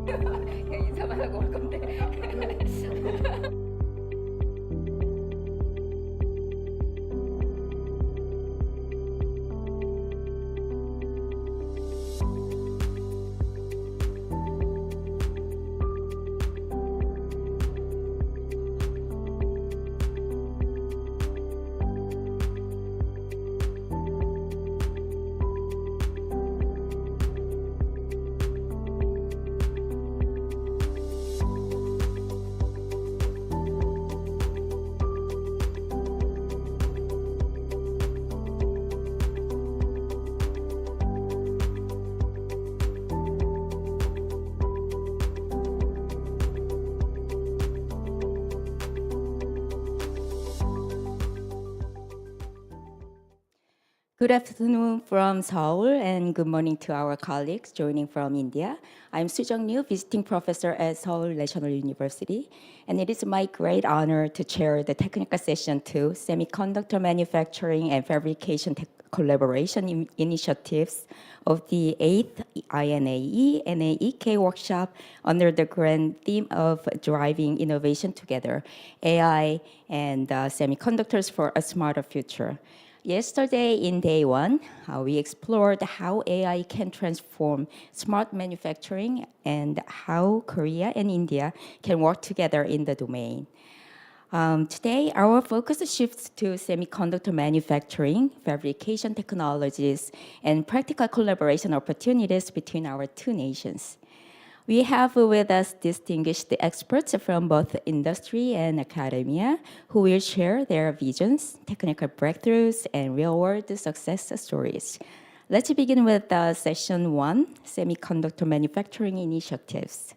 그냥 인사만 하고 올 건데. Good afternoon from Seoul and good morning to our colleagues joining from India. I'm Sujung Liu, visiting professor at Seoul National University, and it is my great honor to chair the technical session 2, Semiconductor Manufacturing and Fabrication Collaboration Initiatives of the 8th INAE and EK workshop under the grand theme of driving innovation together, AI and semiconductors for a smarter future. Yesterday in day one, we explored how AI can transform smart manufacturing and how Korea and India can work together in the domain. Today, our focus shifts to semiconductor manufacturing, fabrication technologies, and practical collaboration opportunities between our two nations. We have with us distinguished experts from both industry and academia who will share their visions, technical breakthroughs, and real-world success stories. Let's begin with session 1, Semiconductor Manufacturing Initiatives.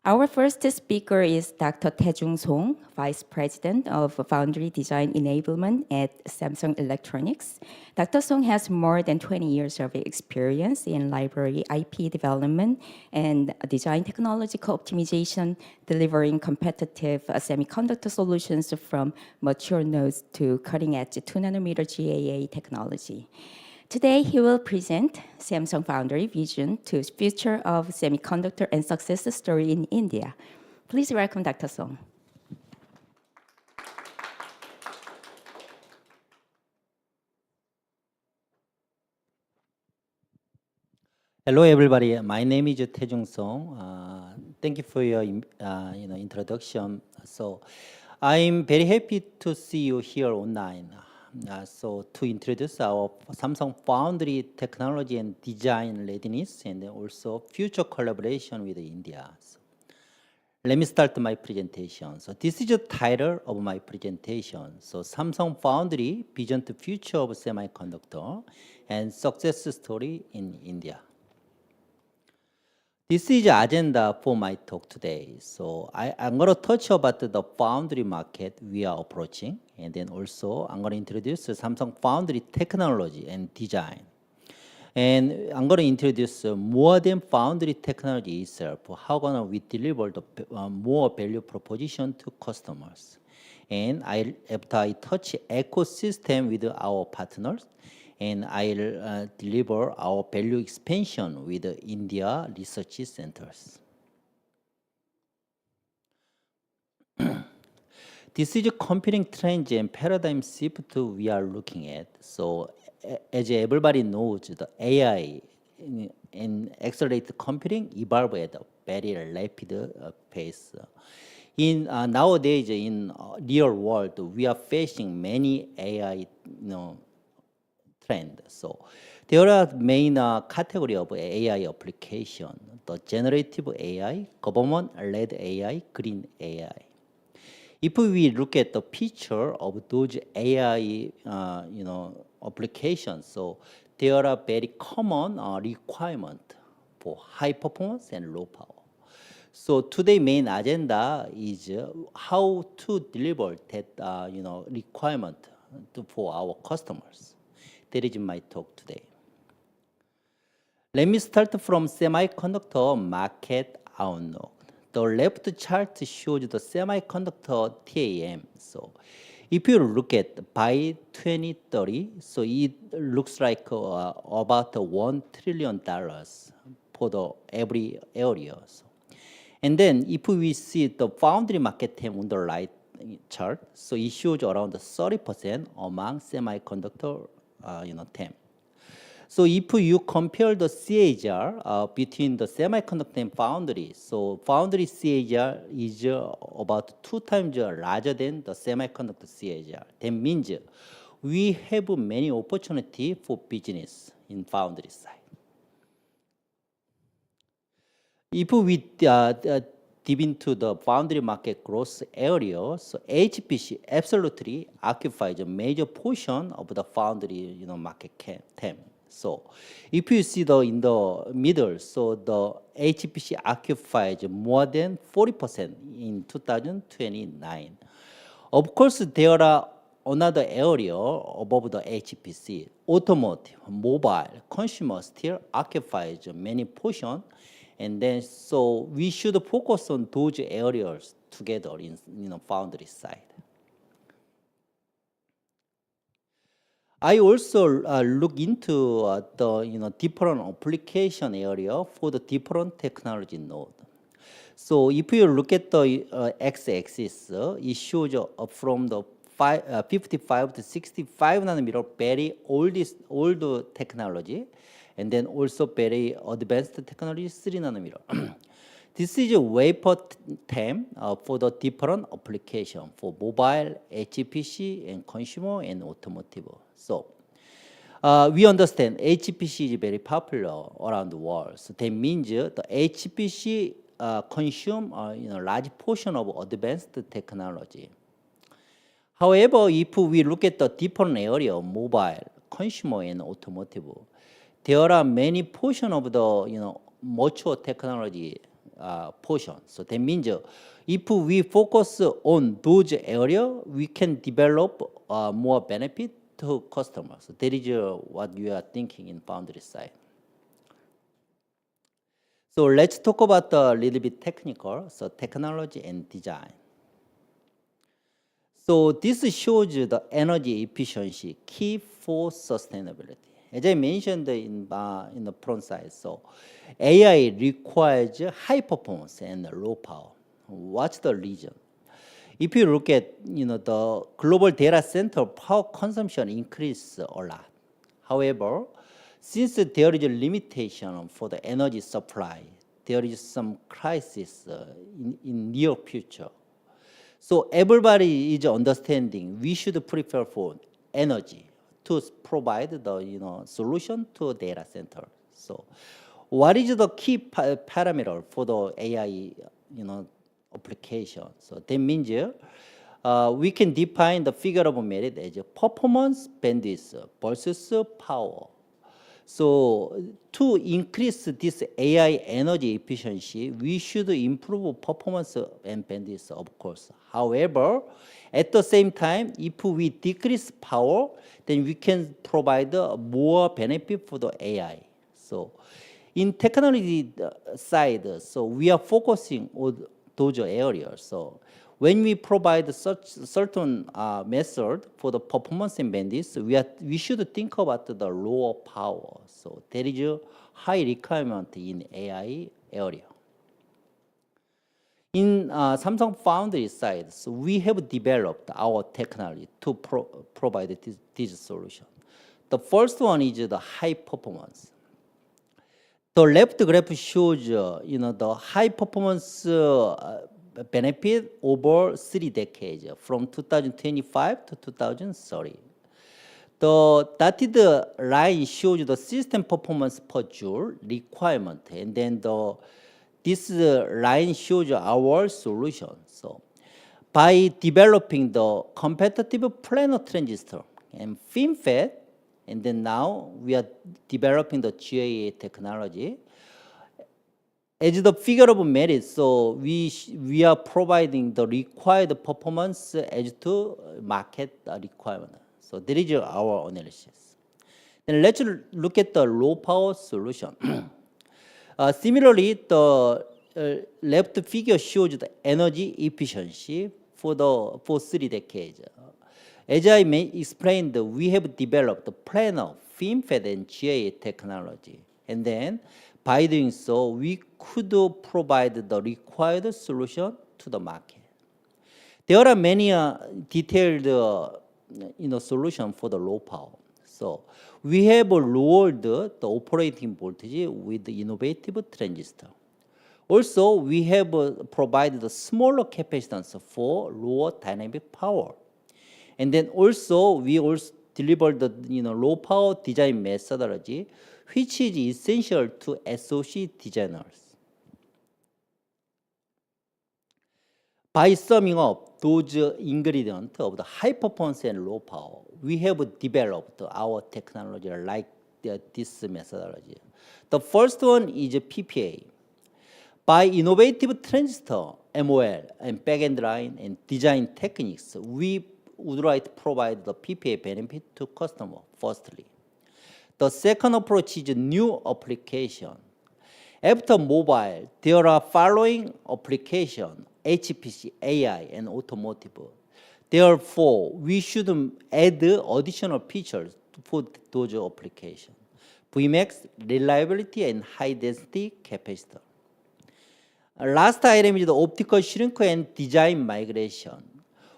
Our first speaker is Dr. Taejung Song, Vice President of Foundry Design Enablement at Samsung Electronics. Dr. Song has more than 20 years of experience in library IP development and design technological optimization, delivering competitive semiconductor solutions from mature nodes to cutting-edge 2-nanometer GAA technology. Today, he will present Samsung Foundry vision to future of semiconductor and success story in India. Please welcome Dr. Song. Hello, everybody. My name is Taejung Song. Thank you for your introduction. So, I'm very happy to see you here online. So, to introduce our Samsung Foundry technology and design readiness, and also future collaboration with India. So, let me start my presentation. So, this is the title of my presentation. So, Samsung Foundry vision to future of semiconductor and success story in India. This is the agenda for my talk today. So I'm going to touch about the foundry market we are approaching, and then also I'm going to introduce the Samsung Foundry technology and design. And I'm going to introduce more than foundry technology itself, how gonna we deliver the more value proposition to customers. And after I touch ecosystem with our partners, and I'll deliver our value expansion with the India research centers. This is a computing trend and paradigm shift we are looking at. So as everybody knows, the AI and accelerated computing evolve at a very rapid pace. In nowadays, in real world, we are facing many AI, trend. So there are main category of AI application: the generative AI, government-led AI, green AI. If we look at the picture of those AI, applications, so there are very common requirement for high performance and low power. So today main agenda is how to deliver that requirement for our customers. That is my talk today. Let me start from semiconductor market outlook. The left chart shows the semiconductor TAM. So if you look at by 2030, so it looks like about $1 trillion for the every area. So, and then if we see the foundry market TAM on the right chart, so it shows around 30% among semiconductor, TAM. So if you compare the CAGR between the semiconductor and foundry, so foundry CAGR is about 2 times larger than the semiconductor CAGR. That means we have many opportunity for business in foundry side. If we dive into the foundry market growth area, so HPC absolutely occupies a major portion of the foundry market TAM. So if you see in the middle, so the HPC occupies more than 40% in 2029. Of course, there are another area above the HPC, automotive, mobile, consumer still occupies many portion, and then so we should focus on those areas together in foundry side. I also look into the different application area for the different technology node. So if you look at the x-axis, it shows from the 55 to 65 nanometer very old technology, and then also very advanced technology 3 nanometer. This is a wafer TAM for the different application for mobile, HPC, and consumer and automotive. So we understand HPC is very popular around the world. So that means the HPC consume large portion of advanced technology. However, if we look at the different area, mobile, consumer, and automotive, there are many portion of the mature technology portion. So that means if we focus on those areas, we can develop more benefit to customers. So that is what we are thinking in foundry side. So let's talk about a little bit technical, so technology and design. So this shows you the energy efficiency key for sustainability. As I mentioned in the front side, so AI requires high performance and low power. What's the reason? If you look at the global data center power consumption increase a lot. However, since there is a limitation for the energy supply, there is some crisis in near future. So everybody is understanding we should prepare for energy to provide the solution to data center. So what is the key parameter for the AI application? So that means we can define the figure of merit as performance bandwidth versus power. So to increase this AI energy efficiency, we should improve performance and bandwidth, of course. However, at the same time, if we decrease power, then we can provide more benefit for the AI. So in technology side, so we are focusing on those areas. So when we provide such certain method for the performance and bandwidth, we should think about the lower power. So there is a high requirement in AI area. In Samsung Foundry side, so we have developed our technology to provide this solution. The first one is the high performance. The left graph shows the high performance benefit over 3 decades from 2025 to 2030. The dotted line shows the system performance per joule requirement, and then this line shows our solution. So by developing the competitive planar transistor and FinFET, and then now we are developing the GAA technology. As the figure of merit, so we are providing the required performance as to market requirement. So that is our analysis. Then let's look at the low power solution. Similarly, the left figure shows the energy efficiency for 3 decades. As I explained, we have developed the planar, FinFET, and GAA technology. And then By doing so, we could provide the required solution to the market. There are many detailed solution for the low power. So we have lowered the operating voltage with the innovative transistor. Also, we have provided a smaller capacitance for lower dynamic power. And then also, we also delivered the low power design methodology, which is essential to SoC designers. By summing up those ingredients of the high performance and low power, we have developed our technology like this methodology. The first one is PPA. By innovative transistor, MOL, and back-end line and design techniques, we would like to provide the PPA benefit to customer, firstly. The second approach is new application. After mobile, there are following application, HPC, AI, and automotive. Therefore, we should add additional features for those applications. Vmax, reliability, and high-density capacitor. Last item is the optical shrink and design migration.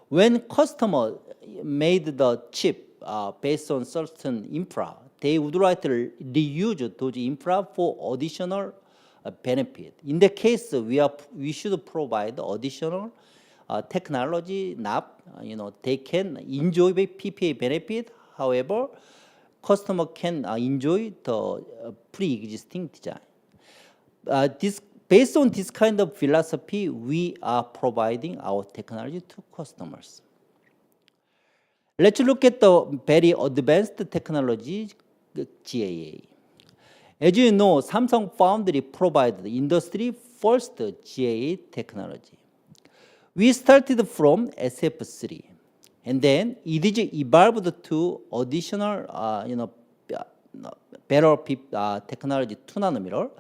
When customer made the chip based on certain infra, they would like to reuse those infra for additional benefit. In the case, we should provide additional technology. Not, they can enjoy the PPA benefit. However, customer can enjoy the pre-existing design. Based on this kind of philosophy, we are providing our technology to customers. Let's look at the very advanced technology, GAA. As you know, Samsung Foundry provides the industry first GAA technology. We started from SF3, and then it is evolved to additional, better technology 2 nanometer.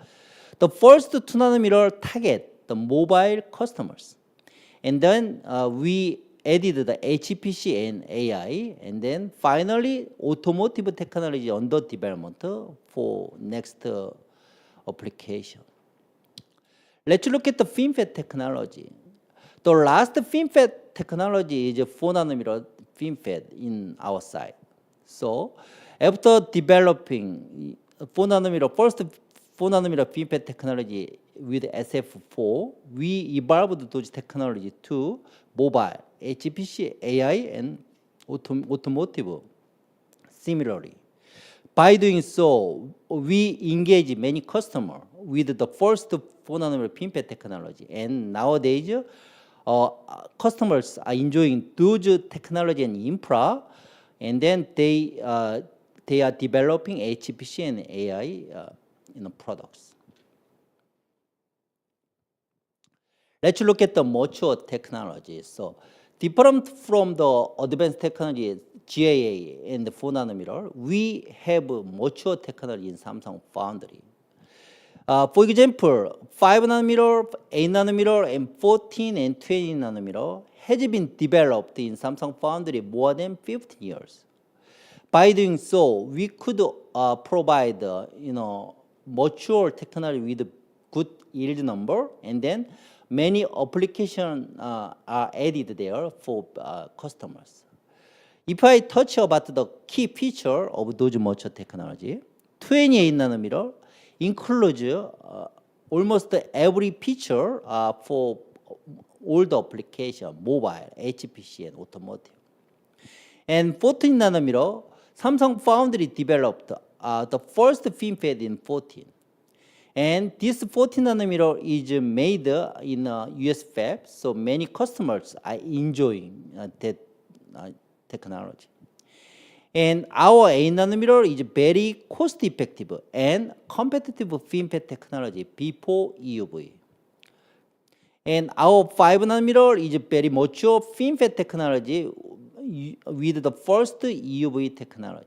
The first 2 nanometer target the mobile customers, and then we added the HPC and AI, and then finally automotive technology under development for next application. Let's look at the FinFET technology. The last FinFET technology is 4 nanometer FinFET in our side. So after developing 4 nanometer, first 4 nanometer FinFET technology with SF4, we evolved those technology to mobile, HPC, AI, and automotive. Similarly, by doing so, we engage many customers with the first 4 nanometer FinFET technology, and nowadays, customers are enjoying those technology and infra, and then they are developing HPC and AI products. Let's look at the mature technology. So, different from the advanced technology, GAA and the 4 nanometer, we have mature technology in Samsung Foundry. For example, 5 nanometer, 8 nanometer, and 14 and 20 nanometer has been developed in Samsung Foundry more than 15 years. By doing so, we could provide, mature technology with good yield number, and then many applications are added there for customers. If I touch about the key feature of those mature technology, 28 nanometer includes almost every feature for all the application, mobile, HPC, and automotive. And 14 nanometer, Samsung Foundry developed the first FinFET in 14. And this 14 nanometer is made in US fab, so many customers are enjoying that technology. And our 8 nanometer is very cost effective and competitive FinFET technology before EUV. And our 5 nanometer is very mature FinFET technology with the first EUV technology.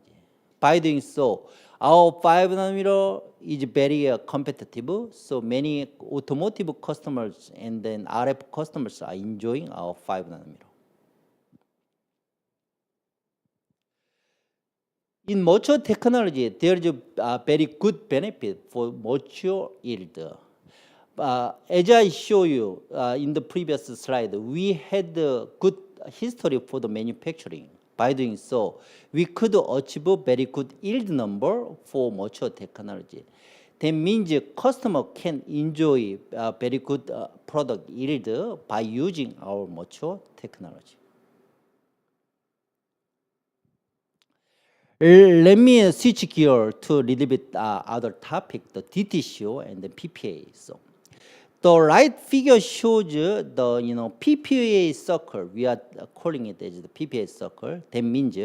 By doing so, our 5 nanometer is very competitive, so many automotive customers and then RF customers are enjoying our 5 nanometer. In mature technology, there is a very good benefit for mature yield. As I show you in the previous slide, we had a good history for the manufacturing. By doing so, we could achieve a very good yield number for mature technology. That means customer can enjoy very good product yield by using our mature technology. Let me switch gear to a little bit other topic, the DTCO and the PPA. So, the right figure shows the PPA circle. We are calling it as the PPA circle. That means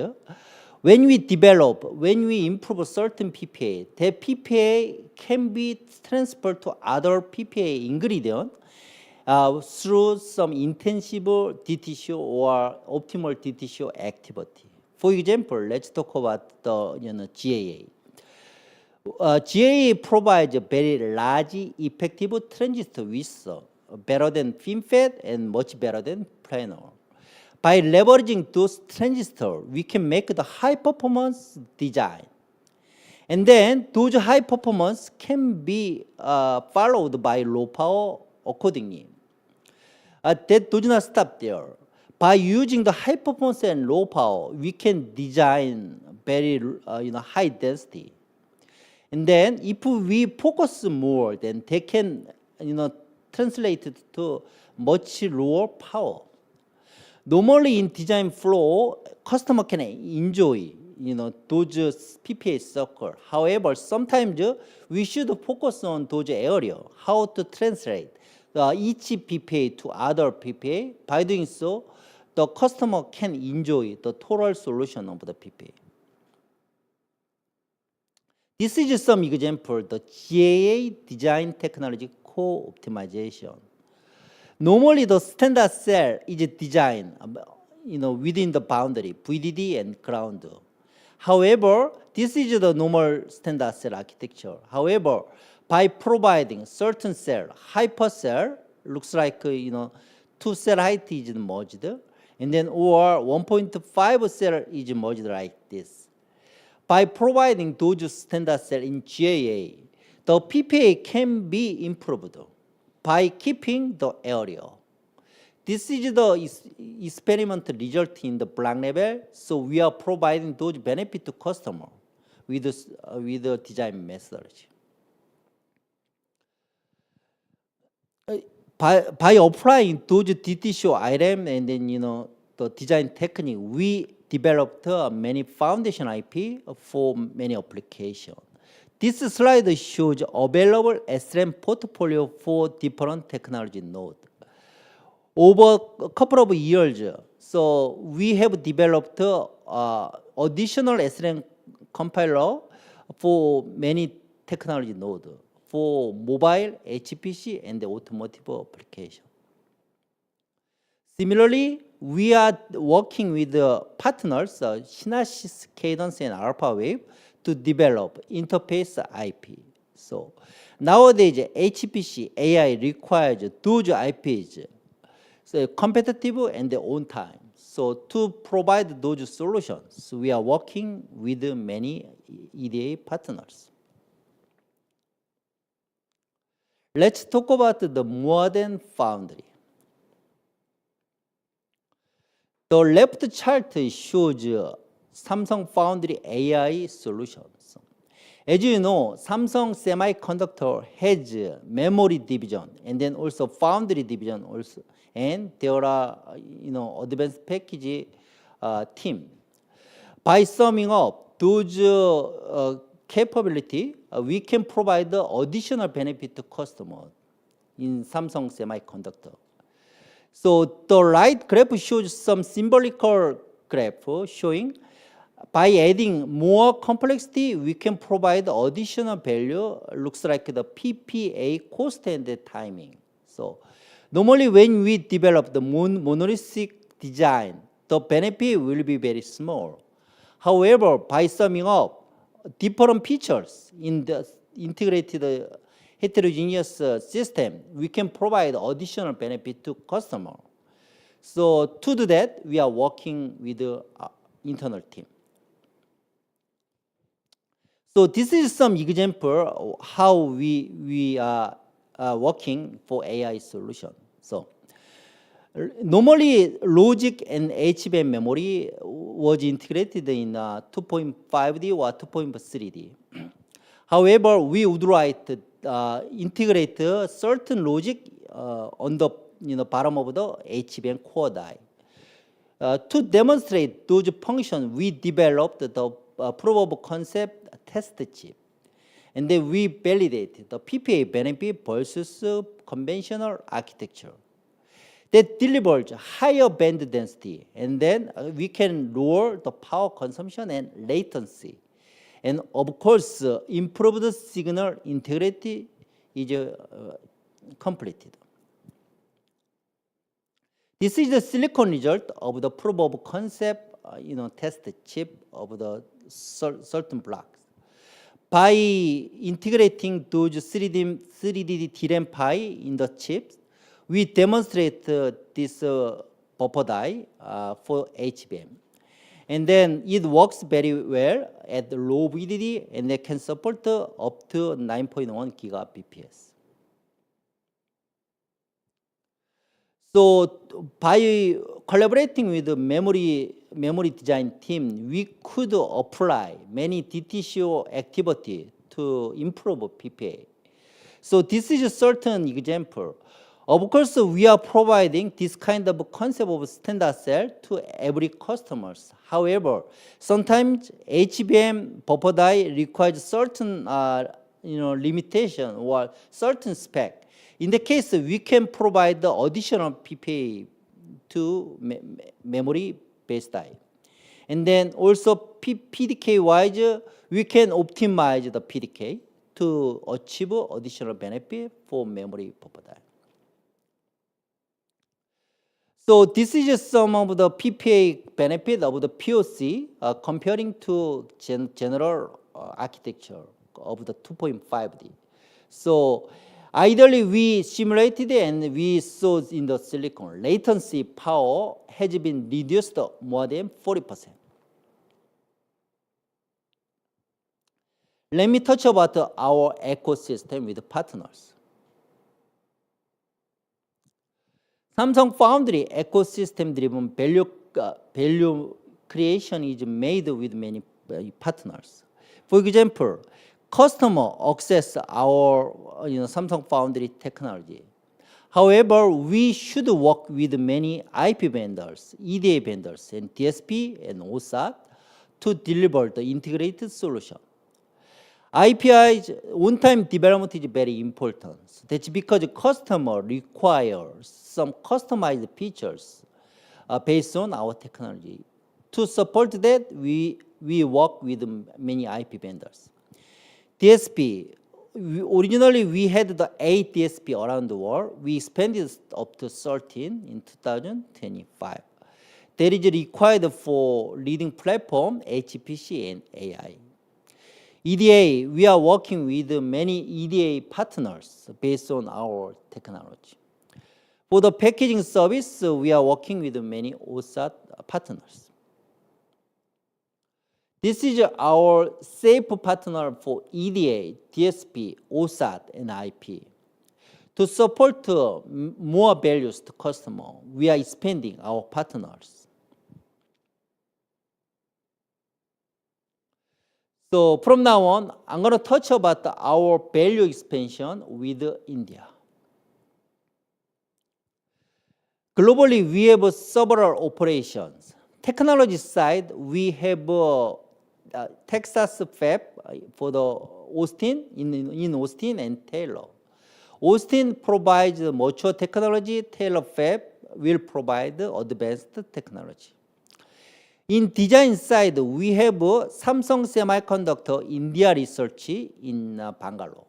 when we improve a certain PPA, that PPA can be transferred to other PPA ingredient through some intensive DTCO or optimal DTCO activity. For example, let's talk about the GAA. GAA provides a very large effective transistor width, better than FinFET and much better than planar. By leveraging those transistors, we can make the high performance design. And then those high performance can be followed by low power accordingly. That does not stop there. By using the high performance and low power, we can design very high density. And then if we focus more, then they can translate it to much lower power. Normally in design flow, customer can enjoy those PPA circle. However, sometimes we should focus on those areas, how to translate each PPA to other PPA. By doing so, the customer can enjoy the total solution of the PPA. This is some example, the GAA design technology co-optimization. Normally, the standard cell is designed within the boundary, VDD and ground. However, this is the normal standard cell architecture. However, by providing certain cell, hypercell, looks like 2 cell height is merged, and then or 1.5 cell is merged like this. By providing those standard cell in GAA, the PPA can be improved by keeping the area. This is the experiment result in the black level, so we are providing those benefit to customer with the design methodology. By applying those DTCO item and then the design technique, we developed many foundation IP for many applications. This slide shows available SRAM portfolio for different technology nodes. Over a couple of years, so we have developed additional SRAM compiler for many technology nodes for mobile, HPC, and the automotive application. Similarly, we are working with partners, Synopsys, Cadence, and AlphaWave, to develop interface IP. So nowadays, HPC AI requires those IPs, so competitive and on time. So to provide those solutions, we are working with many EDA partners. Let's talk about the modern foundry. The left chart shows Samsung Foundry AI solutions. As you know, Samsung Semiconductor has memory division and then also foundry division also, and there are advanced package team. By summing up those capability, we can provide the additional benefit to customers in Samsung Semiconductor. So the right graph shows some symbolical graph showing by adding more complexity, we can provide additional value. Looks like the PPA cost and the timing. So normally when we develop the monolithic design, the benefit will be very small. However, by summing up different features in the integrated heterogeneous system, we can provide additional benefit to customer. So to do that, we are working with the internal team. So this is some example of how we are working for AI solution. So normally logic and HBM memory was integrated in 2.5D or 2.3D. However, we would like to integrate certain logic on the bottom of the HBM core die. To demonstrate those functions, we developed the proof of concept test chip. And then we validate the PPA benefit versus conventional architecture that delivers higher band density. And then we can lower the power consumption and latency. And of course, improved signal integrity is completed. This is the silicon result of the proof of concept, test chip of the certain blocks. By integrating those 3D DRAM PI in the chips, we demonstrate this buffer die for HBM. And then it works very well at low VDD, and it can support up to 9.1 gigabps. So by collaborating with the memory design team, we could apply many DTCO activity to improve PPA. So this is a certain example. Of course, we are providing this kind of concept of standard cell to every customers. However, sometimes HBM buffer die requires certain limitation or certain spec. In the case, we can provide the additional PPA to memory-based die. And then also PDK-wise, we can optimize the PDK to achieve additional benefit for memory buffer die. So this is just some of the PPA benefit of the POC comparing to general architecture of the 2.5D. So ideally, we simulated and we saw in the silicon latency power has been reduced more than 40%. Let me touch about our ecosystem with partners. Samsung Foundry ecosystem-driven value creation is made with many partners. For example, customer access our Samsung Foundry technology. However, we should work with many IP vendors, EDA vendors, and DSP and OSAT to deliver the integrated solution. IPI's on-time development is very important. That's because the customer requires some customized features based on our technology. To support that, we work with many IP vendors. DSP, originally we had the 8 DSP around the world. We expanded up to 13 in 2025. That is required for leading platform, HPC and AI. EDA, we are working with many EDA partners based on our technology. For the packaging service, we are working with many OSAT partners. This is our safe partner for EDA, DSP, OSAT, and IP. To support more values to customer, we are expanding our partners. So from now on, I'm going to touch about our value expansion with India. Globally, we have several operations. Technology side, we have Texas fab for the Austin, in Austin and Taylor. Austin provides mature technology, Taylor fab will provide advanced technology. In design side, we have Samsung Semiconductor India Research in Bangalore.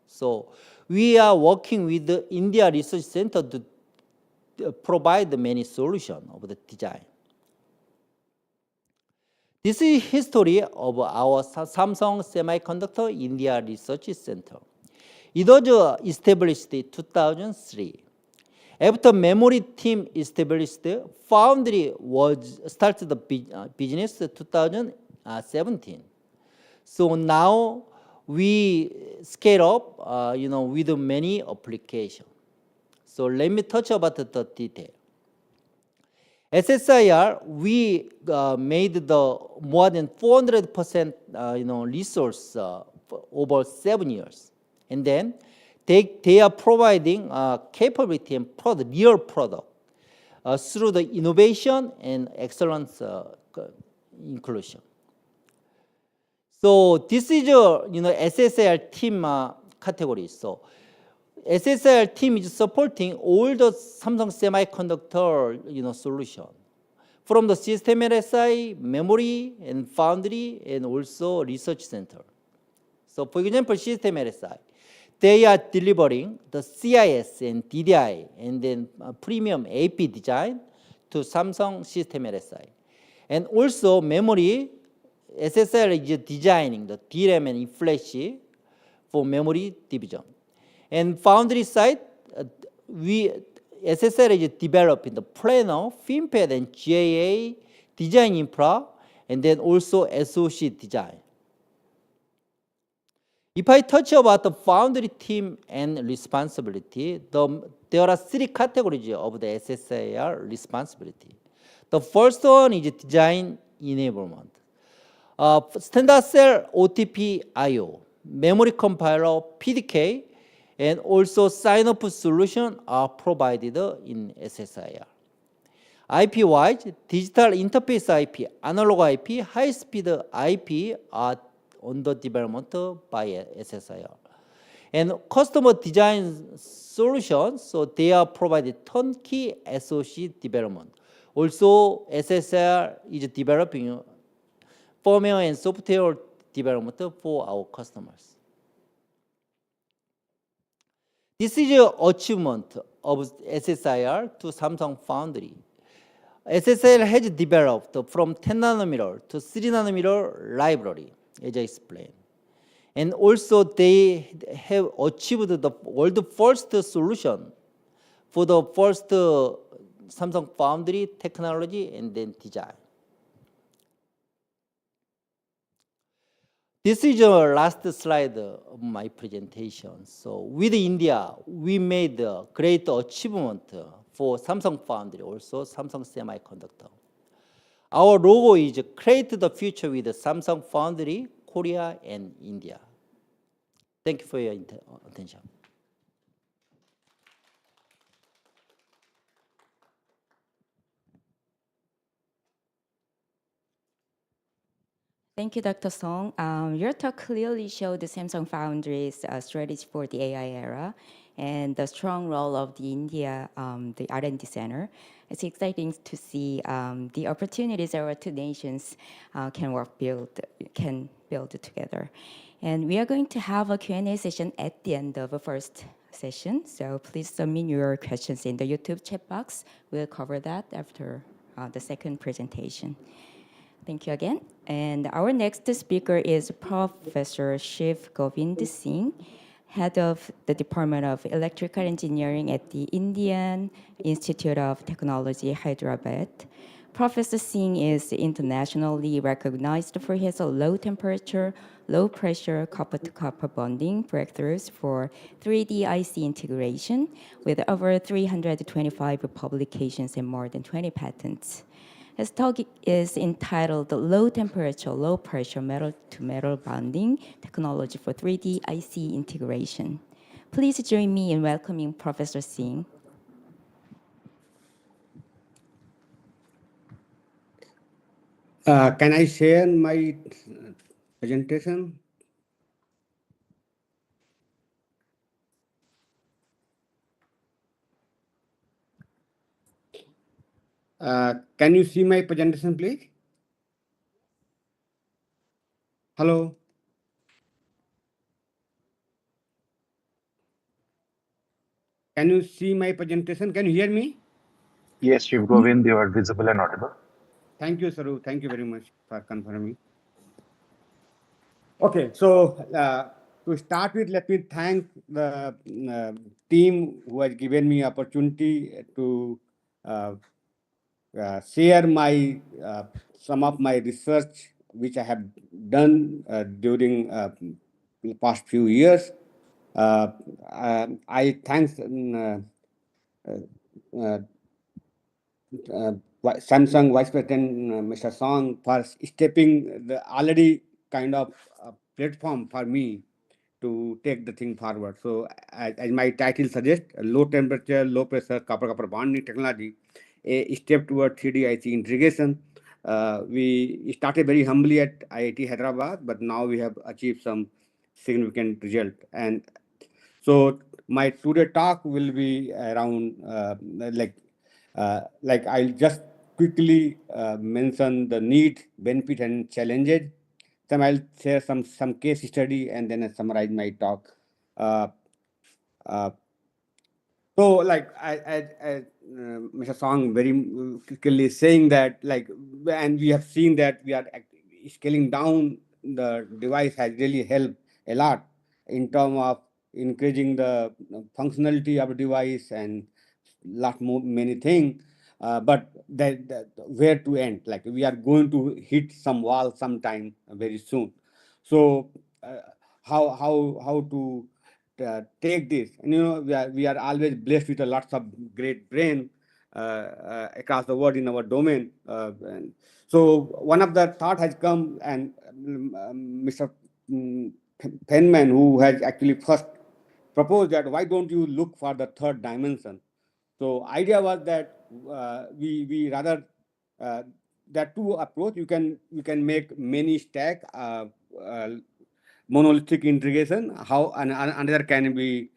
So we are working with the India Research Center to provide many solutions of the design. This is history of our Samsung Semiconductor India Research Center. It was established in 2003. After memory team established, Foundry was started the business in 2017. So now we scale up, with many applications. So let me touch about the detail. SSIR, we made the more than 400% resource for over 7 years, and then they are providing capability and real product through the innovation and excellence inclusion. So this is a SSIR team category. So SSIR team is supporting all the Samsung Semiconductor solution, from the system LSI, memory and foundry, and also research center. So for example, system LSI, they are delivering the CIS and DDI and then premium AP design to Samsung system LSI. And also memory, SSR is designing the DRAM and flash for memory division. And foundry side, SSR is developing the planar, FinFET, and GAA design infra, and then also SoC design. If I touch about the foundry team and responsibility, there are 3 categories of the SSIR responsibility. The first one is design enablement. Standard cell OTP IO, memory compiler, PDK, and also sign-off solution are provided in SSIR. IP-wise, digital interface IP, analog IP, high-speed IP are under development by SSIR. And customer design solutions, so they are provided turnkey SoC development. Also, SSIR is developing firmware and software development for our customers. This is an achievement of SSIR to Samsung Foundry. SSIR has developed from 10 nanometer to 3 nanometer library, as I explained. And also they have achieved the world first solution for the first Samsung Foundry technology and then design. This is the last slide of my presentation. So with India, we made a great achievement for Samsung Foundry, also Samsung Semiconductor. Our logo is create the future with Samsung Foundry, Korea, and India. Thank you for your attention. Thank you, Dr. Song. Your talk clearly showed the Samsung Foundry's strategy for the AI era and the strong role of the India, the R&D center. It's exciting to see the opportunities our two nations can build together. And we are going to have a Q&A session at the end of the first session. So please submit your questions in the YouTube chat box. We'll cover that after the second presentation. Thank you again. And our next speaker is Professor Shiv Govind Singh, head of the Department of Electrical Engineering at the Indian Institute of Technology, Hyderabad. Professor Singh is internationally recognized for his low temperature, low pressure copper-to-copper bonding breakthroughs for 3D IC integration with over 325 publications and more than 20 patents. His talk is entitled Low Temperature, Low Pressure Metal-to-Metal Bonding Technology for 3D IC Integration. Please join me in welcoming Professor Singh. Can I share my presentation? Can you see my presentation, please? Hello? Can you see my presentation? Can you hear me? Yes, Shiv Govind, you are visible and audible. Thank you, Saru. Thank you very much for confirming. Okay, so to start with, let me thank the team who has given me opportunity to share my some of my research which I have done during the past few years. I thanks uh, Samsung Vice President Mr. Song for stepping the already kind of platform for me to take the thing forward. So, as my title suggests, low temperature, low pressure copper bonding technology, a step toward 3D IC integration. We started very humbly at IIT Hyderabad, but now we have achieved some significant result. And so my today talk will be around like I'll just quickly mention the need, benefit, and challenges. Then I'll share some case study and then I summarize my talk. Uh, uh, so, like Mr. Song very clearly saying that, like, and we have seen that we are scaling down the device has really helped a lot in terms of increasing the functionality of the device and lot more many things. But that where to end? Like we are going to hit some wall sometime very soon. So, how to take this. And, we are always blessed with a lots of great brain across the world in our domain. And so one of the thought has come, and Mr. Penman, who has actually first proposed that why don't you look for the third dimension? So idea was that we rather that two approach you can make many stack uh, monolithic integration. How another can be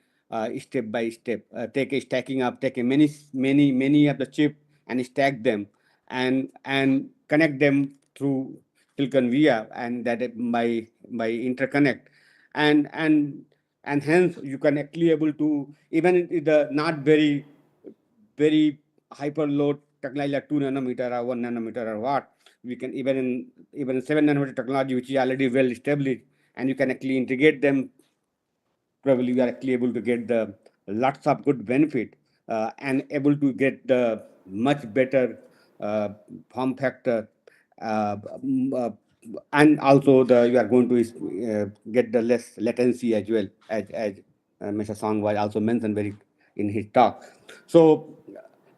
step by step. Take a stacking up, take a many of the chip and stack them and connect them through silicon via and that by interconnect and hence you can actually able to even in the not very hyper low technology like 2 nanometer or 1 nanometer or what we can even 7 nanometer technology which is already well established and you can actually integrate them. Probably we are actually able to get the lots of good benefit and able to get the much better form factor uh, and also you are going to get the less latency as well as Mr. Song was also mentioned very in his talk. So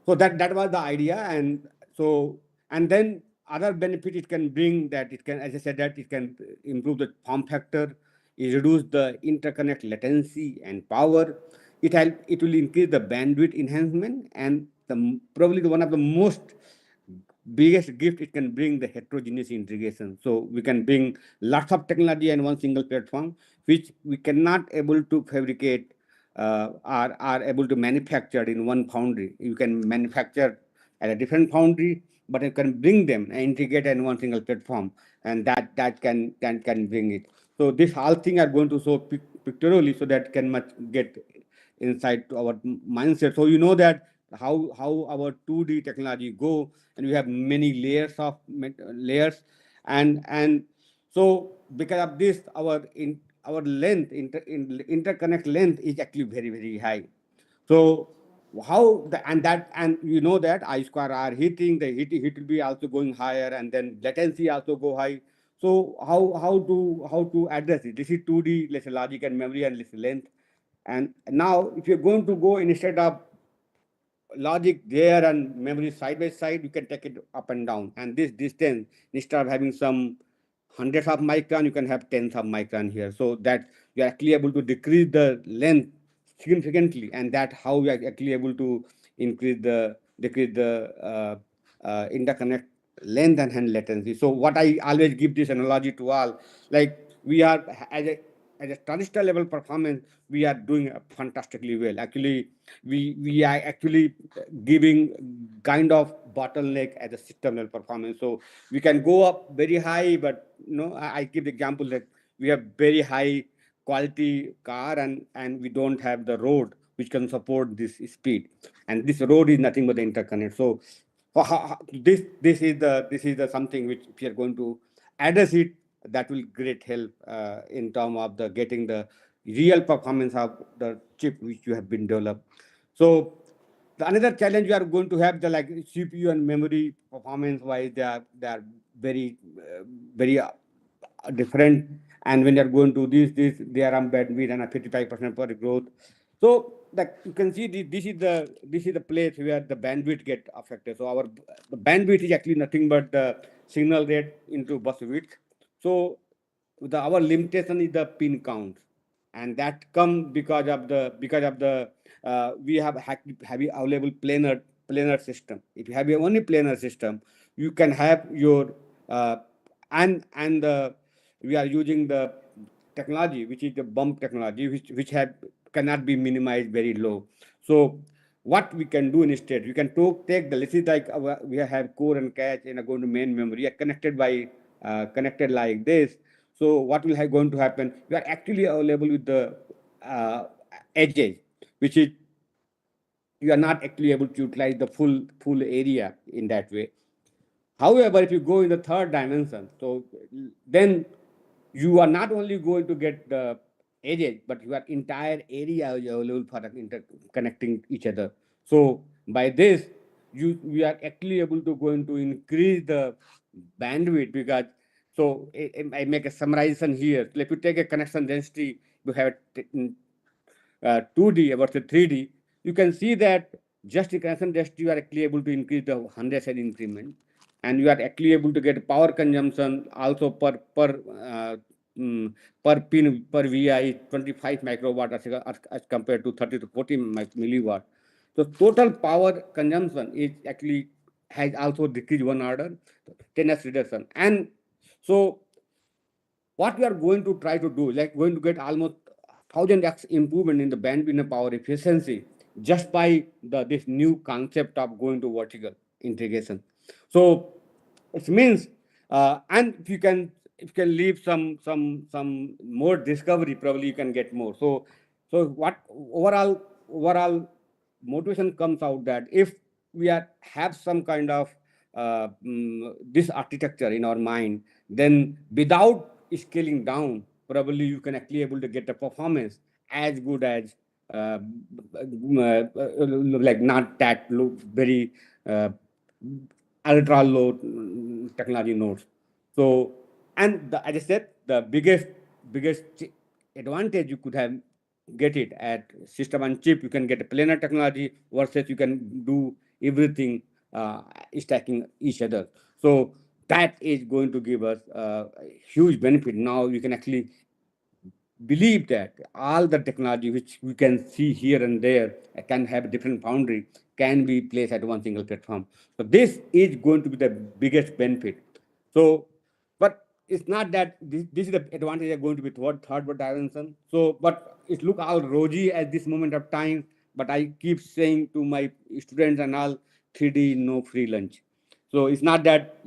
that was the idea, and so and then other benefit it can bring that it can, as I said, that it can improve the form factor, it reduce the interconnect latency and power. It will increase the bandwidth enhancement and probably one of the most biggest gift it can bring the heterogeneous integration. So we can bring lots of technology in one single platform, which we cannot able to fabricate are able to manufacture in one foundry. You can manufacture at a different foundry, but you can bring them and integrate in one single platform, and that can bring it. So this whole thing are going to show pictorially, so that can much get inside to our mindset. So you know that how our 2D technology go, and we have many layers of layers, and so because of this, our length interconnect length is actually very high. So how the and you know that I square r heating, the heat will be also going higher, and then latency also go high. So how to address it? This is 2D, let's say logic and memory and let's say length. And now if you're going to go instead of logic there and memory side by side, you can take it up and down. And this distance, instead of having some hundreds of micron, you can have tens of micron here. So that you are actually able to decrease the length significantly, and that how we are actually able to decrease the interconnect length and latency. So what I always give this analogy to all, like we are as a traditional level performance, we are doing fantastically well. Actually, we are actually giving kind of bottleneck as a system level performance. So we can go up very high, but I give the example that we have very high quality car and we don't have the road which can support this speed, and this road is nothing but the interconnect. So this is the something which if you are going to address it, that will great help in terms of the getting the real performance of the chip which you have been developed. So the another challenge we are going to have the like CPU and memory performance wise they are very different. And when you're going to this, they are on bandwidth and a 55% per growth. So that you can see this is the place where the bandwidth get affected. So our the bandwidth is actually nothing but the signal rate into bus width. So our limitation is the pin count, and that come because of the we have available planar system. If you have a only planar system, you can have your and we are using the technology which is the bump technology, which have cannot be minimized very low. So what we can do instead, we can take the, let's say like we have core and cache and are going to main memory are connected by connected like this. So what will going to happen, you are actually available with the uh, edges, which is you are not actually able to utilize the full area in that way. However, if you go in the third dimension, so then you are not only going to get the edges, but your entire area is available for connecting each other. So by this, we are actually able to going to increase the bandwidth because so I make a summarization here. So if you take a connection density, you have 2D versus 3D, you can see that just in connection density, you are actually able to increase the 100 increment, and you are actually able to get power consumption also uh, mm, per pin per VI 25 microwatt as compared to 30 to 40 milliwatt. So total power consumption is actually has also decreased one order, 10s reduction, and so what we are going to try to do, like going to get almost 1000x improvement in the bandwidth and power efficiency just by this new concept of going to vertical integration. So it means, and if you can leave some more discovery, probably you can get more. So what overall motivation comes out that if we have some kind of this architecture in our mind, then without scaling down, probably you can actually able to get a performance as good as like not that low, very ultra low technology nodes. So, and as I said, the biggest advantage you could have get it at system on chip. You can get a planar technology versus you can do everything stacking each other. So that is going to give us a huge benefit. Now you can actually believe that all the technology which we can see here and there can have a different boundary can be placed at one single platform. So this is going to be the biggest benefit. So, but it's not that this is the advantage are going to be toward third dimension. So, but it look all rosy at this moment of time. But I keep saying to my students and all, 3D no free lunch. So it's not that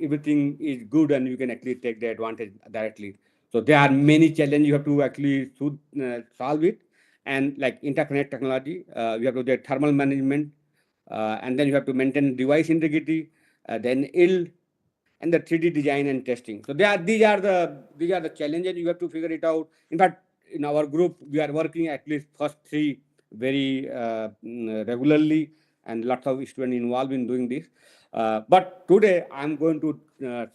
everything is good and you can actually take the advantage directly. So there are many challenges you have to actually solve it, and like interconnect technology, you have to do thermal management, and then you have to maintain device integrity, then yield, and the 3D design and testing. So these are the challenges you have to figure it out. In fact, in our group, we are working at least first three very regularly, and lots of students involved in doing this. But today I'm going to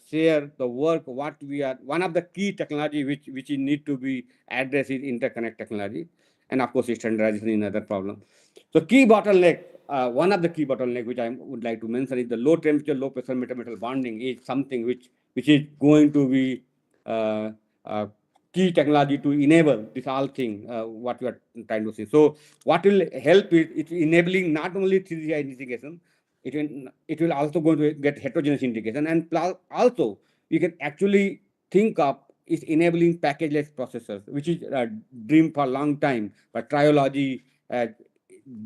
share the work what we are. One of the key technology which need to be addressed is interconnect technology, and of course standardization is another problem. So key bottleneck, one of the key bottleneck which I would like to mention is the low temperature, low pressure metal bonding is something which is going to be uh, uh, key technology to enable this all thing what we are trying to see. So what will help is it's enabling not only 3D integration, it will also going to get heterogeneous integration, and also you can actually think of is enabling packageless processors, which is a dream for a long time, but triology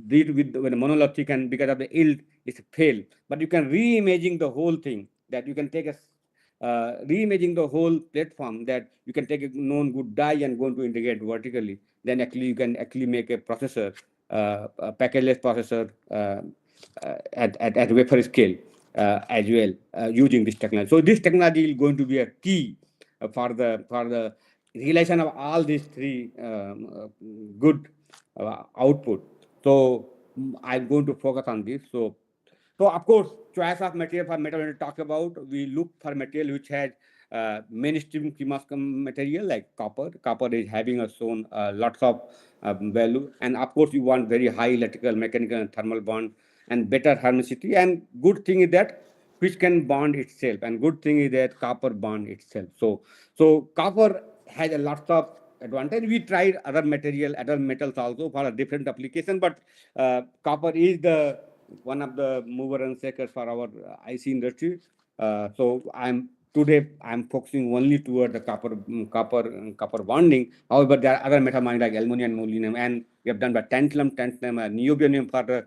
did with the monolithic, and because of the yield it's failed. But you can reimaging the whole thing, that you can take a reimaging the whole platform, that you can take a known good die and going to integrate vertically. Then actually you can actually make a processor, a packageless processor at wafer scale as well using this technology. So this technology is going to be a key for the realization of all these three good output. So I'm going to focus on this. So So of course, choice of material for metal when we talk about, we look for material which has mainstream CMOS material like copper. Copper is having a shown lots of value, and of course you want very high electrical, mechanical, and thermal bond, and better hermeticity. And good thing is that which can bond itself, and good thing is that copper bond itself. So copper has a lot of advantage. We tried other material, other metals also for a different application, but copper is the one of the mover and shakers for our IC industry. So I'm focusing only toward the copper bonding. However, there are other metal mines like aluminum and molybdenum, and we have done by tantalum, neobium for the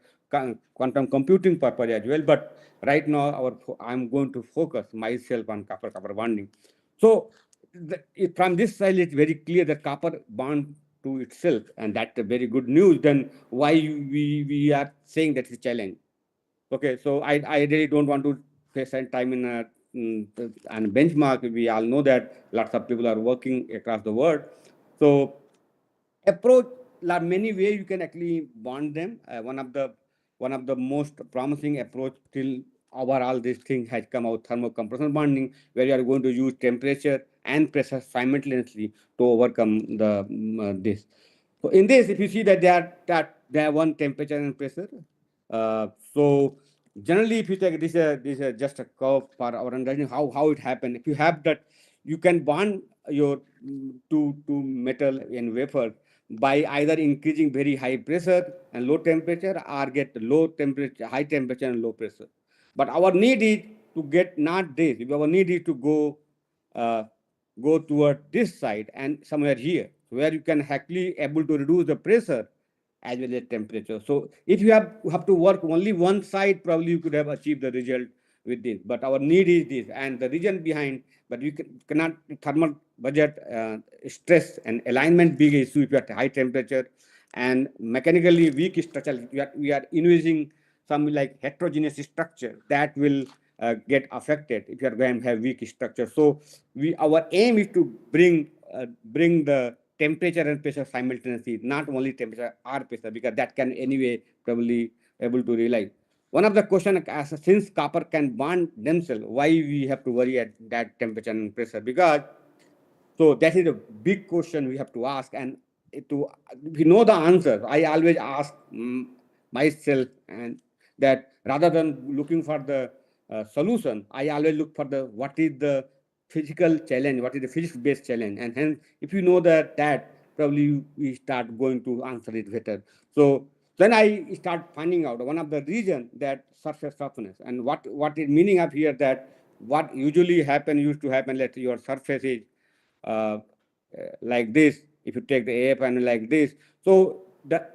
quantum computing purpose as well. But right now, I'm going to focus myself on copper bonding. So from this side, it's very clear that copper bond to itself, and that's a very good news. Then why we are saying that it's a challenge? Okay, so I really don't want to spend time in and benchmark. We all know that lots of people are working across the world. So approach, there are many ways you can actually bond them. One of the most promising approach till overall this thing has come out, thermocompression bonding, where you are going to use temperature and pressure simultaneously to overcome this. So in this, if you see that they are one temperature and pressure. So generally, if you take this is just a curve for our understanding how it happened. If you have that, you can bond your two metal in wafer by either increasing very high pressure and low temperature, or get low temperature, high temperature and low pressure. But our need is to get not this. Our need is to uh, go toward this side and somewhere here, where you can actually able to reduce the pressure as well as temperature. So if you have to work only one side, probably you could have achieved the result with this. But our need is this, and the reason behind. But you cannot thermal budget stress and alignment big issue if you are at high temperature, and mechanically weak structure. We are using some like heterogeneous structure that will get affected if you are going to have weak structure. So our aim is to bring the temperature and pressure simultaneously, not only temperature or pressure, because that can anyway probably able to realize. One of the question, since copper can bond themselves, why we have to worry at that temperature and pressure? Because so that is a big question we have to ask, and to we know the answer. I always ask myself, and that rather than looking for the solution, I always look for the what is the physical challenge, what is the physics-based challenge, and hence if you know that probably we start going to answer it better. So then I start finding out one of the reason that surface roughness, and what is meaning of here, that what used to happen, let's say your surface is uh, like this. If you take the air panel like this, so the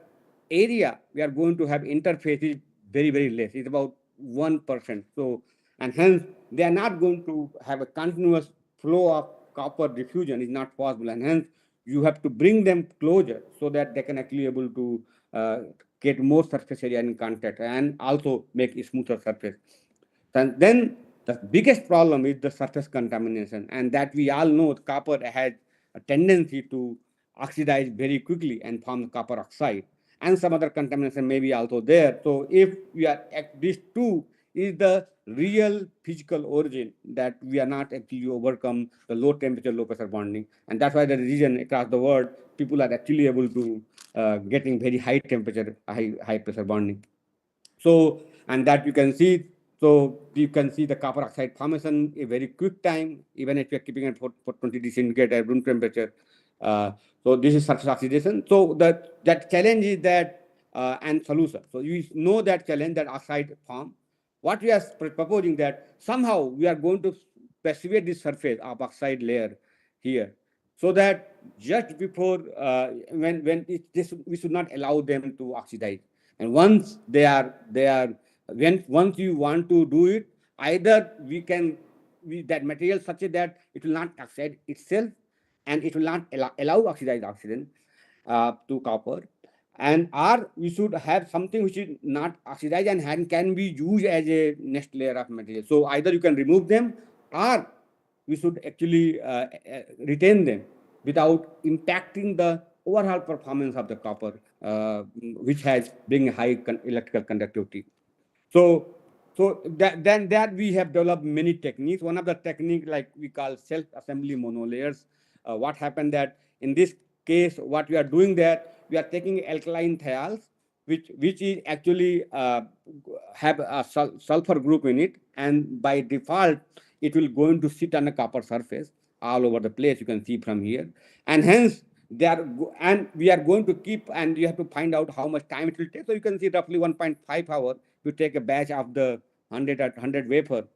area we are going to have interface is very less. It's about 1%. So, and hence they are not going to have a continuous flow of copper diffusion. Is not possible, and hence you have to bring them closer so that they can actually able to get more surface area in contact and also make a smoother surface. And then the biggest problem is the surface contamination, and that we all know copper has a tendency to oxidize very quickly and form copper oxide, and some other contamination may be also there. So if we are at these two is the real physical origin that we are not actually overcome the low temperature, low pressure bonding, and that's why the region across the world people are actually able to getting very high temperature, high pressure bonding. So, and that you can see, so you can see the copper oxide formation a very quick time, even if you're keeping it for 20 centigrade at room temperature. So this is surface oxidation. So that challenge is that, and solution. So you know that challenge, that oxide form. What we are proposing, that somehow we are going to specify this surface of oxide layer here, so that just before this, we should not allow them to oxidize. And once once you want to do it, either that material such that it will not oxide itself, and it will not allow oxidized oxygen to copper, and or we should have something which is not oxidized and can be used as a next layer of material. So either you can remove them, or we should actually retain them without impacting the overall performance of the copper, which has bring high electrical conductivity. So So then that we have developed many techniques. One of the technique like we call self-assembly monolayers. What happened that in this case, what we are doing that we are taking alkaline thiols, which is actually have a sulfur group in it, and by default it will going to sit on a copper surface all over the place. You can see from here, and hence they are and we are going to keep, and you have to find out how much time it will take. So you can see roughly 1.5 hour to take a batch of the 100 wafer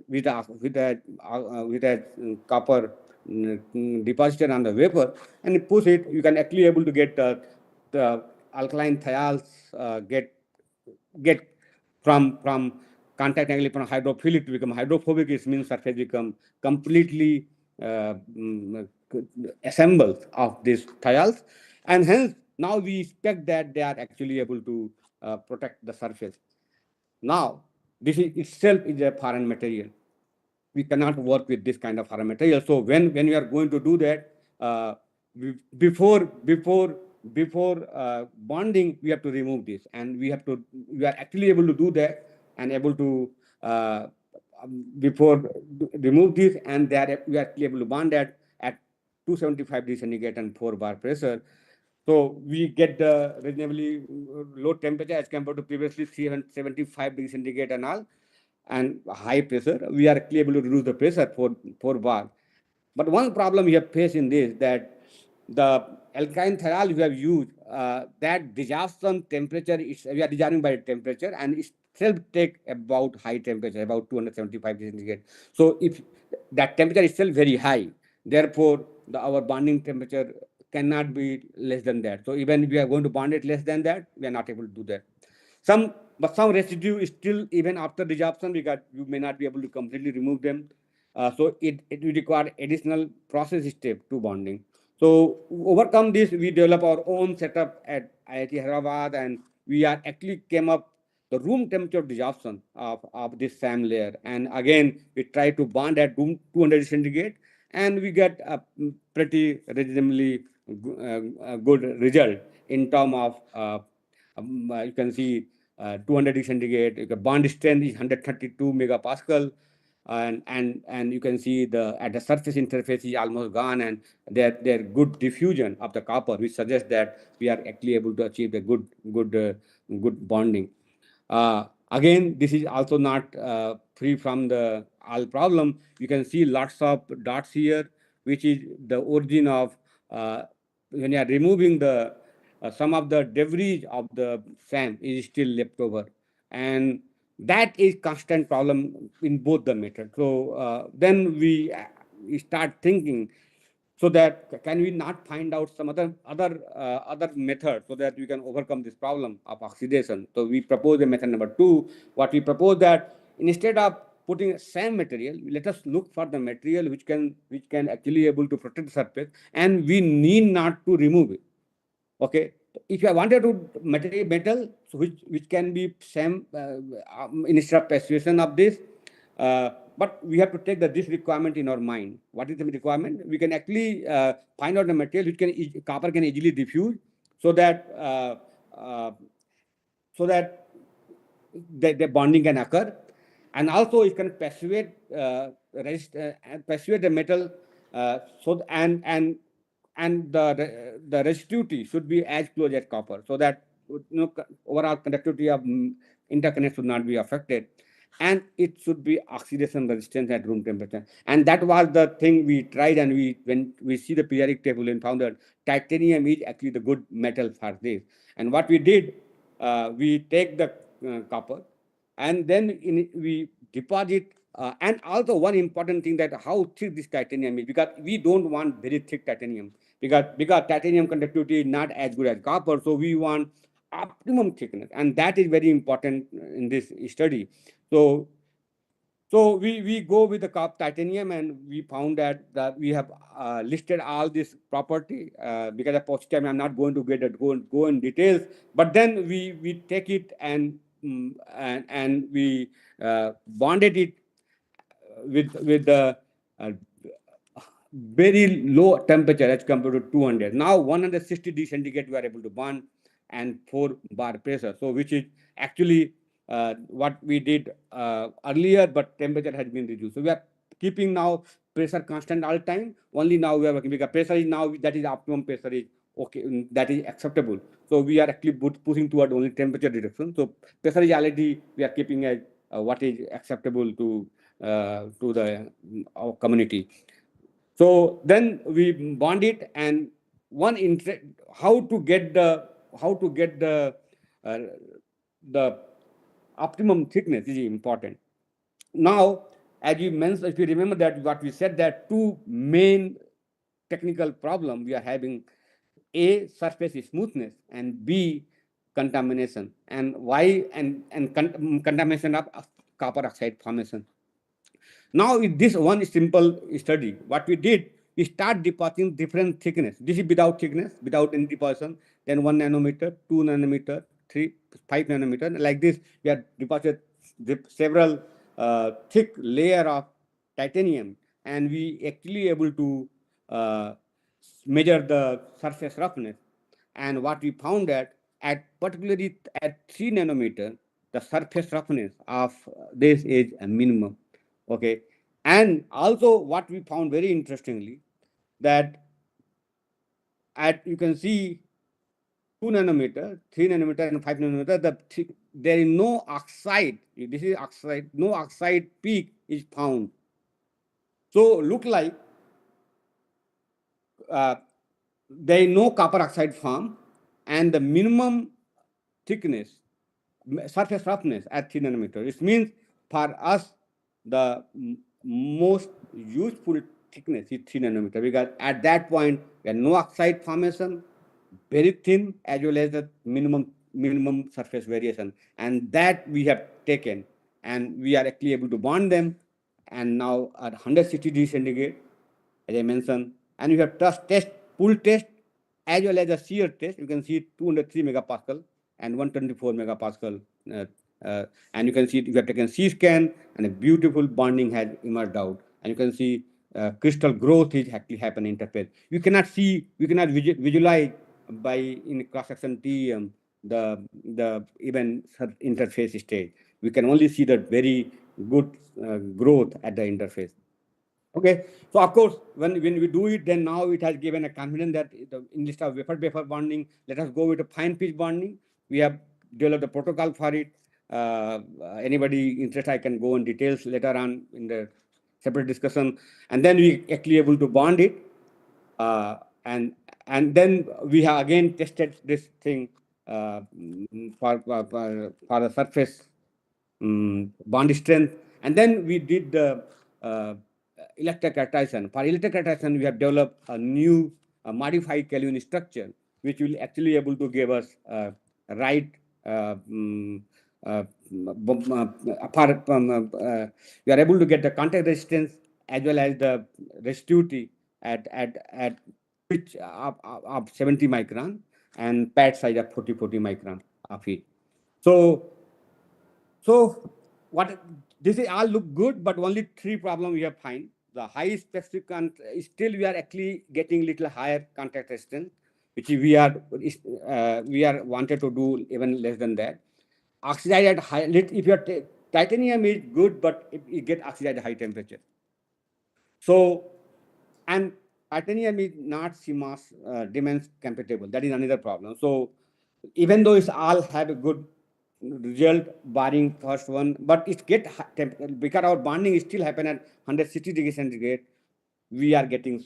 with a copper deposited on the wafer, and you push it. You can actually able to get the alkaline thiols get from contact angle from hydrophilic to become hydrophobic. It means surface become completely assembled of these thiols, and hence now we expect that they are actually able to protect the surface. Now, this is itself is a foreign material. We cannot work with this kind of foreign material. So when we are going to do that, before bonding, we have to remove this, and we are actually able to do that and able to before remove this, and we are actually able to bond that at 275 degrees centigrade and 4 bar pressure. So we get the reasonably low temperature as compared to previously 375 degrees centigrade and all, and high pressure. We are actually able to reduce the pressure for bar. But one problem we have faced in this, that the alkyne thiol we have used, that dissolvation temperature is, we are dissolving by temperature, and it itself take about high temperature, about 275 degrees centigrade. So if that temperature is still very high, therefore our bonding temperature cannot be less than that. So even if we are going to bond it less than that, we are not able to do that. Some residue is still even after desorption, because you may not be able to completely remove them. So it will require additional process step to bonding. So overcome this, we develop our own setup at IIT Hyderabad, and we are actually came up the room temperature desorption of this SAM layer. And again, we try to bond at room 200 centigrade, and we get a pretty reasonably good result in terms of you can see 200 degree centigrade. The bond strength is 132 megapascal, and you can see the at the surface interface is almost gone, and there good diffusion of the copper, which suggests that we are actually able to achieve a good bonding. Again, this is also not free from the all problem. You can see lots of dots here, which is the origin of when you are removing the some of the debris of the SAM is still left over, and that is constant problem in both the methods. So then we start thinking, so that can we not find out some other method so that we can overcome this problem of oxidation. So we propose a method number 2. What we propose that instead of putting same material, let us look for the material which can actually able to protect the surface, and we need not to remove it. Okay, if I wanted to material metal, so which can be same instead of persuasion of this, but we have to take this requirement in our mind. What is the requirement? We can actually find out the material which can copper can easily diffuse, so that uh, so that the bonding can occur, and also it can persuade the metal, so and the resistivity should be as close as copper, so that overall conductivity of interconnect should not be affected, and it should be oxidation resistant at room temperature. And that was the thing we tried, and when we see the periodic table and found that titanium is actually the good metal for this. And what we did, we take the copper, and then we deposit. And also one important thing, that how thick this titanium is, because we don't want very thick titanium, because titanium conductivity is not as good as copper, so we want optimum thickness, and that is very important in this study. So we go with the titanium, and we found that we have listed all this property. Because of paucity time, I'm not going to go in details. But then we take it, and we bonded it with the uh, very low temperature as compared to 200. Now 160 degree centigrade we are able to bond, and 4 bar pressure. So which is actually what we did earlier, but temperature has been reduced. So we are keeping now pressure constant all time. Only now we are working because pressure is now, that is optimum pressure is okay, that is acceptable. So we are actually pushing toward only temperature reduction. So pressure is already we are keeping as what is acceptable to the our community. So then we bond it, and how to get uh, the optimum thickness is important. Now, as you mentioned, if you remember that what we said, that two main technical problem we are having: A, surface smoothness, and B, contamination, and why, and contamination of copper oxide formation. Now, with this one simple study, what we did, we start depositing different thickness. This is without thickness, without any deposition. Then 1 nanometer, 2 nanometer, 5 nanometer. Like this, we have deposited several thick layer of titanium, and we actually able to uh, measure the surface roughness. And what we found that particularly at 3 nanometer, the surface roughness of this is a minimum. Okay, and also what we found very interestingly, that at, you can see, 2 nanometer, 3 nanometer, and 5 nanometer, there is no oxide. This is oxide. No oxide peak is found. So look like uh, there is no copper oxide form, and the minimum thickness, surface roughness at 3 nanometer. It means for us the most useful thickness is 3 nanometer, because at that point there no oxide formation, very thin, as well as the minimum surface variation, and that we have taken, and we are actually able to bond them, and now at 160 degrees centigrade, as I mentioned, and you have test, pull test, as well as a shear test. You can see 203 megapascal and 124 megapascal. And you can see you have taken C scan, and a beautiful bonding has emerged out. And you can see crystal growth is actually happening interface. You cannot see, we cannot visualize by in cross section TEM the even interface stage. We can only see the very good growth at the interface. Okay, so of course, when we do it, then now it has given a confidence that instead of wafer bonding, let us go with a fine pitch bonding. We have developed a protocol for it. Anybody interested, I can go in details later on in the separate discussion. And then we actually able to bond it, uh, and and then we have again tested this thing for the surface bond strength. And then we did the uh, electrocatalysis. For electrocatalysis, we have developed a new modified Kelvin structure, which will actually able to give us right we are able to get the contact resistance as well as the resistivity at pitch of 70 micron and pad size of 40 micron of it. So what this is all look good, but only three problem we have find. The high specific still we are actually getting little higher contact resistance, which we are wanted to do even less than that. Oxide at high, if your titanium is good, but it get oxidized at high temperature. So, and titanium is not CMOS demands compatible. That is another problem. So even though it's all have a good result barring first one, but it get because our bonding is still happen at 160 degrees centigrade, we are getting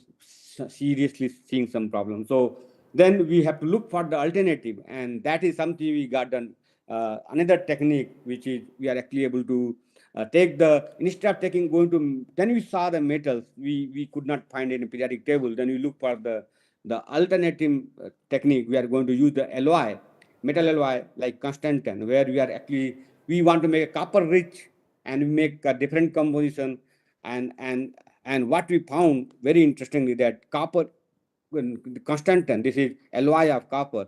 seriously seeing some problem. So then we have to look for the alternative, and that is something we got done. Another technique, which is we are actually able to take the, instead of taking going to, then we saw the metals, we could not find any periodic table. Then we look for the alternative technique. We are going to use the alloy, metal alloy like Constantan, where we are actually, we want to make a copper rich, and we make a different composition. And what we found very interestingly, that copper, when the Constantan, this is alloy of copper.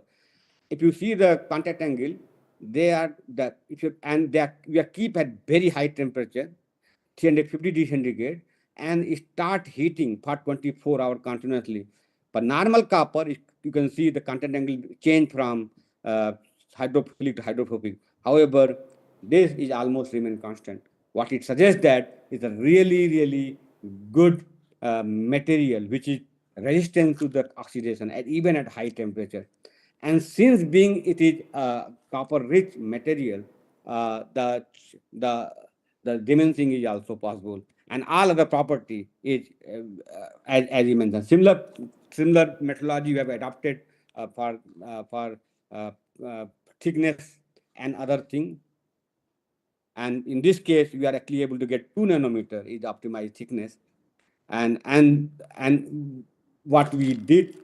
If you see the contact angle, they are the, if you, and they are, we are keep at very high temperature, 350 degrees centigrade, and start heating for 24 hours continuously. But normal copper, you can see the contact angle change from hydrophilic to hydrophobic. However, this is almost remain constant. What it suggests that is a really, really good material which is resistant to the oxidation at even at high temperature. And since being it is a copper-rich material, the the the dimensioning is also possible, and all other property is as you mentioned. Similar methodology we have adopted for uh, uh, thickness and other thing. And in this case, we are actually able to get 2 nanometer is optimized thickness. And what we did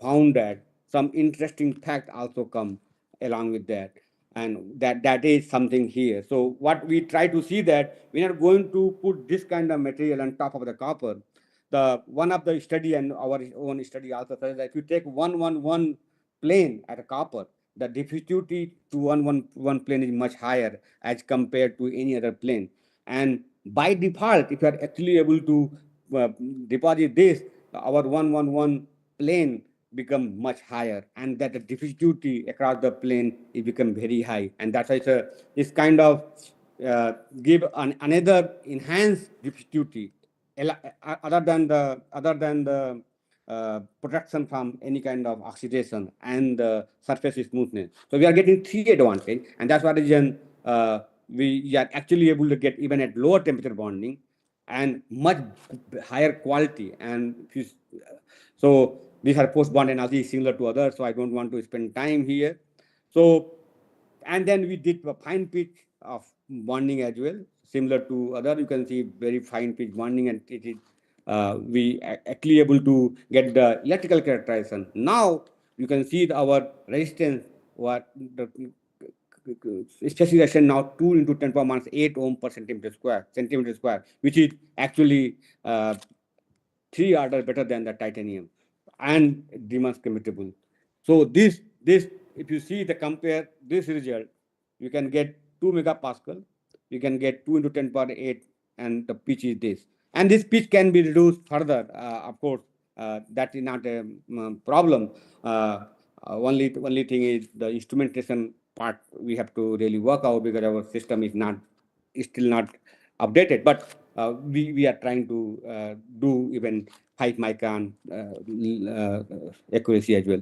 found that some interesting fact also come along with that, and that is something here. So what we try to see that we are going to put this kind of material on top of the copper. The one of the study and our own study also says that if you take 111 plane at a copper, the diffusivity to 111 plane is much higher as compared to any other plane. And by default, if you are actually able to uh, deposit this, our 111 plane become much higher, and that the diffusivity across the plane it become very high, and that's why it's kind of give another enhanced diffusivity other than the protection from any kind of oxidation and surface smoothness. So we are getting three advantage, and that's what reason we are actually able to get even at lower temperature bonding and much higher quality. And so these are post bond energy similar to others. So I don't want to spend time here. So and then we did a fine pitch of bonding as well, similar to other. You can see very fine pitch bonding, and it is we actually able to get the electrical characterization. Now you can see our resistance, what the specification now 2 into 10 power minus 8 ohm per centimeter square, which is actually 3 order better than the titanium and demonstrable. So this if you see the compare this result, you can get 2 megapascal, you can get 2 into 10 power 8, and the pitch is this. And this pitch can be reduced further, of course. That is not a problem. Only thing is the instrumentation part we have to really work out, because our system is still not updated. But we are trying to do even 5 micron accuracy as well.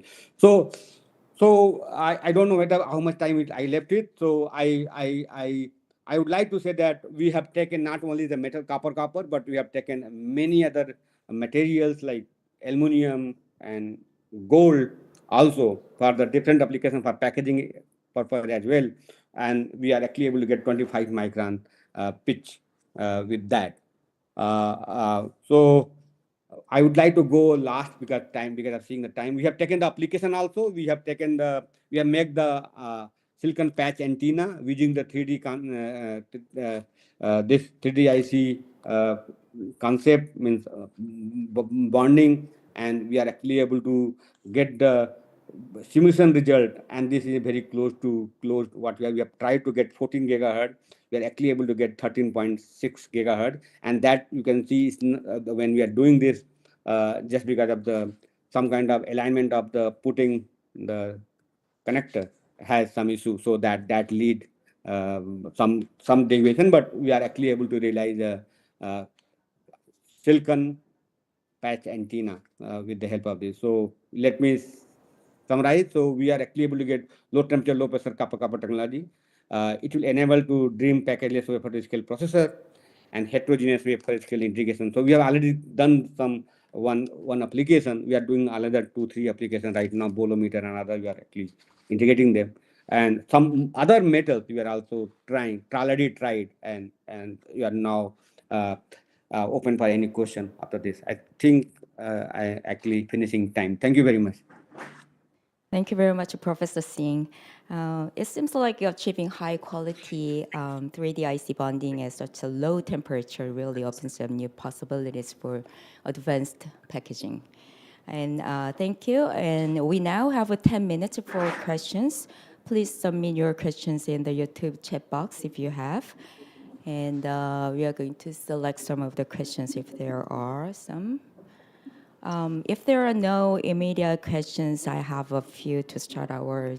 So I don't know whether how much time I left it. So I would like to say that we have taken not only the metal copper, but we have taken many other materials like aluminum and gold also for the different application for packaging purpose as well. And we are actually able to get 25 micron pitch with that. So I would like to go last because of seeing the time. We have taken the application also. We have made the silicon patch antenna using the 3D this 3D IC concept, means bonding, and we are actually able to get the simulation result, and this is very close what we have tried to get 14 gigahertz. We are actually able to get 13.6 gigahertz, and that you can see is, when we are doing this, just because of the some kind of alignment of the putting the connector has some issue, so that lead some deviation, but we are actually able to realize a silicon patch antenna with the help of this. So let me summarize. So we are actually able to get low temperature, low pressure copper technology. It will enable to dream packageless wafer scale processor and heterogeneous wafer scale integration. So we have already done some one application. We are doing another 2-3 applications right now, bolometer and other. We are actually integrating them. And some other metals we are also already tried, and we are now open for any question after this. I think I actually finishing time. Thank you very much. Thank you very much, Professor Singh. It seems like you're achieving high quality 3D IC bonding at such a low temperature really opens up new possibilities for advanced packaging. And thank you. And we now have 10 minutes for questions. Please submit your questions in the YouTube chat box if you have. And we are going to select some of the questions if there are some. If there are no immediate questions, I have a few to start our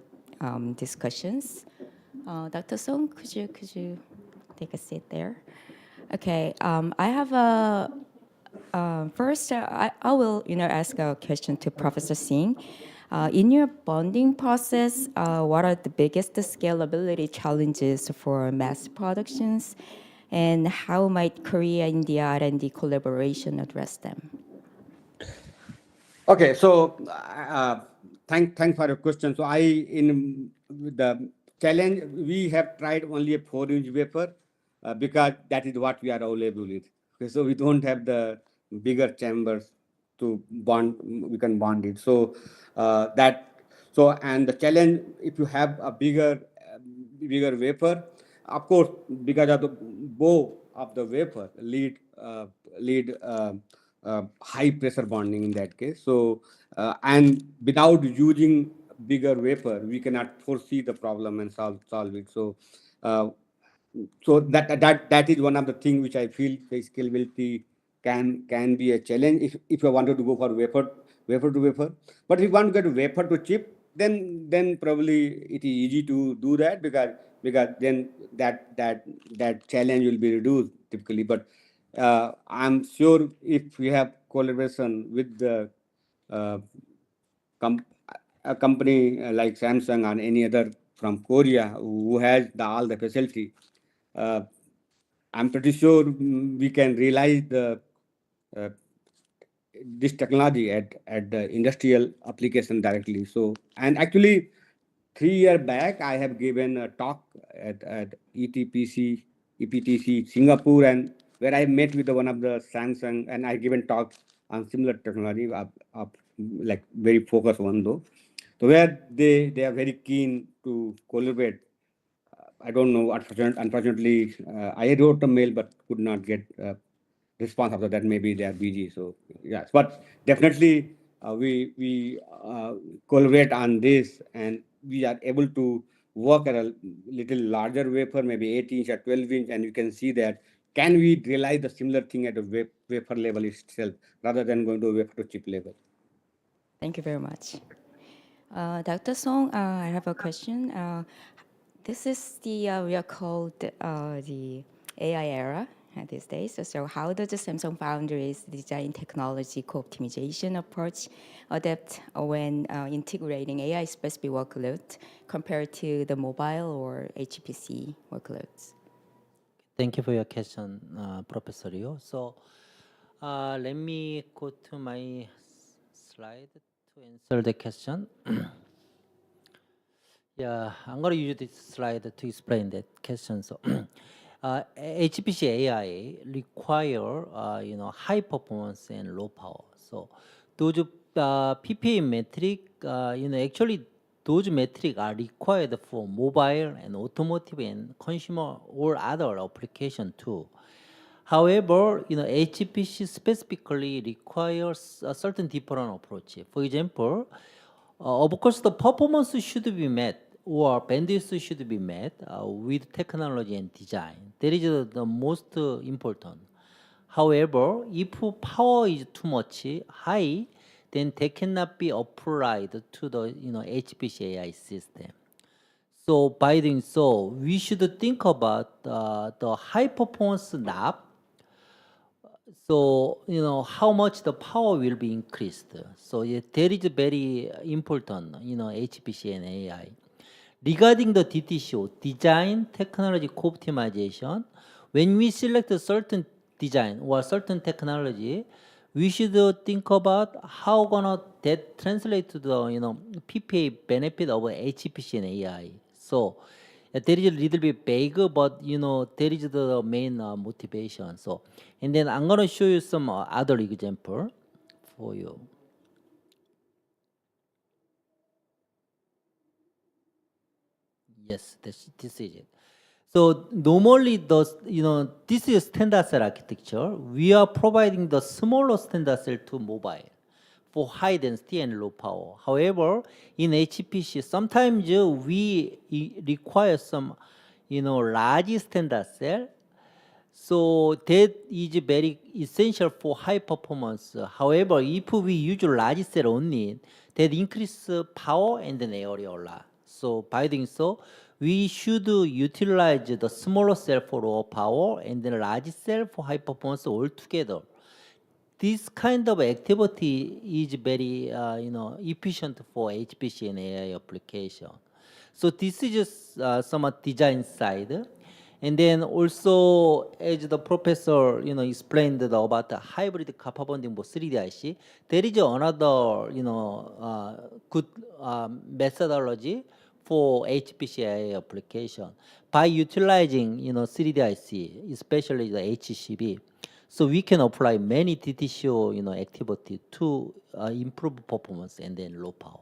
discussions. Dr. Song, could you take a seat there? Okay, I have a first. I will ask a question to Professor Singh. In your bonding process, what are the biggest scalability challenges for mass productions, and how might Korea-India R&D collaboration address them? Okay, so thanks for your question. So in the challenge, we have tried only a 4-inch wafer because that is what we are available with. Okay, so we don't have the bigger chambers to bond. We can bond it. So and the challenge, if you have a bigger wafer, of course, because of the bow of the wafer lead high pressure bonding in that case. So and without using bigger wafer, we cannot foresee the problem and solve it. So uh, that is one of the things which I feel the scalability can be a challenge if you wanted to go for wafer to wafer. But if you want to get wafer to chip, then probably it is easy to do that because then that challenge will be reduced typically. But I'm sure if we have collaboration with the uh, com- a company like Samsung or any other from Korea who has all the facility, uh, I'm pretty sure we can realize the uh, this technology at the industrial application directly. So, and actually, 3 years back, I have given a talk at EPTC Singapore, and where I met with one of the Samsung, and I given talk on similar technology, like very focused one though. So where they are very keen to collaborate. I don't know. Unfortunately, I wrote a mail but could not get response after that. Maybe they are busy. So yes, but definitely we collaborate on this, and we are able to work at a little larger wafer, maybe 8-inch or 12-inch, and you can see that can we realize the similar thing at a wafer level itself rather than going to a wafer to chip level. Thank you very much. Dr. Song, I have a question. This is we are called the AI era these days. So how does the Samsung Foundry's design technology co-optimization approach adapt when integrating AI-specific workloads compared to the mobile or HPC workloads? Thank you for your question, Professor Liu. So let me go to my slide to answer the question. Yeah, I'm going to use this slide to explain that question. So, HPC AI require high performance and low power. So, those PPA metric actually those metric are required for mobile and automotive and consumer or other application too. However, HPC specifically requires a certain different approach. For example, of course, the performance should be met or bandwidth should be met with technology and design. That is the most important. However, if power is too much high, then they cannot be applied to the HPC AI system. So by doing so, we should think about the high performance knob. So how much the power will be increased. So yeah, that is very important. HPC and AI. Regarding the DTCO, design technology co-optimization, when we select a certain design or certain technology, we should think about how gonna that translate to the PPA benefit of HPC and AI. So there is a little bit vague, but there is the main motivation. So, and then I'm gonna show you some other example for you. Yes, this is it. So normally this is standard cell architecture. We are providing the smaller standard cell to mobile for high density and low power. However, in HPC, sometimes require some large standard cell. So that is very essential for high performance. However, if we use large cell only, that increase power and then area a lot. So by doing so, we should utilize the smaller cell for low power and the large cell for high performance altogether. This kind of activity is very efficient for HPC and AI application. So this is just somewhat design side. And then also, as the professor explained about the hybrid copper bonding for 3D IC, there is another good methodology for HPC AI application by utilizing 3D IC, especially the HCB. So we can apply many TTCO activity to improve performance and then low power.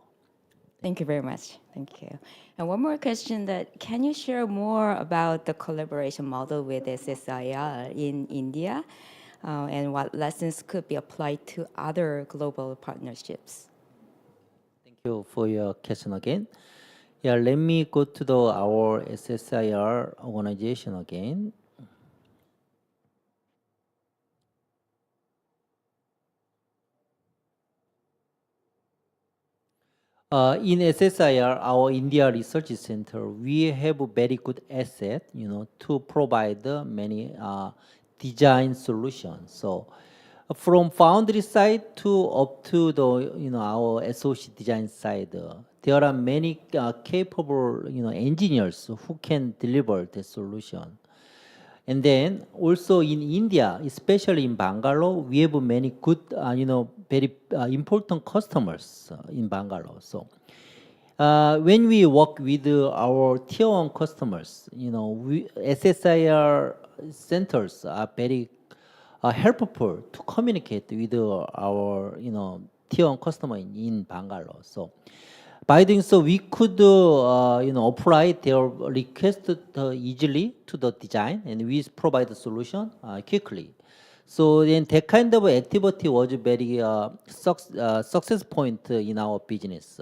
Thank you very much. Thank you. And one more question that can you share more about the collaboration model with SSIR in India and what lessons could be applied to other global partnerships? Thank you for your question again. Yeah, let me go to our SSIR organization again. In SSIR, our India Research Center, we have a very good asset, to provide many design solutions. So, from foundry side to up to the our SoC design side, there are many capable engineers who can deliver the solution. And then also in India, especially in Bangalore, we have many good, very important customers in Bangalore. So when we work with our tier one customers, SSIR centers are very helpful to communicate with our, tier one customer in Bangalore. So by doing so, we could apply their request easily to the design, and we provide the solution quickly. So then that kind of activity was very success point in our business.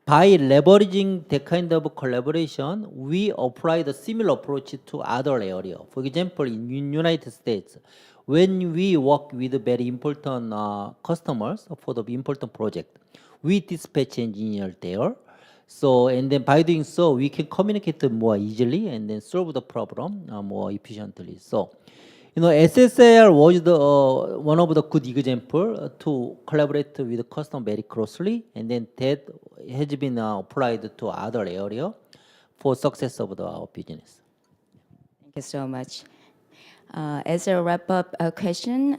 By leveraging that kind of collaboration, we apply the similar approach to other areas. For example, in United States, when we work with very important customers for the important project, we dispatch engineer there. So, and then by doing so, we can communicate more easily and then solve the problem more efficiently. So, SSAR was the one of the good example to collaborate with the customer very closely, and then that has been applied to other area for success of our business. Thank you so much. As a wrap-up question,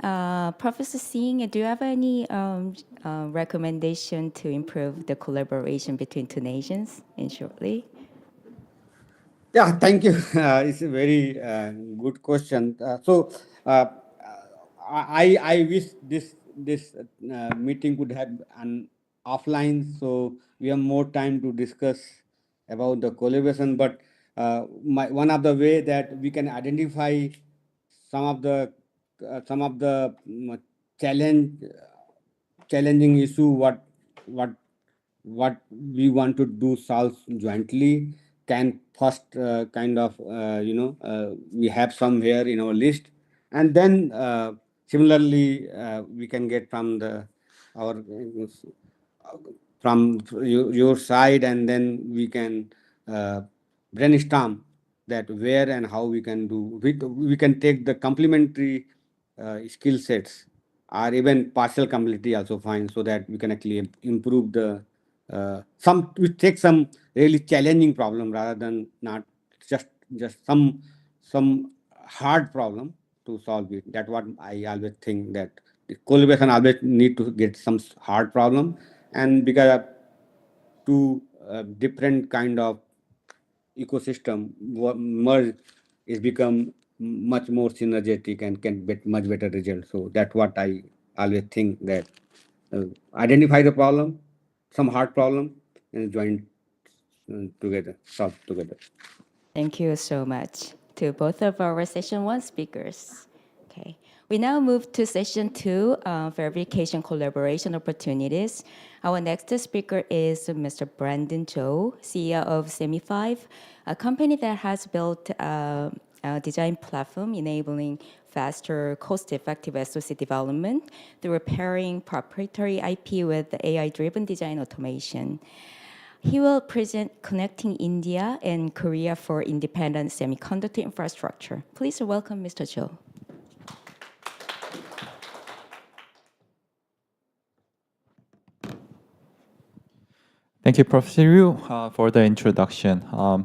Professor Singh, do you have any recommendation to improve the collaboration between two nations in shortly? Yeah, thank you. It's a very good question. I wish this meeting could have an offline, so we have more time to discuss about the collaboration. But one of the way that we can identify some of the challenging issue what what we want to do solve jointly can first we have somewhere in our list, and then similarly we can get from our from your side, and then we can brainstorm that where and how we can do. We can take the complementary skill sets or even partial completely also fine, so that we can actually improve the we take some really challenging problem rather than not just some hard problem to solve it. That's what I always think, that the collaboration always need to get some hard problem, and because of two different kind of ecosystem merge is become much more synergetic and can get much better results. So that's what I always think, that identify the problem, some hard problem, and join together, solve together. Thank you so much to both of our session one speakers. Okay, we now move to session two, verification collaboration opportunities. Our next speaker is Mr. Brandon Zhou, CEO of Semi5, a company that has built a design platform enabling faster, cost-effective SoC development through pairing proprietary IP with AI-driven design automation. He will present Connecting India and Korea for Independent Semiconductor Infrastructure. Please welcome Mr. Cho. Thank you, Professor Yu, for the introduction.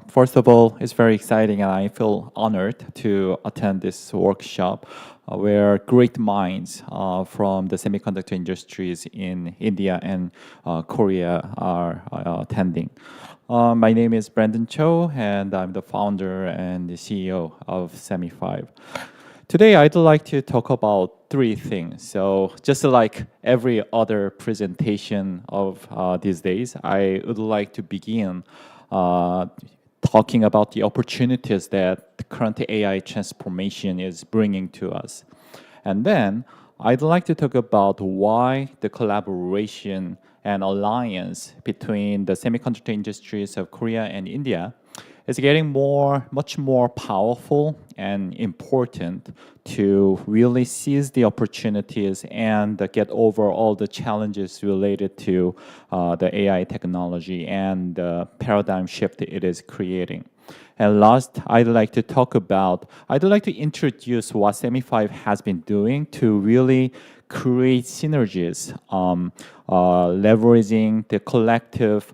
First of all, it's very exciting, and I feel honored to attend this workshop where great minds from the semiconductor industries in India and Korea are attending. My name is Brandon Cho, and I'm the founder and the CEO of Semi5. Today, I'd like to talk about three things. So, just like every other presentation of these days, I would like to begin talking about the opportunities that the current AI transformation is bringing to us. And then, I'd like to talk about why the collaboration and alliance between the semiconductor industries of Korea and India is getting much more powerful and important to really seize the opportunities and get over all the challenges related to the AI technology and the paradigm shift it is creating. And last, I'd like to introduce what Semi5 has been doing to really create synergies, leveraging the collective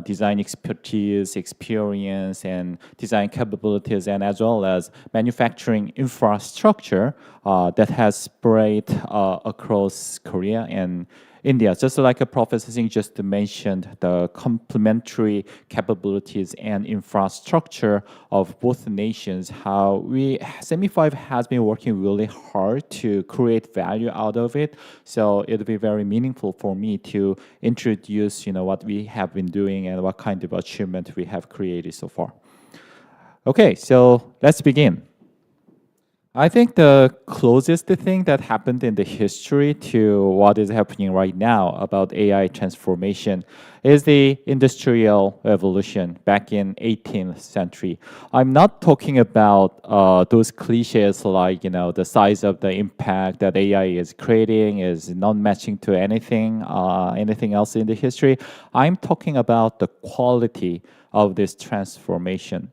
design expertise, experience, and design capabilities, and as well as manufacturing infrastructure that has spread across Korea and India. Just like Professor Singh just mentioned, the complementary capabilities and infrastructure of both nations, how Semi5 has been working really hard to create value out of it. So it'll be very meaningful for me to introduce, what we have been doing and what kind of achievement we have created so far. Okay, so let's begin. I think the closest thing that happened in the history to what is happening right now about AI transformation is the industrial revolution back in 18th century. I'm not talking about those cliches like, the size of the impact that AI is creating is not matching to anything else in the history. I'm talking about the quality of this transformation.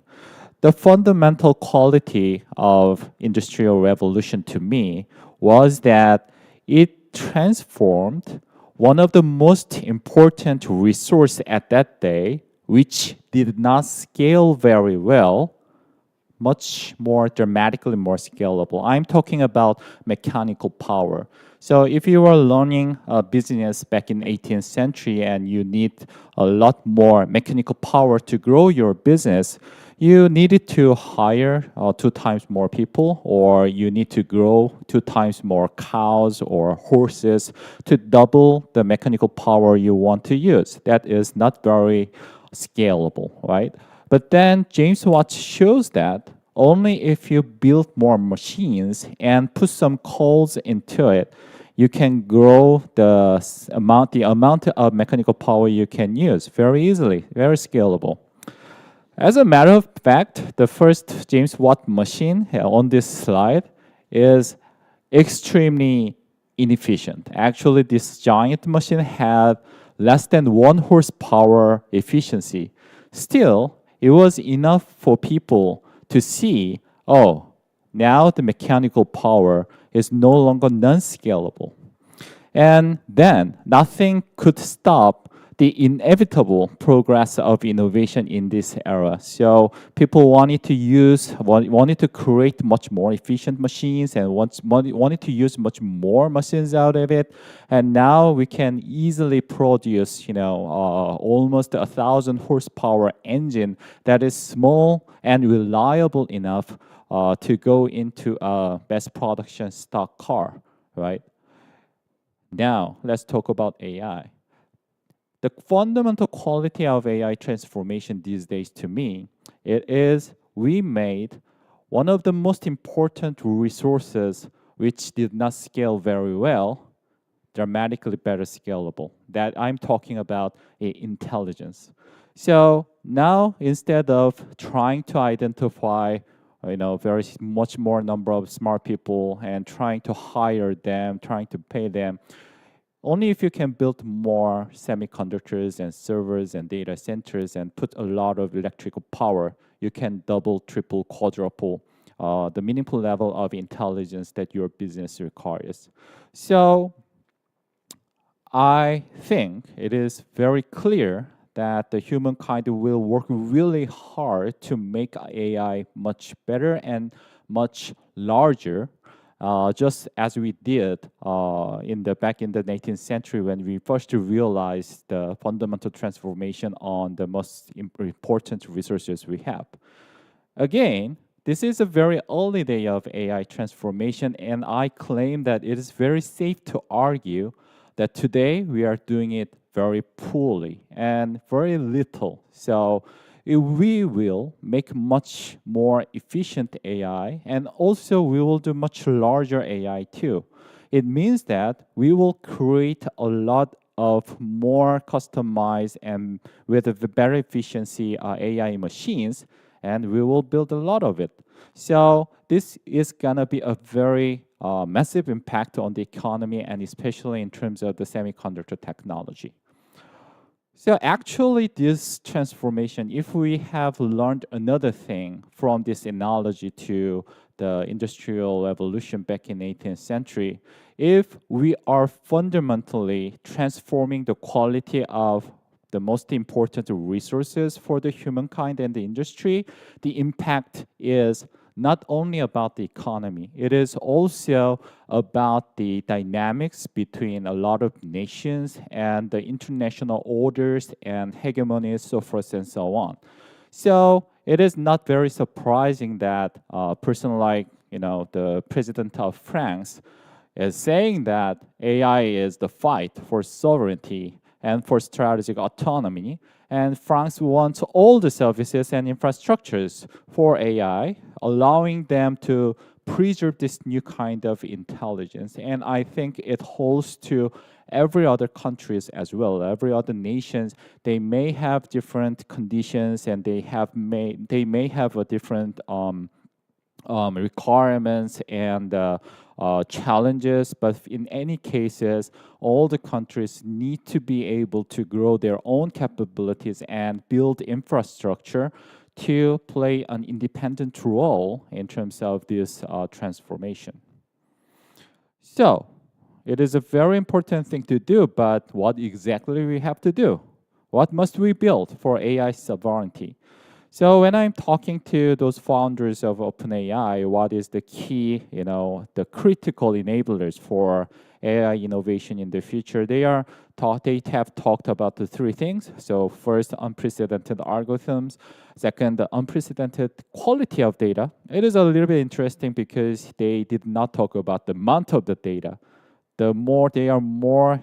The fundamental quality of industrial revolution to me was that it transformed one of the most important resource at that day, which did not scale very well, much more dramatically more scalable. I'm talking about mechanical power. So if you were learning a business back in 18th century and you need a lot more mechanical power to grow your business, you needed to hire 2 times more people, or you need to grow 2 times more cows or horses to double the mechanical power you want to use. That is not very scalable, right? But then James Watt shows that only if you build more machines and put some codes into it, you can grow the amount of mechanical power you can use very easily, very scalable. As a matter of fact, the first James Watt machine on this slide is extremely inefficient. Actually, this giant machine had less than 1 horsepower efficiency. Still, it was enough for people to see, oh, now the mechanical power is no longer non-scalable. And then nothing could stop the inevitable progress of innovation in this era. So people wanted to create much more efficient machines and wanted to use much more machines out of it. And now we can easily produce, almost 1,000 horsepower engine that is small and reliable enough to go into a mass production stock car, right? Now let's talk about AI. The fundamental quality of AI transformation these days to me, it is we made one of the most important resources which did not scale very well, dramatically better scalable. That I'm talking about intelligence. So now instead of trying to identify very much more number of smart people and trying to hire them, trying to pay them, only if you can build more semiconductors and servers and data centers and put a lot of electrical power, you can double, triple, quadruple the meaningful level of intelligence that your business requires. So I think it is very clear that the humankind will work really hard to make AI much better and much larger, just as we did back in the 19th century when we first realized the fundamental transformation on the most important resources we have. Again, this is a very early day of AI transformation, and I claim that it is very safe to argue that today we are doing it very poorly and very little. So we will make much more efficient AI, and also we will do much larger AI too. It means that we will create a lot of more customized and with a better efficiency AI machines, and we will build a lot of it. So this is gonna be a very massive impact on the economy, and especially in terms of the semiconductor technology. So actually this transformation, if we have learned another thing from this analogy to the industrial revolution back in 18th century, if we are fundamentally transforming the quality of the most important resources for the humankind and the industry, the impact is not only about the economy, it is also about the dynamics between a lot of nations and the international orders and hegemonies, so forth and so on. So it is not very surprising that a person like the president of France is saying that AI is the fight for sovereignty and for strategic autonomy. And France wants all the services and infrastructures for AI, allowing them to preserve this new kind of intelligence. And I think it holds to every other countries as well. Every other nations, they may have different conditions, and they may have a different requirements and challenges, but in any cases, all the countries need to be able to grow their own capabilities and build infrastructure to play an independent role in terms of this transformation. So it is a very important thing to do, but what exactly we have to do? What must we build for AI sovereignty? So when I'm talking to those founders of OpenAI, what is the key, the critical enablers for AI innovation in the future? They have talked about the three things. So first, unprecedented algorithms. Second, the unprecedented quality of data. It is a little bit interesting because they did not talk about the amount of the data. They are more,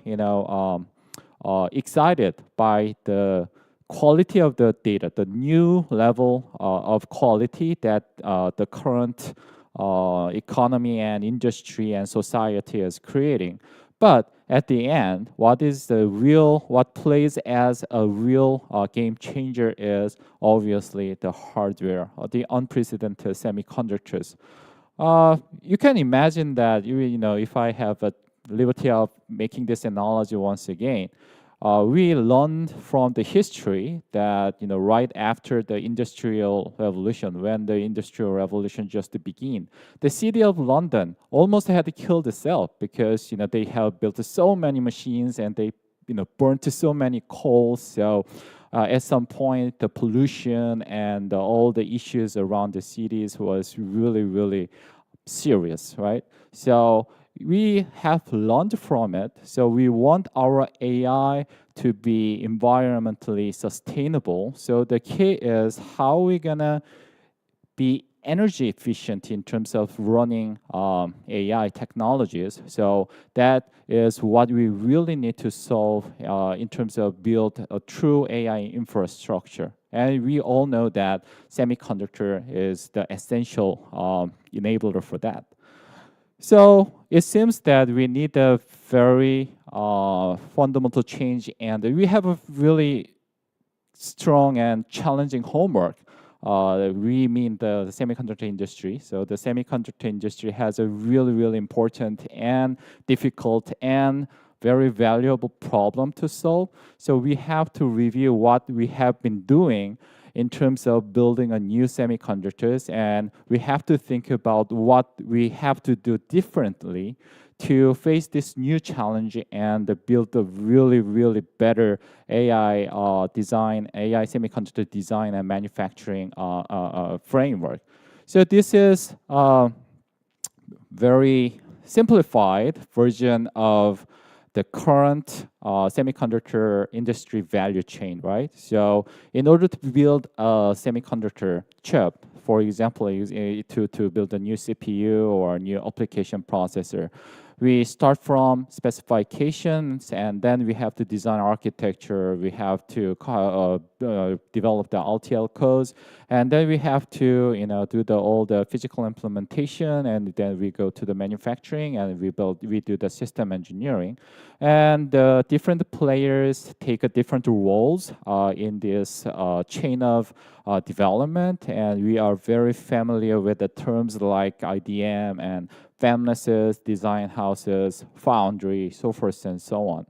excited by the quality of the data, the new level of quality that the current economy and industry and society is creating. But at the end, what plays as a real game changer is obviously the hardware, the unprecedented semiconductors. You can imagine that, if I have a liberty of making this analogy once again, we learned from the history that right after the Industrial Revolution, when the Industrial Revolution just began, the city of London almost had to kill itself because they have built so many machines and they burnt so many coals. So at some point, the pollution and all the issues around the cities was really, really serious, right? So we have learned from it. So we want our AI to be environmentally sustainable. So the key is how we're gonna be energy efficient in terms of running AI technologies. So that is what we really need to solve in terms of build a true AI infrastructure. And we all know that semiconductor is the essential enabler for that. So it seems that we need a very fundamental change, and we have a really strong and challenging homework. We mean the semiconductor industry. So the semiconductor industry has a really, really important and difficult and very valuable problem to solve. So we have to review what we have been doing in terms of building a new semiconductors, and we have to think about what we have to do differently to face this new challenge and build a really, really better AI design, AI semiconductor design and manufacturing framework. So this is very simplified version of the current semiconductor industry value chain, right? So in order to build a semiconductor chip, for example, to build a new CPU or a new application processor, we start from specifications, and then we have to design architecture. We have to develop the RTL codes, and then we have to do all the physical implementation, and then we go to the manufacturing, and we do the system engineering, and different players take different roles in this chain of development, and we are very familiar with the terms like IDM and fablesses, design houses, foundry, so forth and so on.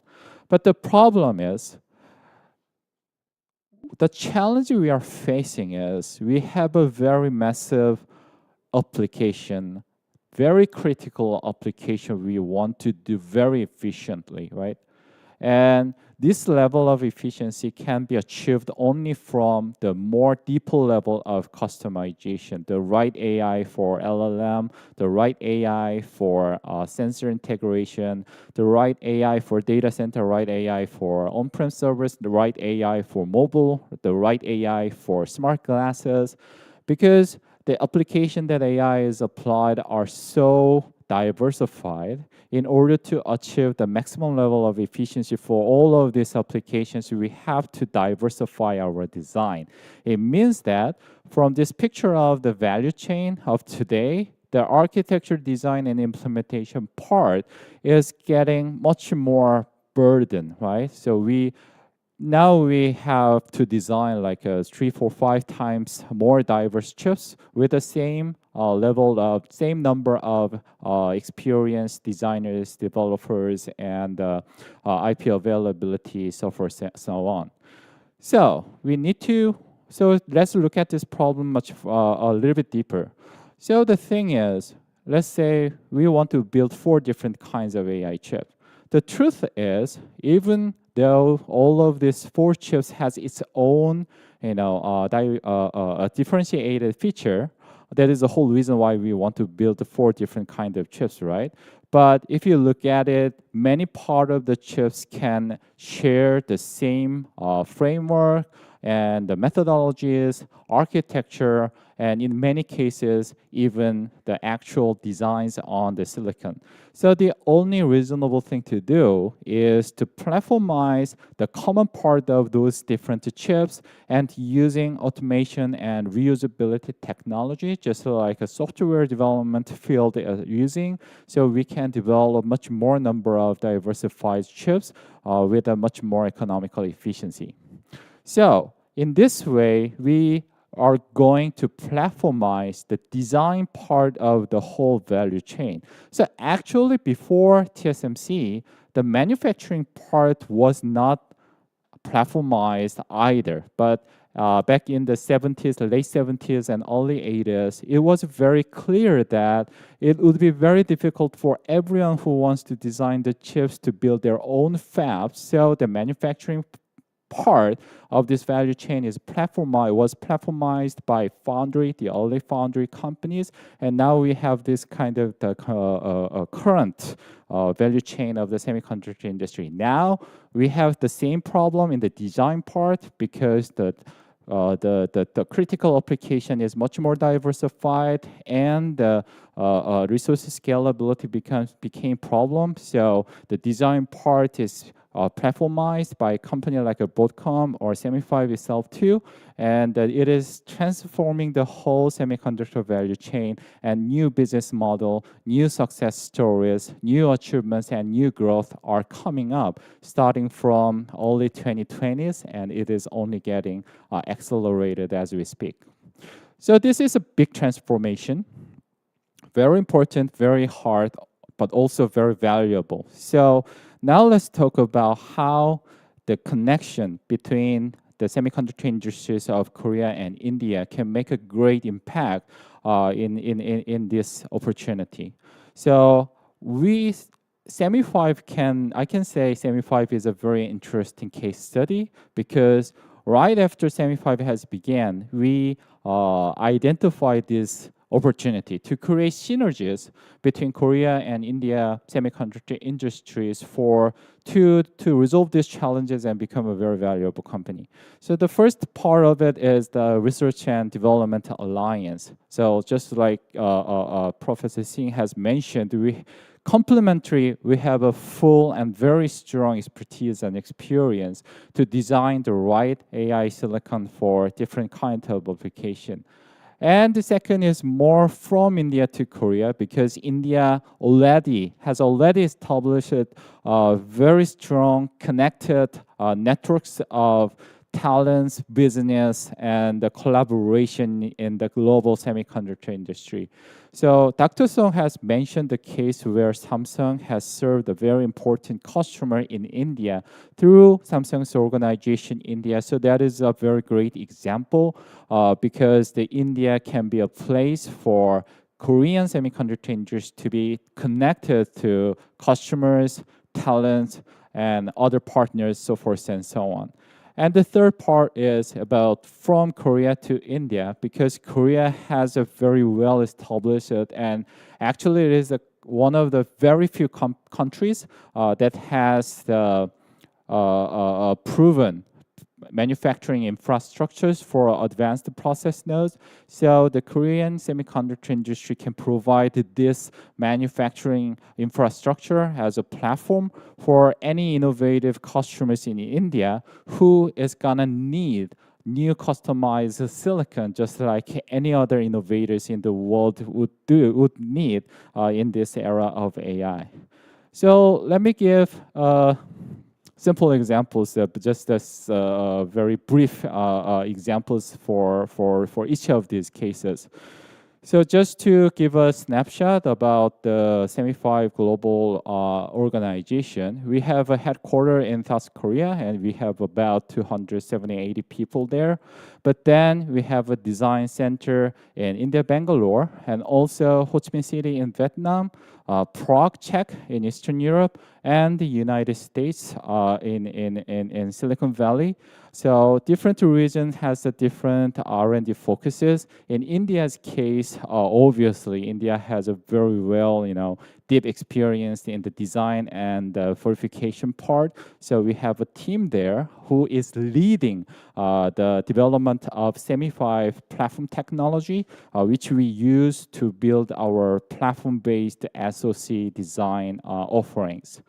But the problem is, the challenge we are facing is we have a very massive application, very critical application we want to do very efficiently, right? And this level of efficiency can be achieved only from the more deeper level of customization, the right AI for LLM, the right AI for sensor integration, the right AI for data center, right AI for on-prem servers, the right AI for mobile, the right AI for smart glasses, because the application that AI is applied are so diversified. In order to achieve the maximum level of efficiency for all of these applications, we have to diversify our design. It means that from this picture of the value chain of today, the architecture, design, and implementation part is getting much more burden, right? So now we have to design like 3, 4, 5 times more diverse chips with the same same number of experienced designers, developers, and IP availability, so forth, so on. So let's look at this problem a little bit deeper. So the thing is, let's say we want to build 4 different kinds of AI chips. The truth is, even though all of these 4 chips has its own, differentiated feature, that is the whole reason why we want to build 4 different kind of chips, right? But if you look at it, many part of the chips can share the same framework and the methodologies, architecture, and in many cases, even the actual designs on the silicon. So the only reasonable thing to do is to platformize the common part of those different chips and using automation and reusability technology, just like a software development field is using, so we can develop much more number of diversified chips with a much more economical efficiency. So in this way, we are going to platformize the design part of the whole value chain. So actually, before TSMC, the manufacturing part was not platformized either. But back in the 70s, late 70s and early 80s, it was very clear that it would be very difficult for everyone who wants to design the chips to build their own fabs. So the manufacturing part of this value chain was platformized by foundry, the early foundry companies, and now we have this kind of the current value chain of the semiconductor industry. Now we have the same problem in the design part because the critical application is much more diversified, and the resource scalability became problem. So the design part is platformized by a company like a Broadcom or Semi5 itself too, and it is transforming the whole semiconductor value chain, and new business model, new success stories, new achievements, and new growth are coming up starting from early 2020s, and it is only getting accelerated as we speak. So this is a big transformation, very important, very hard, but also very valuable. So Now let's talk about how the connection between the semiconductor industries of Korea and India can make a great impact in this opportunity. So we Semi 5 I can say Semi 5 is a very interesting case study because right after Semi 5 has began, we identified this opportunity to create synergies between Korea and India semiconductor industries to resolve these challenges and become a very valuable company. So the first part of it is the research and development alliance. So just like Professor Singh has mentioned, we have a full and very strong expertise and experience to design the right AI silicon for different kinds of application. And the second is more from India to Korea because India has already established very strong connected networks of talents, business, and the collaboration in the global semiconductor industry. So Dr. Song has mentioned the case where Samsung has served a very important customer in India through Samsung's organization India. So that is a very great example because the India can be a place for Korean semiconductor industry to be connected to customers, talents, and other partners, so forth and so on. And the third part is about from Korea to India, because Korea has a very well established and actually it is one of the very few countries that has the proven manufacturing infrastructures for advanced process nodes. So the Korean semiconductor industry can provide this manufacturing infrastructure as a platform for any innovative customers in India who is gonna need new customized silicon, just like any other innovators in the world would need in this era of AI. So let me give simple examples, just as very brief examples for each of these cases. So just to give a snapshot about the Semi5 global organization, we have a headquarters in South Korea and we have about 280 people there. But then we have a design center in India, Bangalore, and also Ho Chi Minh City in Vietnam, Prague, Czech in Eastern Europe, and the United States in Silicon Valley. So different regions has a different R&D focuses. In India's case, obviously, India has a very well, deep experience in the design and verification part. So we have a team there who is leading the development of Semi5 platform technology, which we use to build our platform-based SoC design offerings.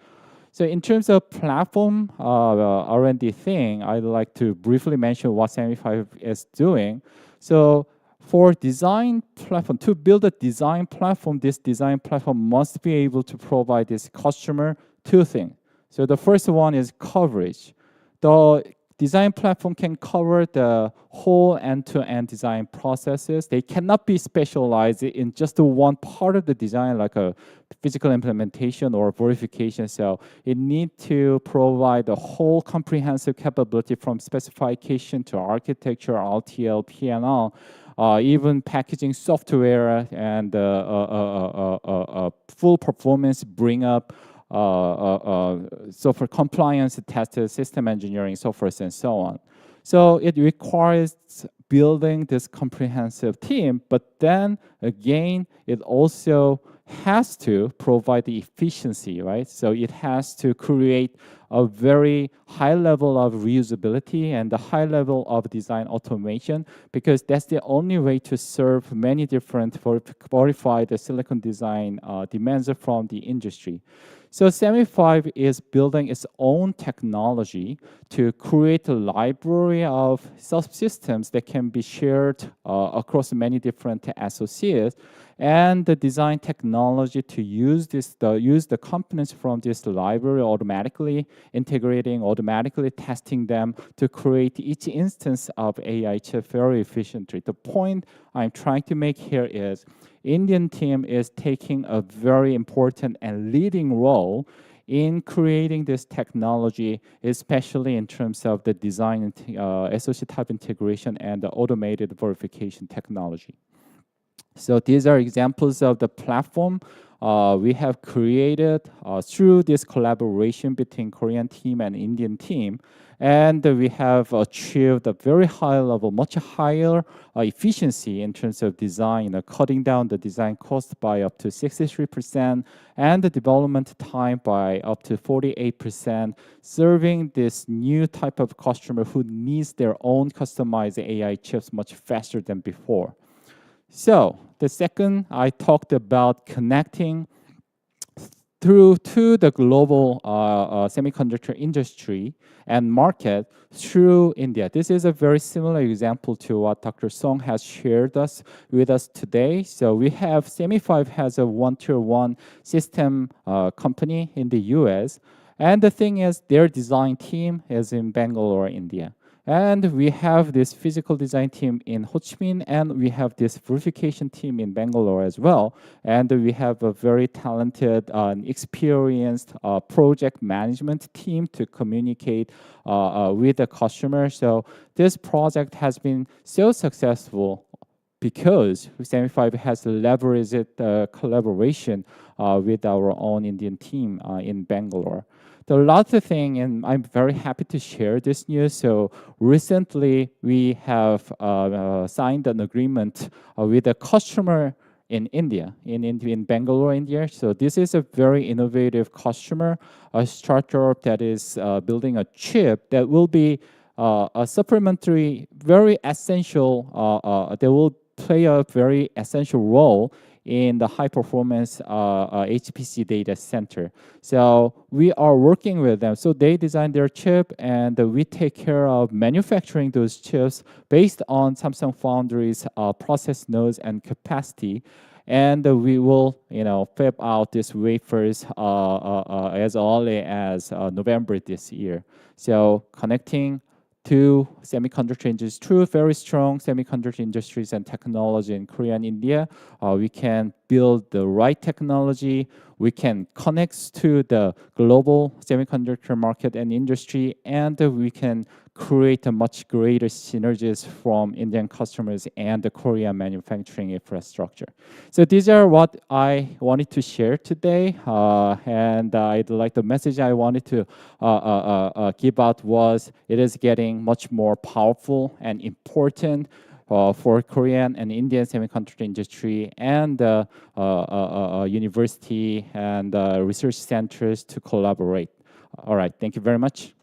So in terms of platform R&D thing, I'd like to briefly mention what Semi5 is doing. So for design platform, to build a design platform, this design platform must be able to provide this customer two things. So the first one is coverage. The design platform can cover the whole end-to-end design processes. They cannot be specialized in just one part of the design, like a physical implementation or verification. So it needs to provide the whole comprehensive capability from specification to architecture, RTL, PNL, even packaging software and full performance bring up, so for compliance tested system engineering, so forth and so on. So it requires building this comprehensive team, but then again, it also has to provide the efficiency, right? So it has to create a very high level of reusability and a high level of design automation, because that's the only way to serve many different verified silicon design demands from the industry. So Semi5 is building its own technology to create a library of subsystems that can be shared across many different SoCs, and the design technology to use the components from this library automatically, integrating, automatically testing them to create each instance of AI chip very efficiently. The point I'm trying to make here is Indian team is taking a very important and leading role in creating this technology, especially in terms of the design and SoC type integration and the automated verification technology. So these are examples of the platform we have created through this collaboration between Korean team and Indian team. And we have achieved a very high level, much higher efficiency in terms of design, cutting down the design cost by up to 63% and the development time by up to 48%, serving this new type of customer who needs their own customized AI chips much faster than before. So the second, I talked about connecting through to the global semiconductor industry and market through India. This is a very similar example to what Dr. Song has shared with us today. So we have Semi5 has a tier one system company in the US. And the thing is, their design team is in Bangalore, India. And we have this physical design team in Ho Chi Minh, and we have this verification team in Bangalore as well. And we have a very talented and experienced project management team to communicate with the customer. So this project has been so successful because Semi5 has leveraged the collaboration with our own Indian team in Bangalore. The last thing, and I'm very happy to share this news. So recently, we have signed an agreement with a customer in India, in Bangalore, India. So this is a very innovative customer, a startup that is building a chip that will be a supplementary, very essential, they will play a very essential role in the high performance HPC data center. So we are working with them. So they design their chip and we take care of manufacturing those chips based on Samsung Foundry's process nodes and capacity. And we will, fab out these wafers as early as November this year. So connecting to semiconductor industry, two very strong semiconductor industries and technology in Korea and India. We can build the right technology. We can connect to the global semiconductor market and industry, and we can create a much greater synergies from Indian customers and the Korean manufacturing infrastructure. So these are what I wanted to share today, and I'd like the message I wanted to give out was it is getting much more powerful and important for Korean and Indian semiconductor industry and university and research centers to collaborate. All right, thank you very much.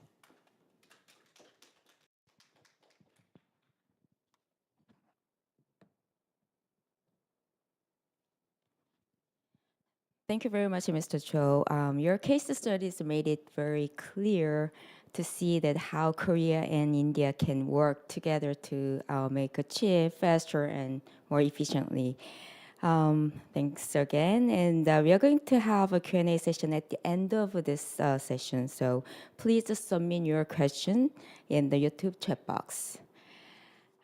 Thank you very much, Mr. Cho. Your case studies made it very clear to see that how Korea and India can work together to make a chip faster and more efficiently. Thanks again. And we are going to have a Q&A session at the end of this session. So please submit your question in the YouTube chat box.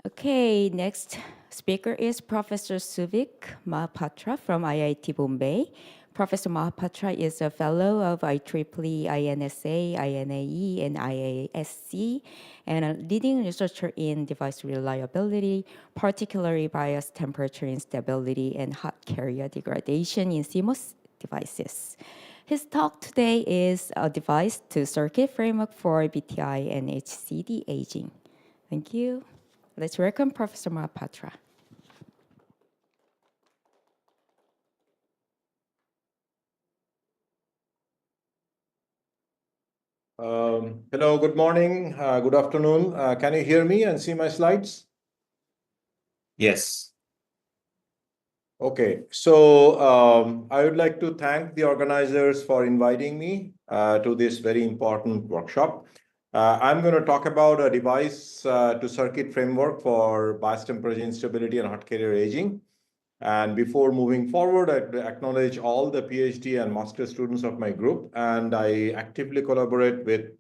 Okay, next speaker is Professor Suvik Mahapatra from IIT Bombay. Professor Mahapatra is a fellow of IEEE, INSA, INAE, and IASC, and a leading researcher in device reliability, particularly bias temperature instability and hot carrier degradation in CMOS devices. His talk today is a device to circuit framework for BTI and HCD aging. Thank you. Let's welcome Professor Mahapatra. Hello, good morning, good afternoon. Can you hear me and see my slides? Yes. Okay, so I would like to thank the organizers for inviting me to this very important workshop. I'm going to talk about a device to circuit framework for bias temperature instability and hot carrier aging. And before moving forward, I acknowledge all the PhD and master students of my group, and I actively collaborate with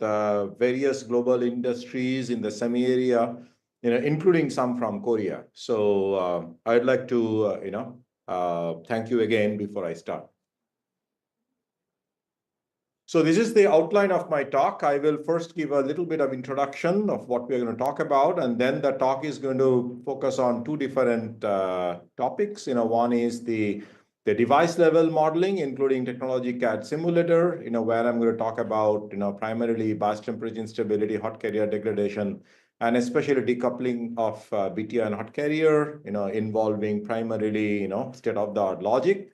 various global industries in the semi area, including some from Korea. So I'd like to, thank you again before I start. So this is the outline of my talk. I will first give a little bit of introduction of what we're going to talk about, and then the talk is going to focus on two different topics. One is the device level modeling, including technology CAD simulator, where I'm going to talk about, primarily bias temperature instability, hot carrier degradation, and especially decoupling of BTI and hot carrier, involving primarily, state-of-the-art logic.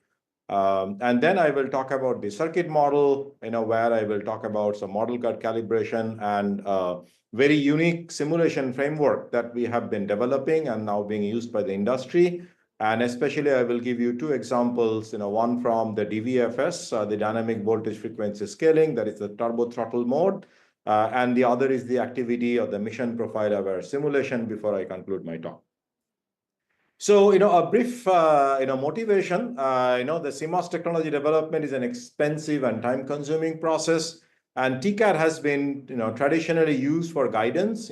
And then I will talk about the circuit model, where I will talk about some model card calibration and very unique simulation framework that we have been developing and now being used by the industry. And especially, I will give you two examples, one from the DVFS, the dynamic voltage frequency scaling, that is the turbo throttle mode. And the other is the activity of the mission profile aware simulation before I conclude my talk. So, a brief, motivation, the CMOS technology development is an expensive and time-consuming process. And TCAD has been, traditionally used for guidance,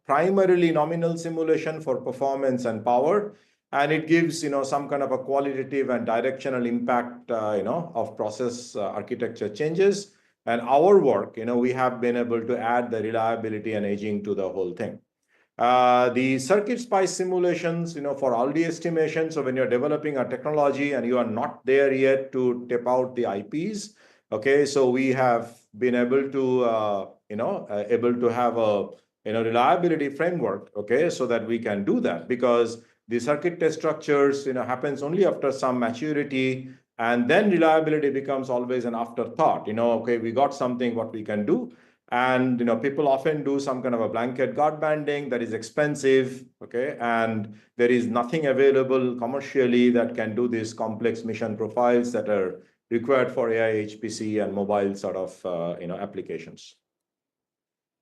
primarily nominal simulation for performance and power. And it gives, some kind of a qualitative and directional impact, of process architecture changes. And our work, we have been able to add the reliability and aging to the whole thing. The circuit spice simulations, for Aldi estimation. So when you're developing a technology and you are not there yet to tip out the IPs, okay, so we have been able to, able to have a, reliability framework, okay, so that we can do that, because the circuit test structures, happens only after some maturity, and then reliability becomes always an afterthought. Okay, we got something, what we can do. And people often do some kind of a blanket guard banding that is expensive, okay, and there is nothing available commercially that can do these complex mission profiles that are required for AI, HPC, and mobile sort of applications.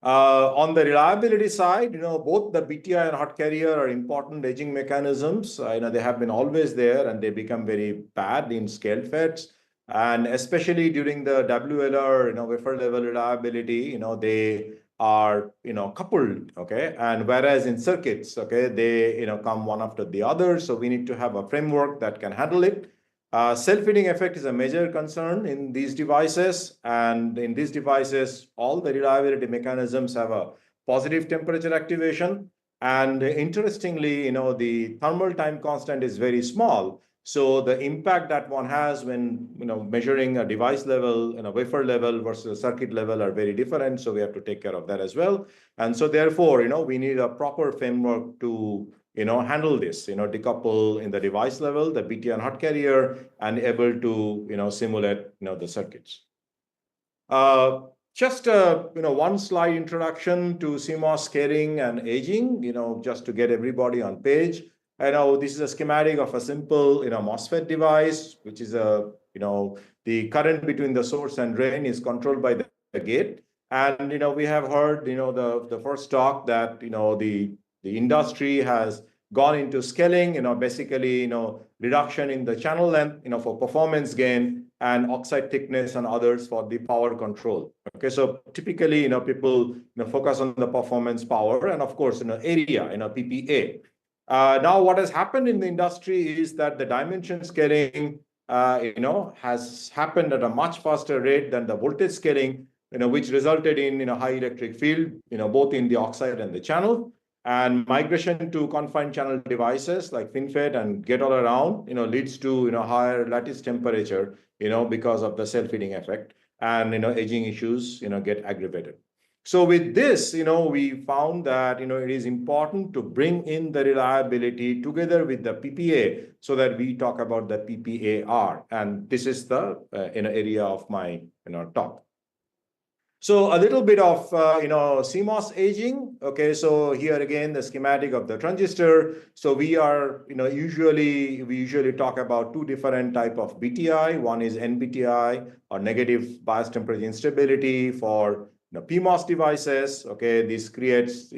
On the reliability side, both the BTI and hot carrier are important aging mechanisms. They have been always there, and they become very bad in scale FETs. And especially during the WLR, wafer level reliability, they are, coupled, okay? And whereas in circuits, okay, they, come one after the other. So we need to have a framework that can handle it. Self-heating effect is a major concern in these devices. And in these devices, all the reliability mechanisms have a positive temperature activation. And interestingly, the thermal time constant is very small. So the impact that one has when measuring a device level, wafer level versus a circuit level are very different. So we have to take care of that as well. And so therefore, we need a proper framework to handle this, decouple in the device level, the BT and hot carrier, and able to simulate the circuits. Just one slide introduction to CMOS scaling and aging, just to get everybody on page. I know this is a schematic of a simple, MOSFET device, which is the current between the source and drain is controlled by the gate. And, we have heard, the first talk that, the industry has gone into scaling, basically, reduction in the channel length, for performance gain, and oxide thickness and others for the power control. Okay, so typically, people, focus on the performance power and of course, area, PPA. Now, what has happened in the industry is that the dimension scaling, has happened at a much faster rate than the voltage scaling, which resulted in, high electric field, both in the oxide and the channel. And migration to confined channel devices like FinFET and Gate-All-Around, leads to, higher lattice temperature, because of the self-heating effect, and, aging issues, get aggravated. So with this, we found that, it is important to bring in the reliability together with the PPA so that we talk about the PPAR. And this is the, area of my, talk. So a little bit of, CMOS aging. Okay, so here again, the schematic of the transistor. So we are, we usually talk about two different type of BTI. One is NBTI, or negative bias temperature instability for PMOS devices. Okay, this creates,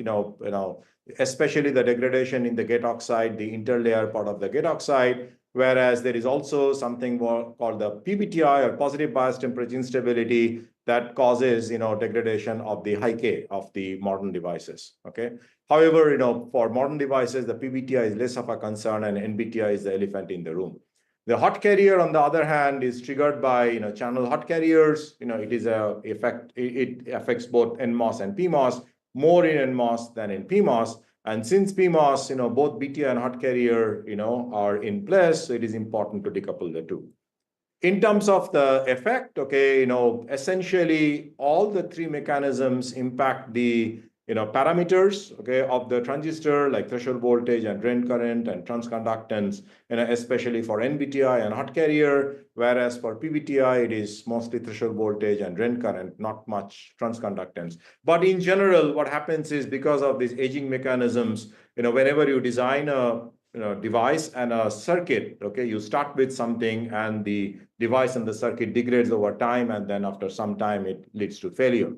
especially the degradation in the gate oxide, the interlayer part of the gate oxide. Whereas there is also something called the PBTI, or positive bias temperature instability, that causes, degradation of the high K of the modern devices, okay? However, for modern devices, the PBTI is less of a concern and NBTI is the elephant in the room. The hot carrier, on the other hand, is triggered by channel hot carriers. It affects both NMOS and PMOS, more in NMOS than in PMOS. And since PMOS, both BTI and hot carrier, are in place, so it is important to decouple the two. In terms of the effect, essentially all the three mechanisms impact the parameters, of the transistor, like threshold voltage and drain current and transconductance, especially for NBTI and hot carrier, whereas for PBTI, it is mostly threshold voltage and drain current, not much transconductance. But in general, what happens is because of these aging mechanisms, whenever you design a device and a circuit, you start with something and the device and the circuit degrades over time, and then after some time it leads to failure.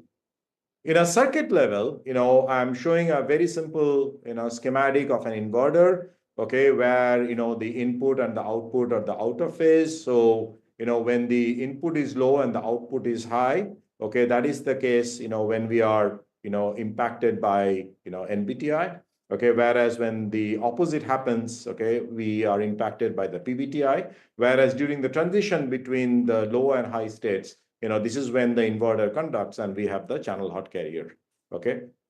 In a circuit level, I'm showing a very simple, schematic of an inverter, where, the input and the output are the outer phase. So, when the input is low and the output is high, that is the case, when we are, impacted by, NBTI. Whereas when the opposite happens, we are impacted by the PBTI. Whereas during the transition between the low and high states, this is when the inverter conducts and we have the channel hot carrier.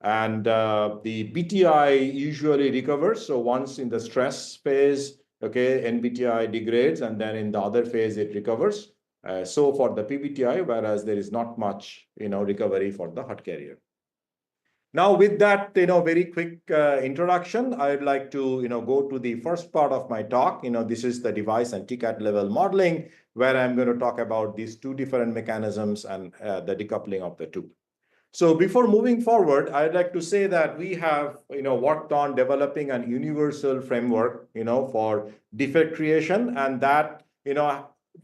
And the BTI usually recovers. So once in the stress phase, NBTI degrades, and then in the other phase it recovers. So for the PBTI, whereas there is not much, recovery for the hot carrier. Now, with that, very quick introduction, I'd like to, go to the first part of my talk. This is the device and TCAD level modeling, where I'm going to talk about these two different mechanisms and the decoupling of the two. So before moving forward, I'd like to say that we have, worked on developing an universal framework, for defect creation, and that,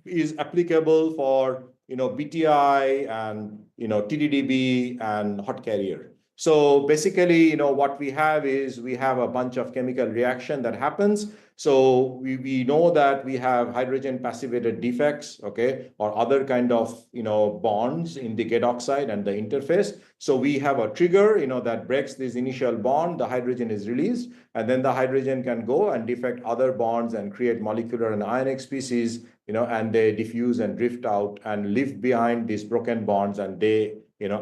is applicable for, BTI and, TDDB and hot carrier. So basically, what we have is we have a bunch of chemical reaction that happens. So we know that we have hydrogen passivated defects, or other kind of, bonds in the gate oxide and the interface. So we have a trigger, that breaks this initial bond, the hydrogen is released, and then the hydrogen can go and defect other bonds and create molecular and ionic species, and they diffuse and drift out and leave behind these broken bonds, and they,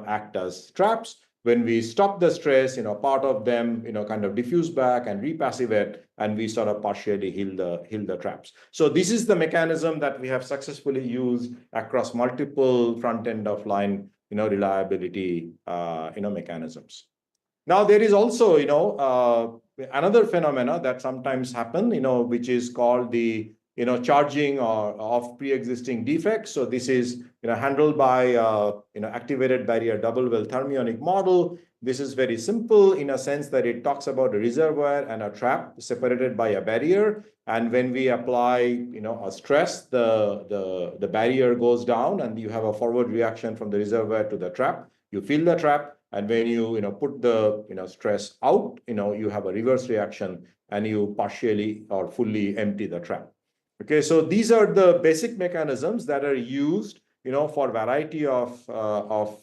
act as traps. When we stop the stress, part of them, kind of diffuse back and repassivate, and we sort of partially heal the traps. So this is the mechanism that we have successfully used across multiple front end of line, reliability, mechanisms. Now there is also, another phenomena that sometimes happen, which is called the charging of pre-existing defects. So this is handled by activated barrier double well thermionic model. This is very simple in a sense that it talks about a reservoir and a trap separated by a barrier. And when we apply a stress, the barrier goes down and you have a forward reaction from the reservoir to the trap. You fill the trap, and when you put the stress out, you have a reverse reaction and you partially or fully empty the trap. So these are the basic mechanisms that are used, for variety of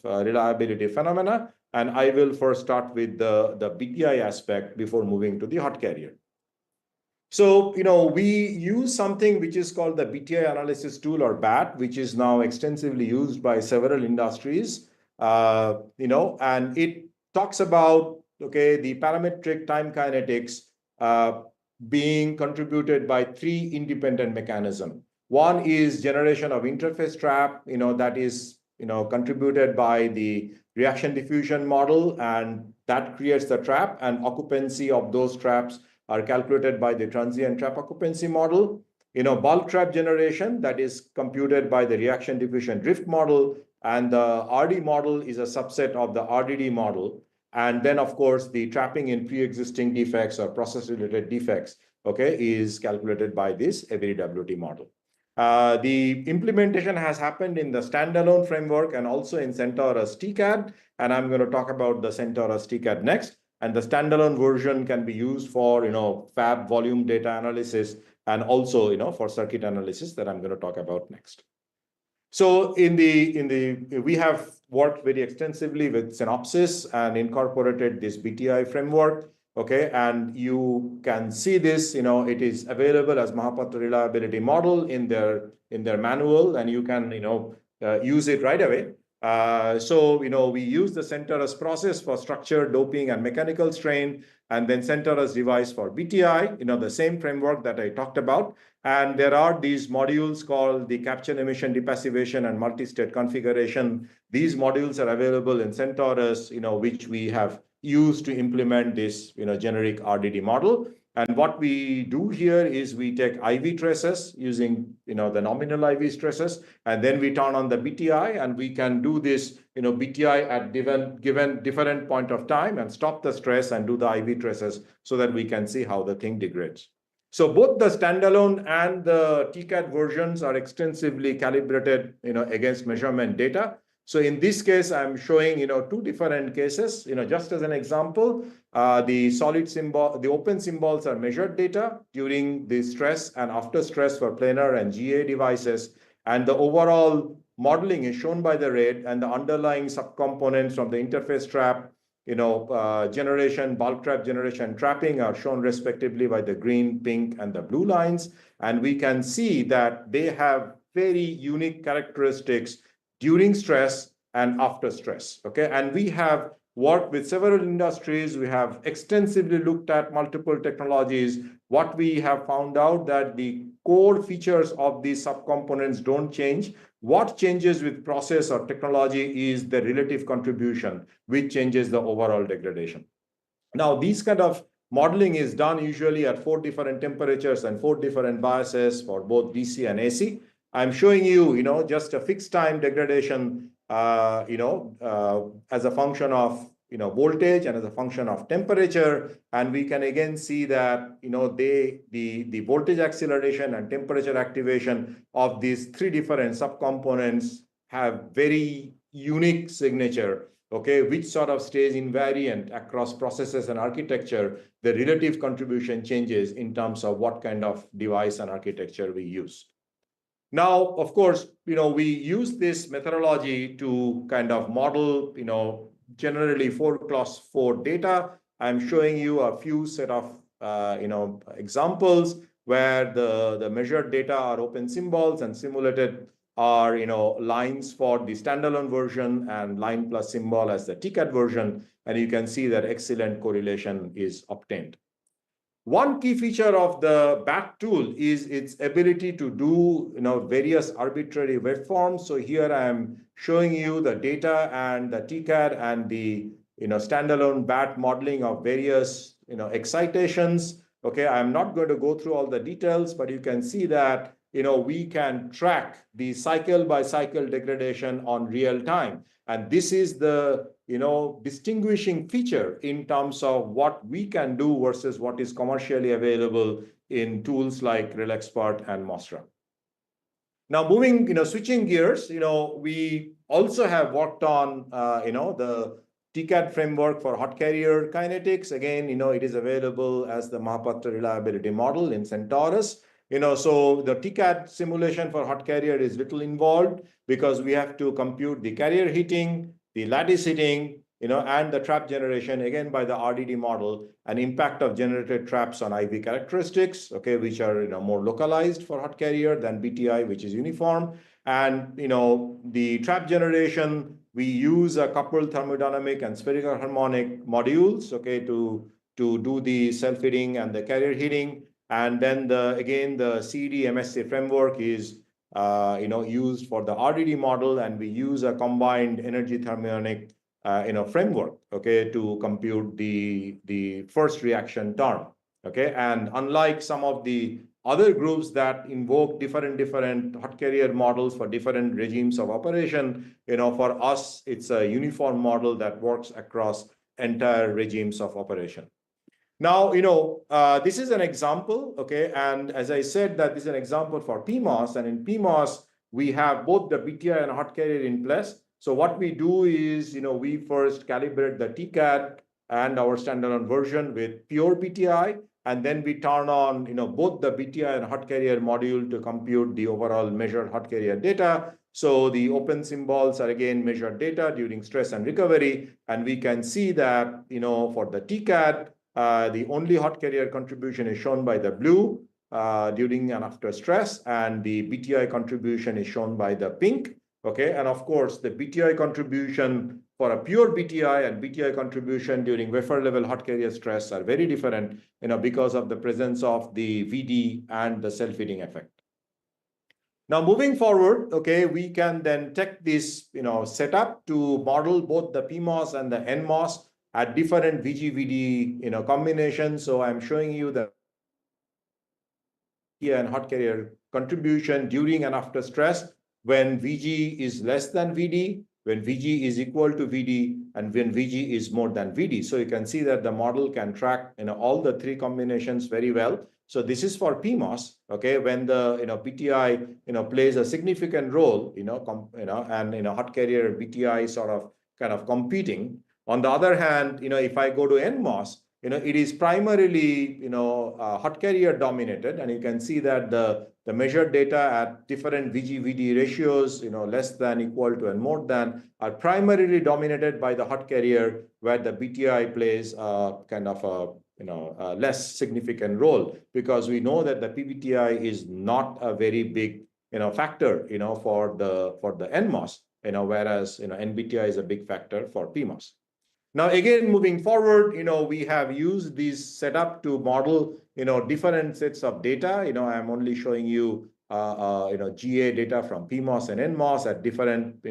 reliability phenomena. And I will first start with the BTI aspect before moving to the hot carrier. So, we use something which is called the BTI analysis tool, or BAT, which is now extensively used by several industries, and it talks about, the parametric time kinetics, being contributed by three independent mechanisms. One is generation of interface trap, that is, contributed by the reaction diffusion model, and that creates the trap, and occupancy of those traps are calculated by the transient trap occupancy model. Bulk trap generation, that is computed by the reaction diffusion drift model, and the RD model is a subset of the RDD model. And then, of course, the trapping in pre-existing defects or process-related defects, is calculated by this AVRWT model. The implementation has happened in the standalone framework and also in Centaurus TCAD, and I'm going to talk about the Centaurus TCAD next. And the standalone version can be used for, fab volume data analysis, and also, for circuit analysis that I'm going to talk about next. So we have worked very extensively with Synopsys and incorporated this BTI framework. Okay, and you can see this, it is available as Mahapatra reliability model in their manual, and you can, use it right away. So, we use the center-as process for structure, doping, and mechanical strain, and then center-as device for BTI, the same framework that I talked about. And there are these modules called the capture emission depassivation and multi-state configuration. These modules are available in CentOS, which we have used to implement this, generic RDD model. And what we do here is we take IV traces using, the nominal IV stresses, and then we turn on the BTI, and we can do this, BTI at given different point of time and stop the stress and do the IV traces so that we can see how the thing degrades. So both the standalone and the TCAD versions are extensively calibrated, against measurement data. So in this case, I'm showing, two different cases. Just as an example, the solid symbol, the open symbols are measured data during the stress and after stress for planar and GA devices. And the overall modeling is shown by the red, and the underlying subcomponents from the interface trap, generation, bulk trap generation, trapping are shown respectively by the green, pink, and the blue lines. And we can see that they have very unique characteristics during stress and after stress, okay? And we have worked with several industries. We have extensively looked at multiple technologies. What we have found out that the core features of these subcomponents don't change. What changes with process or technology is the relative contribution, which changes the overall degradation. Now, these kind of modeling is done usually at 4 different temperatures and 4 different biases for both DC and AC. I'm showing you, just a fixed time degradation, as a function of, voltage and as a function of temperature. And we can again see that, the voltage acceleration and temperature activation of these 3 different subcomponents have very unique signature, okay, which sort of stays invariant across processes and architecture. The relative contribution changes in terms of what kind of device and architecture we use. Now, of course, we use this methodology to kind of model, generally 4x4 data. I'm showing you a few set of, examples where the measured data are open symbols and simulated are, lines for the standalone version and line plus symbol as the TCAD version. And you can see that excellent correlation is obtained. One key feature of the BAT tool is its ability to do, various arbitrary waveforms. So here I am showing you the data and the TCAD and the, standalone BAT modeling of various, excitations. Okay, I'm not going to go through all the details, but you can see that, we can track the cycle by cycle degradation on real time. And this is the, distinguishing feature in terms of what we can do versus what is commercially available in tools like RealExpert and Mostra. Now, switching gears, we also have worked on, the TCAD framework for hot carrier kinetics. Again, it is available as the Mahapatra reliability model in CentOS. So the TCAD simulation for hot carrier is little involved because we have to compute the carrier heating, the lattice heating, and the trap generation, again, by the RDD model, and impact of generated traps on IV characteristics, okay, which are, more localized for hot carrier than BTI, which is uniform. And, the trap generation, we use a coupled thermodynamic and spherical harmonic modules, okay, to do the self-heating and the carrier heating. And then the CD MSC framework is used for the RDD model, and we use a combined energy thermodynamic framework, okay, to compute the first reaction term, okay. And unlike some of the other groups that invoke different hot carrier models for different regimes of operation, for us, it's a uniform model that works across entire regimes of operation. Now, this is an example, okay, and as I said, that this is an example for PMOS, and in PMOS, we have both the BTI and hot carrier in place. So what we do is, we first calibrate the TCAD and our standalone version with pure BTI, and then we turn on, both the BTI and hot carrier module to compute the overall measured hot carrier data. So the open symbols are again measured data during stress and recovery, and we can see that, for the TCAD, The only hot carrier contribution is shown by the blue during and after stress, and the BTI contribution is shown by the pink. Okay, and of course, the BTI contribution for a pure BTI and BTI contribution during wafer level hot carrier stress are very different, because of the presence of the VD and the self-heating effect. Now, moving forward, okay, we can then take this, setup to model both the PMOS and the NMOS at different VG-VD, combinations. So I'm showing you the and hot carrier contribution during and after stress when VG is less than VD, when VG is equal to VD, and when VG is more than VD. So you can see that the model can track all the three combinations very well. So this is for PMOS, okay, when the PTI plays a significant role, and hot carrier BTI sort of kind of competing. On the other hand, if I go to NMOS, it is primarily, hot carrier dominated, and you can see that the measured data at different VG-VD ratios, less than, equal to, and more than, are primarily dominated by the hot carrier, where the BTI plays kind of a less significant role, because we know that the PBTI is not a very big, factor, for the NMOS, whereas, NBTI is a big factor for PMOS. Now, again, moving forward, we have used this setup to model, different sets of data. I'm only showing you, GA data from PMOS and NMOS at different,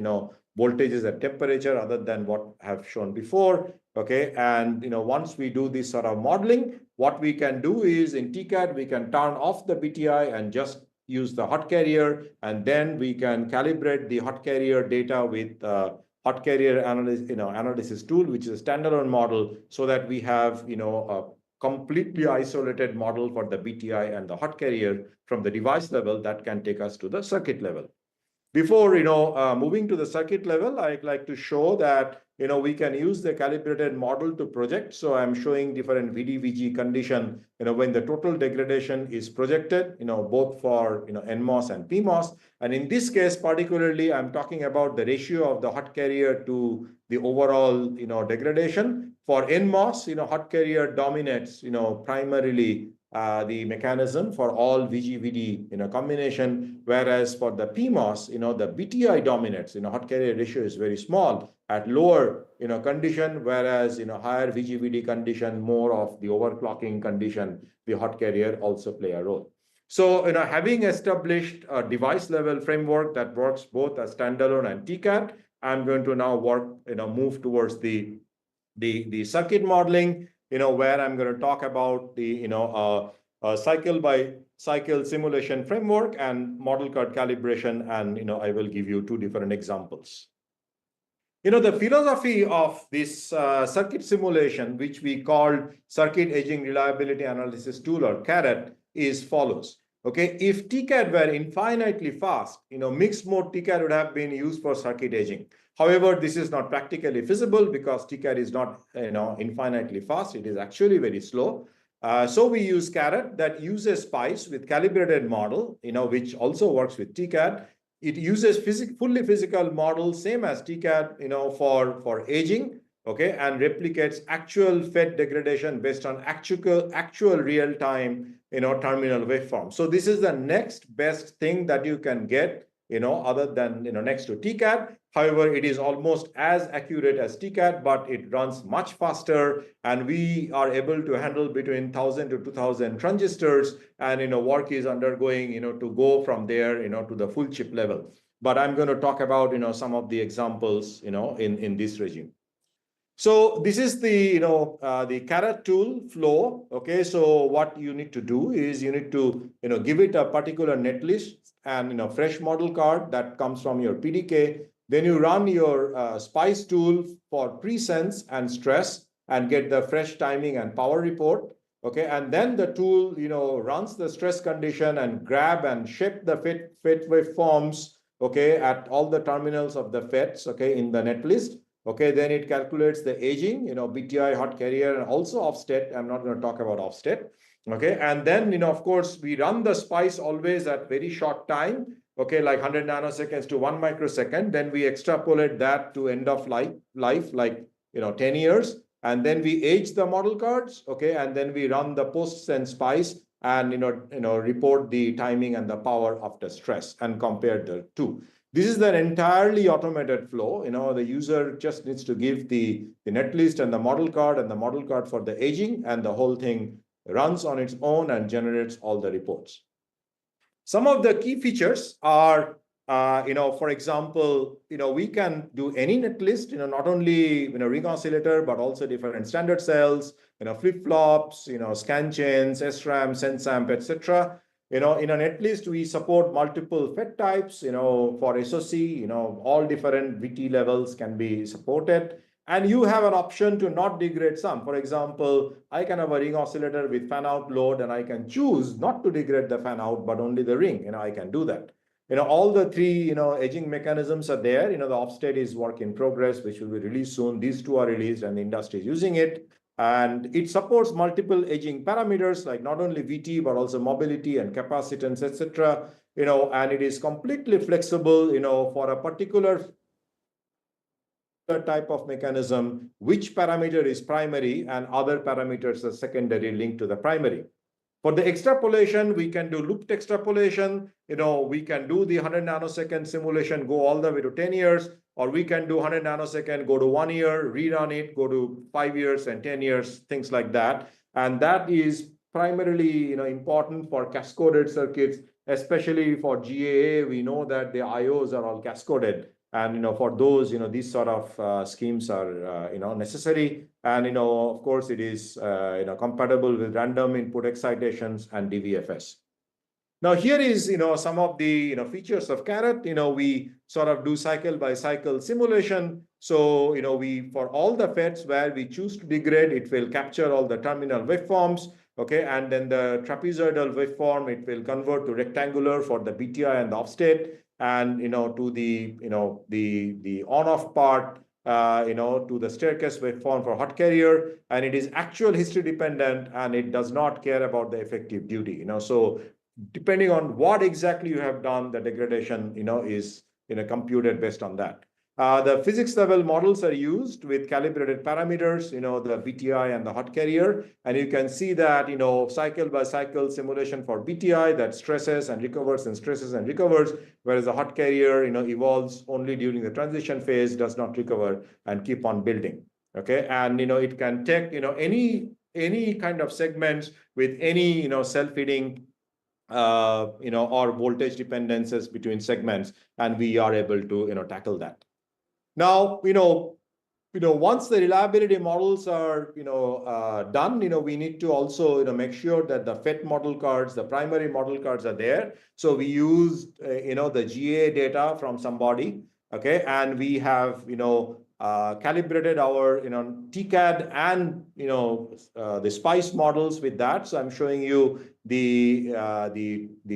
voltages and temperature other than what I have shown before. Okay, and once we do this sort of modeling, what we can do is in TCAD, we can turn off the BTI and just use the hot carrier, and then we can calibrate the hot carrier data with hot carrier analysis tool, which is a standalone model, so that we have a completely isolated model for the BTI and the hot carrier from the device level that can take us to the circuit level. Before moving to the circuit level, I'd like to show that we can use the calibrated model to project. So I'm showing different VD-VG condition when the total degradation is projected, both for NMOS and PMOS. And in this case, particularly, I'm talking about the ratio of the hot carrier to the overall degradation. For NMOS, hot carrier dominates primarily the mechanism for all VG-VD combination, whereas for the PMOS, the BTI dominates. Hot carrier ratio is very small at lower condition, whereas higher VG-VD condition, more of the overclocking condition, the hot carrier also play a role. So having established a device level framework that works both as standalone and TCAD, I'm going to now move towards the circuit modeling, where I'm going to talk about the cycle by cycle simulation framework and model card calibration, and I will give you two different examples. The philosophy of this circuit simulation, which we called Circuit Aging Reliability Analysis Tool, or CARAT, is follows. Okay, if TCAD were infinitely fast, mixed mode TCAD would have been used for circuit aging. However, this is not practically feasible because TCAD is not infinitely fast. It is actually very slow. So we use CARAT that uses SPICE with calibrated model, which also works with TCAD. It uses fully physical model, same as TCAD, for aging, okay, and replicates actual FET degradation based on actual real-time, terminal waveform. So this is the next best thing that you can get, other than, next to TCAD. However, it is almost as accurate as TCAD, but it runs much faster, and we are able to handle between 1,000 to 2,000 transistors, and, work is undergoing, to go from there, to the full chip level. But I'm going to talk about, some of the examples, in this regime. So this is the the CARAT tool flow. Okay, so what you need to do is you need to give it a particular netlist and fresh model card that comes from your PDK. Then you run your SPICE tool for presense and stress and get the fresh timing and power report. Okay, and then the tool runs the stress condition and grab and shape the FET waveforms. Okay, at all the terminals of the FETs. Okay, in the netlist. Okay, then it calculates the aging, BTI, hot carrier, and also offset. I'm not going to talk about offset. Okay, and then, of course, we run the SPICE always at very short time. Okay, like 100 nanoseconds to 1 microsecond. Then we extrapolate that to end of life, like 10 years. and then we age the model cards, okay, and then we run the posts and spice and report the timing and the power after stress and compare the two. This is an entirely automated flow. The user just needs to give the netlist and the model card for the aging, and the whole thing runs on its own and generates all the reports. Some of the key features are, for example, we can do any netlist, not only, ring oscillator, but also different standard cells, flip-flops, scan chains, SRAM, sensamp, etc. In a netlist, we support multiple FET types, for SoC, all different VT levels can be supported. And you have an option to not degrade some. For example, I can have a ring oscillator with fan out load, and I can choose not to degrade the fan out, but only the ring. I can do that. All the three, aging mechanisms are there. The offstate is work in progress, which will be released soon. These two are released, and the industry is using it. And it supports multiple aging parameters, like not only VT, but also mobility and capacitance, etc. And it is completely flexible, for a particular type of mechanism, which parameter is primary and other parameters are secondary linked to the primary. For the extrapolation, we can do looped extrapolation. We can do the 100 nanosecond simulation, go all the way to 10 years, or we can do 100 nanosecond, go to 1 year, rerun it, go to 5 years and 10 years, things like that. And that is primarily, important for cascaded circuits, especially for GAA. We know that the IOs are all cascaded. And for those, these sort of schemes are necessary. And of course, it is compatible with random input excitations and DVFS. Now here is some of the features of Carrot. We sort of do cycle by cycle simulation. So we, for all the FETs where we choose to degrade, it will capture all the terminal waveforms. Okay, and then the trapezoidal waveform, it will convert to rectangular for the BTI and the offstate, and to the on-off part, to the staircase waveform for hot carrier, and it is actual history dependent, and it does not care about the effective duty. So depending on what exactly you have done, the degradation is computed based on that. The physics level models are used with calibrated parameters, the BTI and the hot carrier. And you can see that, cycle by cycle simulation for BTI that stresses and recovers and stresses and recovers, whereas the hot carrier, evolves only during the transition phase, does not recover and keep on building. Okay, and it can take any kind of segments with any self-heating or voltage dependencies between segments, and we are able to tackle that. Now, once the reliability models are done, we need to also make sure that the FET model cards, the primary model cards are there. So we used the GA data from somebody, okay, and we have calibrated our TCAD and the SPICE models with that. So I'm showing you the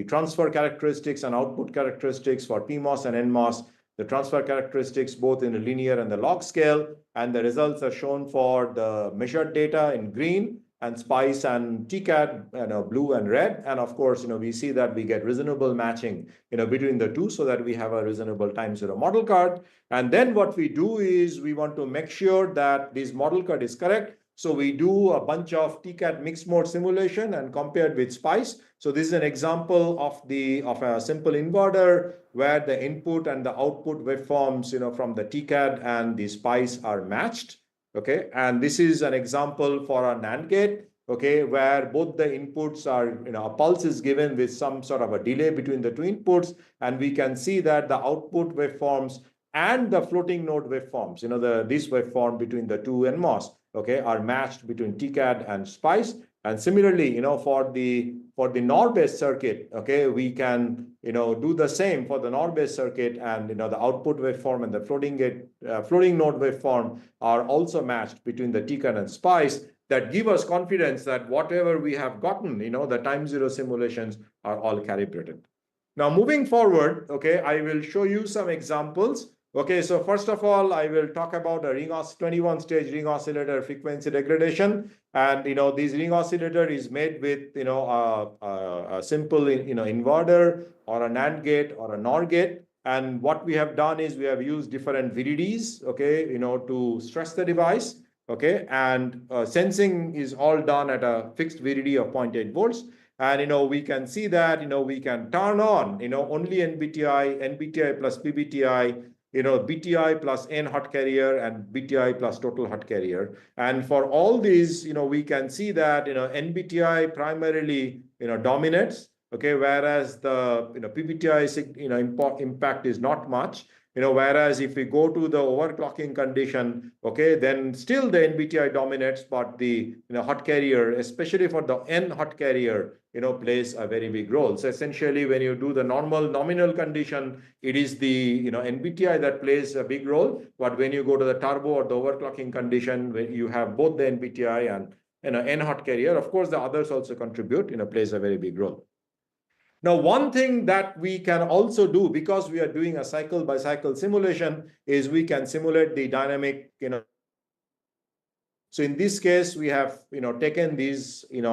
transfer characteristics and output characteristics for PMOS and NMOS, the transfer characteristics both in the linear and the log scale, and the results are shown for the measured data in green, and SPICE and TCAD, blue and red. And of course, we see that we get reasonable matching, between the two, so that we have a reasonable time zero model card. And then what we do is we want to make sure that this model card is correct. So we do a bunch of TCAD mixed mode simulation and compared with SPICE. So this is an example of a simple inverter where the input and the output waveforms, from the TCAD and the SPICE are matched. Okay, and this is an example for a NAND gate. Okay, where both the inputs are, a pulse is given with some sort of a delay between the two inputs, and we can see that the output waveforms and the floating node waveforms, this waveform between the two NMOS, okay, are matched between TCAD and SPICE. And similarly, for the NOR-based circuit, okay, we can do the same for the NOR-based circuit, and the output waveform and the floating node waveform are also matched between the TCAD and SPICE. That give us confidence that whatever we have gotten, the time zero simulations are all calibrated. Now moving forward, okay, I will show you some examples. Okay, so first of all, I will talk about a 21-stage ring oscillator frequency degradation. And this ring oscillator is made with a simple inverter or a NAND gate or a NOR gate. And what we have done is we have used different VDDs, okay, to stress the device. okay, and sensing is all done at a fixed VDD of 0.8 volts. And we can see that we can turn on only NBTI plus PBTI, BTI plus N hot carrier and BTI plus total hot carrier. And for all these, we can see that NBTI primarily dominates, okay, whereas the PBTI impact is not much. Whereas if we go to the overclocking condition, okay, then still the NBTI dominates, but the hot carrier, especially for the N hot carrier, plays a very big role. So essentially, when you do the normal nominal condition, it is the NBTI that plays a big role. But when you go to the turbo or the overclocking condition, when you have both the NBTI and N hot carrier, of course, the others also contribute, plays a very big role. Now, one thing that we can also do, because we are doing a cycle by cycle simulation, is we can simulate the dynamic, So in this case, we have, taken these, ring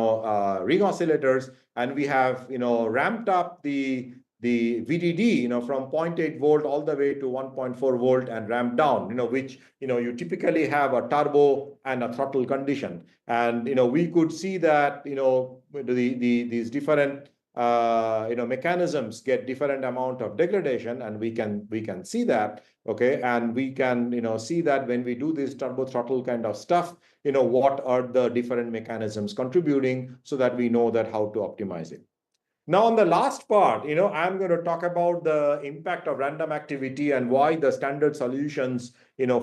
oscillators, and we have, ramped up the VDD, from 0.8 volt all the way to 1.4 volt and ramped down, which, you typically have a turbo and a throttle condition. And, we could see that, these different mechanisms get different amount of degradation, and we can see that, okay, and we can see that when we do this turbo throttle kind of stuff, what are the different mechanisms contributing, so that we know that how to optimize it. Now, on the last part, I'm going to talk about the impact of random activity and why the standard solutions,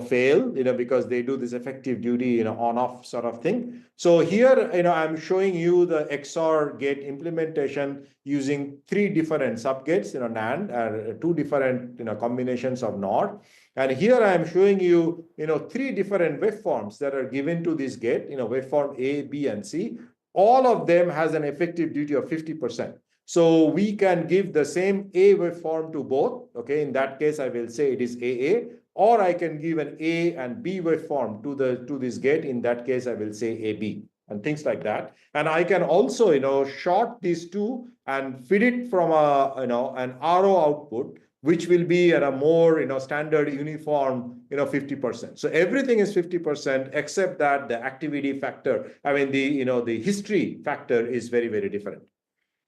fail, because they do this effective duty, on-off sort of thing. So here, I'm showing you the XOR gate implementation using 3 different subgates, NAND, 2 different, combinations of NOR. And here I am showing you, 3 different waveforms that are given to this gate, waveform A, B, and C. All of them has an effective duty of 50%. So we can give the same A waveform to both. Okay, in that case, I will say it is AA, or I can give an A and B waveform to this gate. In that case, I will say AB, and things like that. And I can also, short these two and feed it from an RO output, which will be at a more, standard uniform, 50%. So everything is 50%, except that the activity factor, the history factor is very, very different.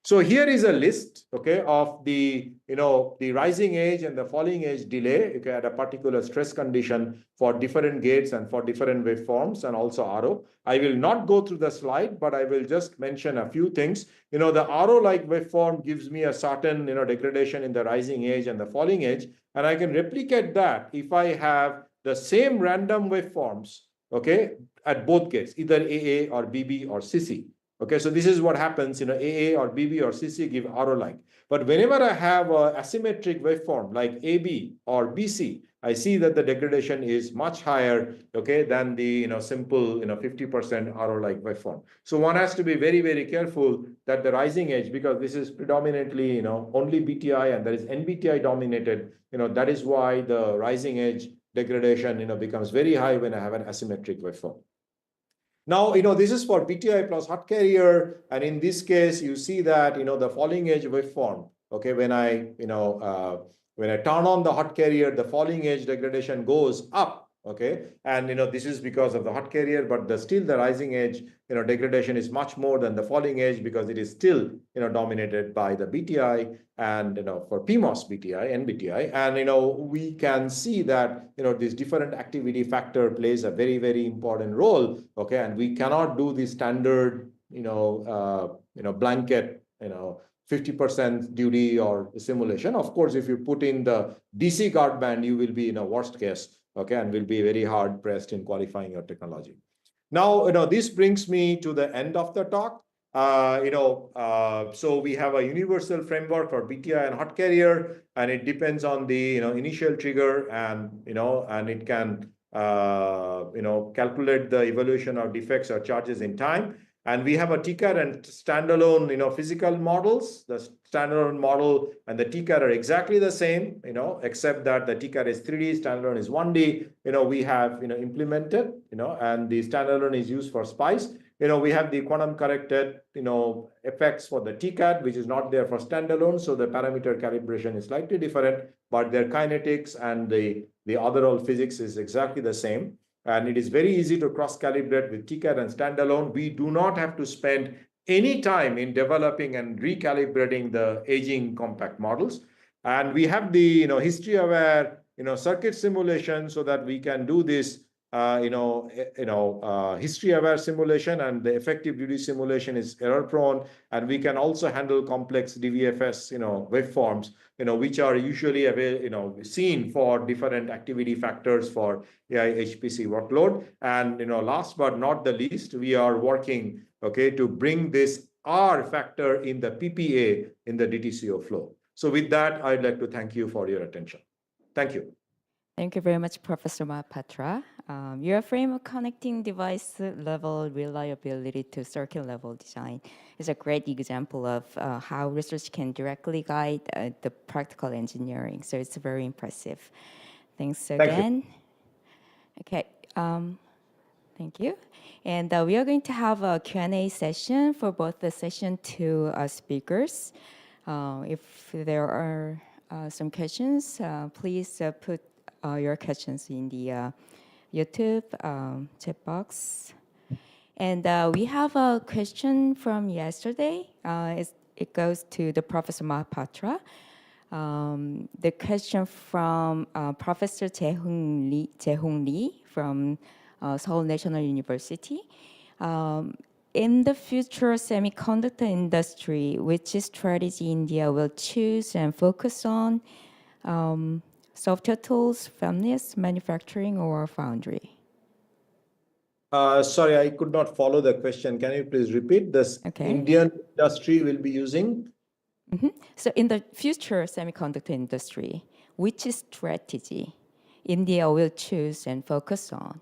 So here is a list, okay, of the rising edge and the falling edge delay, okay, at a particular stress condition for different gates and for different waveforms, and also RO. I will not go through the slide, but I will just mention a few things. The RO-like waveform gives me a certain degradation in the rising edge and the falling edge, and I can replicate that if I have the same random waveforms, okay, at both gates, either AA or BB or CC. Okay, so this is what happens, AA or BB or CC give RO-like. But whenever I have a asymmetric waveform like AB or BC, I see that the degradation is much higher, okay, than the simple 50% RO-like waveform. So one has to be very, very careful that the rising edge, because this is predominantly only BTI and there is NBTI dominated, that is why the rising edge degradation becomes very high when I have an asymmetric waveform. Now, this is for BTI plus hot carrier. And in this case, you see that, the falling edge waveform, okay, when I turn on the hot carrier, the falling edge degradation goes up. Okay, and this is because of the hot carrier, but still the rising edge degradation is much more than the falling edge, because it is still dominated by the BTI, and for PMOS BTI and NBTI, and we can see that this different activity factor plays a very, very important role. Okay, and we cannot do the standard blanket 50% duty or simulation. Of course, if you put in the DC guard band, you will be in a worst case. Okay, and will be very hard pressed in qualifying your technology. Now, this brings me to the end of the talk. So we have a universal framework for BTI and hot carrier, and it depends on the initial trigger, and and it can calculate the evolution of defects or charges in time. And we have a TCAD and standalone physical models. The standalone model and the TCAD are exactly the same, except that the TCAD is 3D, standalone is 1D. We have implemented, and the standalone is used for SPICE. We have the quantum corrected effects for the TCAD, which is not there for standalone. So the parameter calibration is slightly different, but their kinetics and the overall physics is exactly the same. and it is very easy to cross-calibrate with TCAD and standalone. We do not have to spend any time in developing and recalibrating the aging compact models. And we have the history-aware circuit simulation so that we can do this history-aware simulation, and the effective duty simulation is error-prone, and we can also handle complex DVFS waveforms which are usually seen for different activity factors for AI HPC workload. And last but not the least, we are working to bring this R factor in the PPA in the DTCO flow. So with that, I'd like to thank you for your attention. Thank you. Thank you very much, Professor Mahapatra. Your frame of connecting device level reliability to circuit level design is a great example of how research can directly guide the practical engineering. So it's very impressive. Thanks again. Okay, thank you. And we are going to have a Q&A session for both the session two speakers. If there are some questions, please put your questions in the YouTube chat box. And we have a question from yesterday. It goes to the Professor Mahapatra. The question from Professor Jae-Hong Lee from Seoul National University. In the future semiconductor industry, which strategy India will choose and focus on? Software tools, fabless, manufacturing, or foundry? Sorry, I could not follow the question. Can you please repeat? This Indian industry will be using? So in the future semiconductor industry, which strategy India will choose and focus on?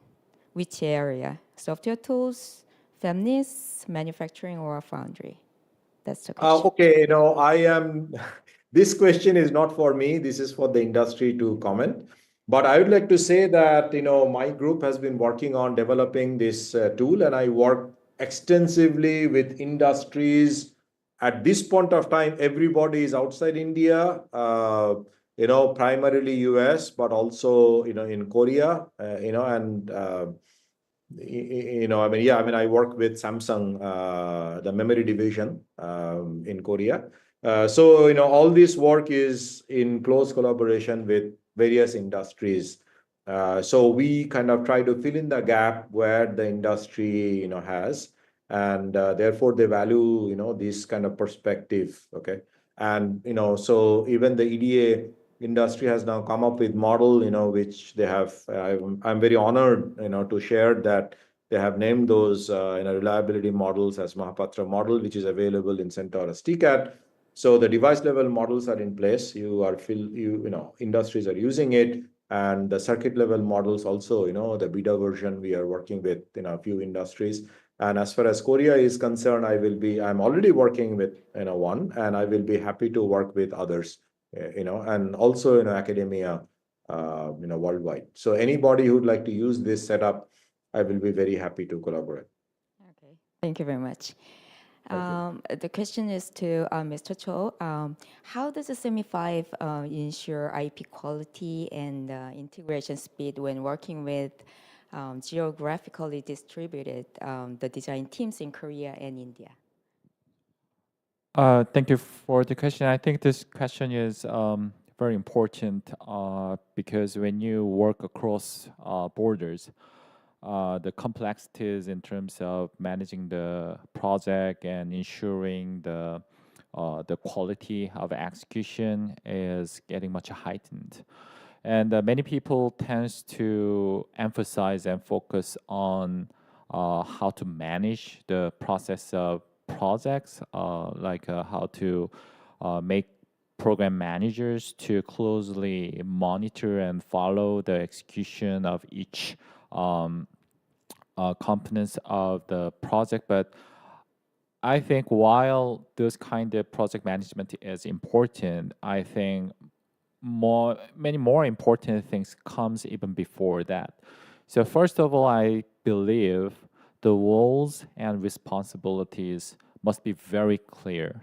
Which area? Software tools, fabless, manufacturing, or foundry? That's the question. Okay, this question is not for me. This is for the industry to comment. But I would like to say that, my group has been working on developing this tool, and I work extensively with industries. At this point of time, everybody is outside India, primarily US, but also, in Korea, and I work with Samsung, the memory division in Korea. So all this work is in close collaboration with various industries. So we kind of try to fill in the gap where the industry has, and therefore they value this kind of perspective. Okay, and so even the EDA industry has now come up with model which they have. I'm very honored to share that they have named those reliability models as Mahapatra model, which is available in Centaurus TCAD. So the device level models are in place. Industries are using it, and the circuit level models also. The beta version we are working with a few industries. And as far as Korea is concerned, I'm already working with one, and I will be happy to work with others. And also academia, worldwide. So anybody who'd like to use this setup, I will be very happy to collaborate. Okay, thank you very much. The question is to Mr. Cho. How does the Semi 5 ensure IP quality and integration speed when working with geographically distributed the design teams in Korea and India? Thank you for the question. I think this question is very important because when you work across borders, the complexities in terms of managing the project and ensuring the quality of execution is getting much heightened. And many people tends to emphasize and focus on how to manage the process of projects, like how to make program managers to closely monitor and follow the execution of each components of the project. But I think while this kind of project management is important, I think many more important things comes even before that. So first of all, I believe the roles and responsibilities must be very clear.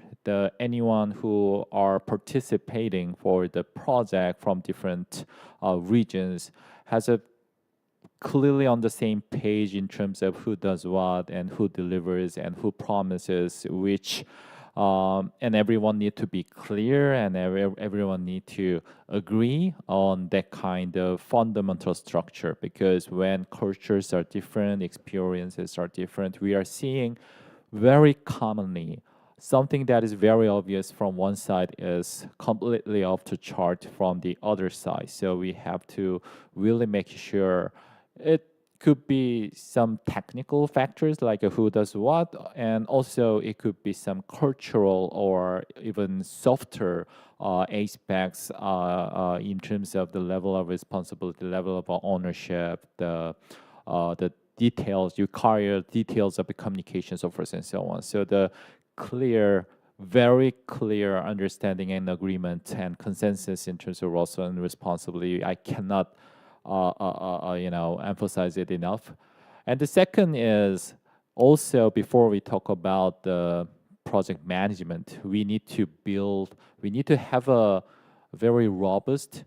Anyone who are participating for the project from different regions has a clearly on the same page in terms of who does what and who delivers and who promises which, and everyone need to be clear, and everyone need to agree on that kind of fundamental structure, because when cultures are different, experiences are different, we are seeing very commonly something that is very obvious from one side is completely off the chart from the other side. So we have to really make sure it could be some technical factors like who does what, and also it could be some cultural or even softer aspects in terms of the level of responsibility, level of ownership, the details, you require details of the communication, so forth and so on. So the clear, very clear understanding and agreement and consensus in terms of roles and responsibility, I cannot, emphasize it enough. And the second is also, before we talk about the project management, we need to have a very robust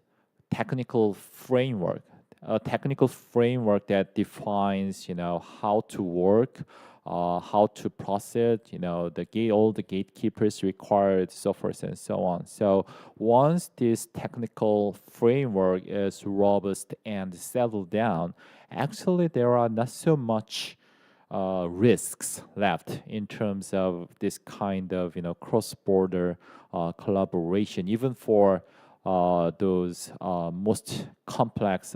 technical framework, a technical framework that defines, how to work, how to process, all the gatekeepers required, so forth and so on. So once this technical framework is robust and settled down, actually there are not so much risks left in terms of this kind of cross-border collaboration, even for those most complex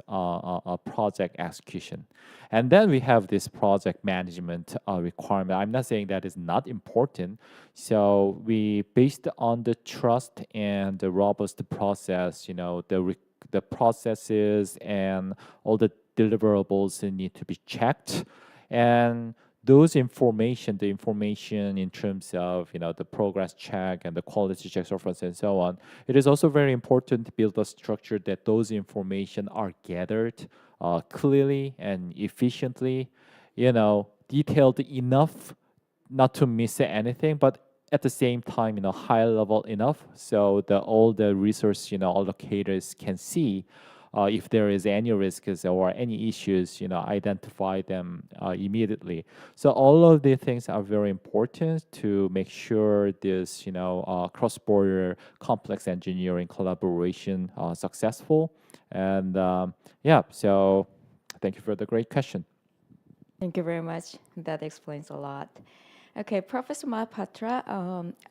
project execution. And then we have this project management requirement. I'm not saying that is not important. So we, based on the trust and the robust process, the processes and all the deliverables need to be checked, and those information, the information in terms of the progress check and the quality checks, and so on, it is also very important to build a structure that those information are gathered clearly and efficiently, detailed enough not to miss anything, but at the same time, high level enough so that all the resource, allocators can see if there is any risks or any issues, identify them immediately. So all of these things are very important to make sure this, cross-border complex engineering collaboration successful. And so thank you for the great question. Thank you very much. That explains a lot. Okay, Professor Mahapatra,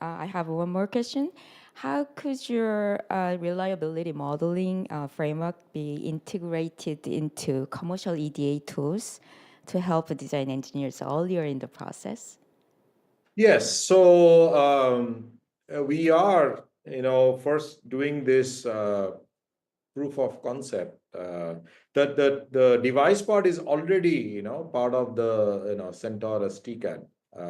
I have one more question. How could your reliability modeling framework be integrated into commercial EDA tools to help design engineers earlier in the process? Yes, so we are, first doing this proof of concept. The device part is already, part of the, Centaurus TCAD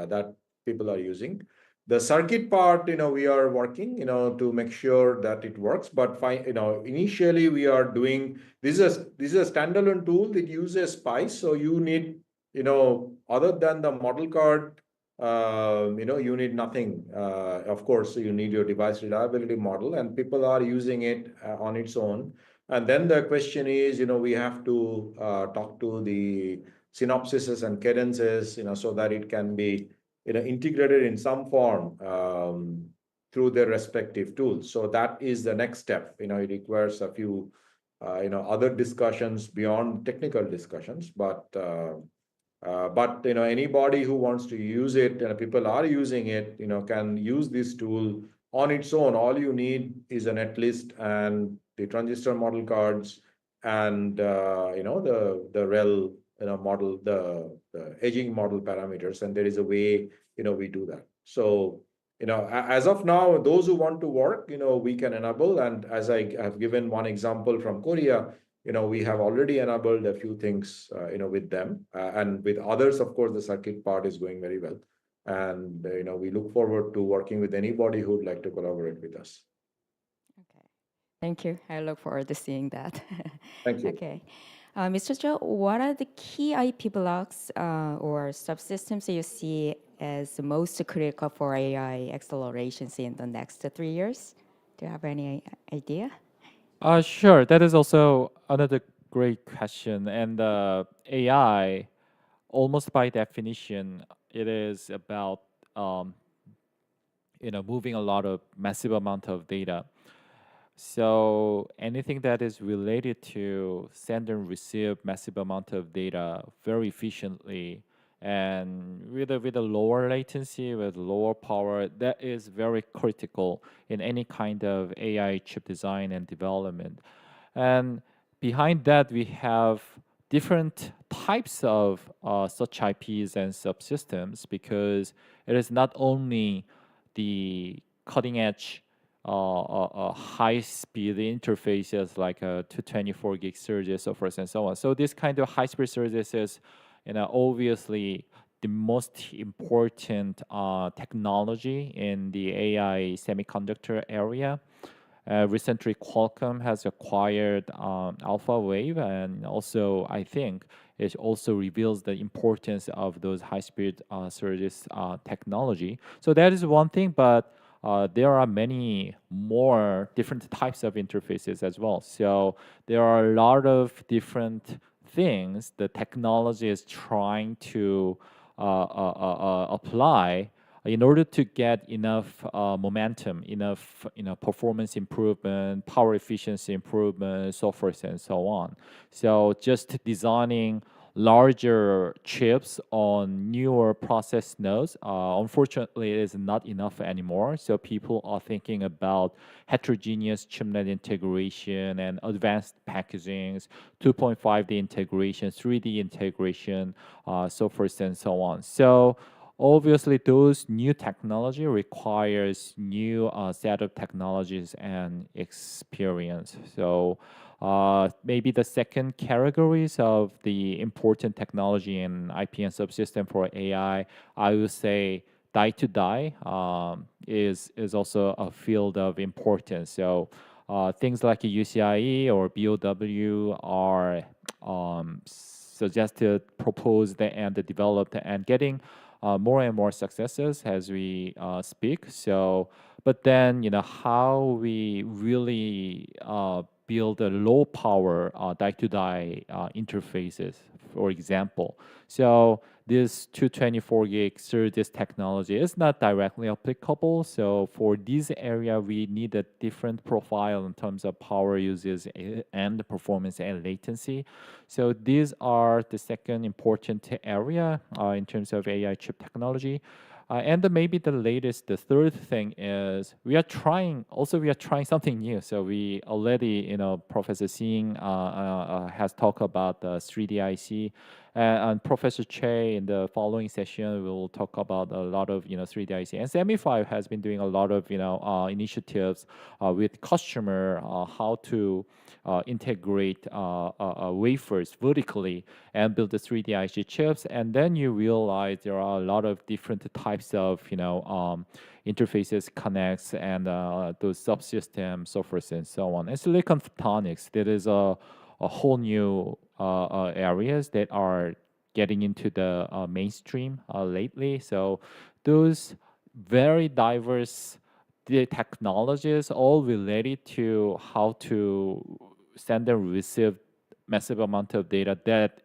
that people are using. The circuit part, we are working, to make sure that it works. But initially we are doing this is a standalone tool that uses SPICE. So you need, other than the model card, you need nothing. Of course, you need your device reliability model, and people are using it on its own. And then the question is, we have to talk to the synopsises and cadences, so that it can be, integrated in some form through their respective tools. So that is the next step. It requires a few, other discussions beyond technical discussions, but anybody who wants to use it, and people are using it, can use this tool on its own. All you need is a netlist and the transistor model cards and the rel model, the edging model parameters, and there is a way we do that. So as of now, those who want to work, we can enable. And as I have given one example from Korea, we have already enabled a few things, with them, and with others, of course, the circuit part is going very well. And, we look forward to working with anybody who would like to collaborate with us. Okay, thank you. I look forward to seeing that. Thank you. Okay. Mr. Cho, what are the key IP blocks or subsystems you see as most critical for AI accelerations in the next 3 years? Do you have any idea? Sure. That is also another Great question. And AI, almost by definition, it is about um, moving a lot of massive amount of data. So anything that is related to send and receive massive amount of data very efficiently and with a lower latency, with lower power, that is very critical in any kind of AI chip design and development. And behind that, we have different types of such IPs and subsystems because it is not only the cutting edge high speed interfaces like 224 gig SerDes, so forth and so on. So this kind of high speed SerDes is, obviously the most important technology in the AI semiconductor area. Recently, Qualcomm has acquired AlphaWave, and also I think it also reveals the importance of those high-speed SerDes technology. So that is one thing, but there are many more different types of interfaces as well. So there are a lot of different things the technology is trying to apply in order to get enough momentum, enough performance improvement, power efficiency improvement, so forth and so on. So just designing larger chips on newer process nodes, unfortunately, it is not enough anymore. So people are thinking about heterogeneous chiplet integration and advanced packagings, 2.5D integration, 3D integration, so forth and so on. So obviously, those new technology requires new set of technologies and experience. So maybe the second categories of the important technology in IP and subsystem for AI, I would say die to die is also a field of importance. So things like UCIe or BOW are suggested, proposed, and developed, and getting more and more successes as we speak. So, but then how we really build a low power die-to-die interfaces, for example. So this 224 gig SerDes technology is not directly applicable. So for this area, we need a different profile in terms of power uses and the performance and latency. So these are the second important area in terms of AI chip technology. And maybe the third thing is we are trying something new. So we already, Professor Singh has talked about the 3D IC, and Professor Che in the following session will talk about a lot of 3D IC. And Semi5 has been doing a lot of initiatives with customer how to integrate wafers vertically and build the 3D IC chips, and then you realize there are a lot of different types of interfaces, connects, and those subsystems, so forth and so on. And silicon photonics, there is a whole new areas that are getting into the mainstream lately. So those very diverse the technologies all related to how to send and receive massive amount of data that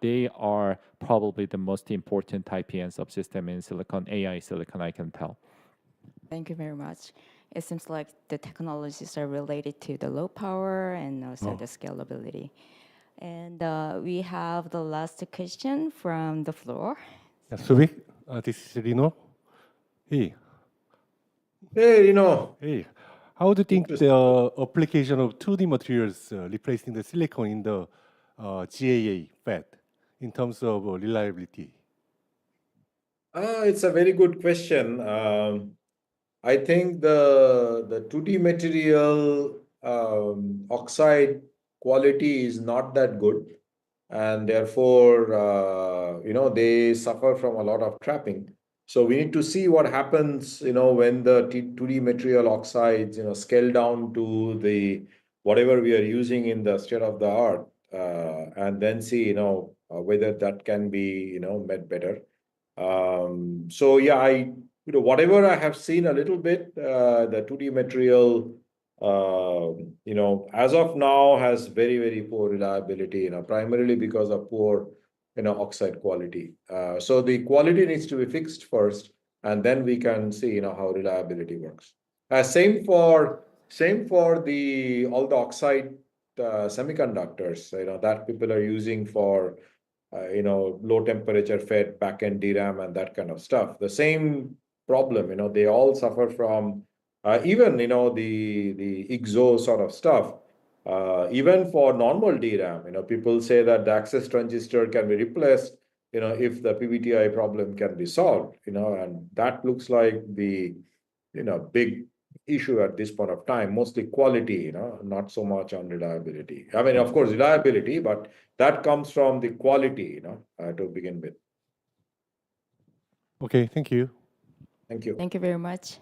they are probably the most important type and subsystem in silicon AI silicon I can tell. Thank you very much. It seems like the technologies are related to the low power and also the scalability. And we have the last question from the floor. Yeah, Suvik, this is Rino. Hey, Hey, hey. How do you think the application of 2D materials replacing the silicon in the GAA FET in terms of reliability? It's a very good question. I think the 2D material oxide quality is not that good, and therefore they suffer from a lot of trapping. So we need to see what happens when the 2D material oxides scale down to the whatever we are using in the state of the art, and then see whether that can be made better. So yeah, whatever I have seen a little bit, the 2D material as of now has very, very poor reliability, primarily because of poor, oxide quality. So the quality needs to be fixed first, and then we can see, how reliability works. Same for the all the oxide semiconductors, that people are using for, low temperature fed back-end DRAM and that kind of stuff. The same problem, they all suffer from even, the IGZO sort of stuff. Even for normal DRAM, people say that the access transistor can be replaced, if the PBTI problem can be solved, and that looks like the, big issue at this point of time, mostly quality, not so much on reliability. I mean, of course, reliability, but that comes from the quality, to begin with. Okay, thank you. Thank you. Thank you very much.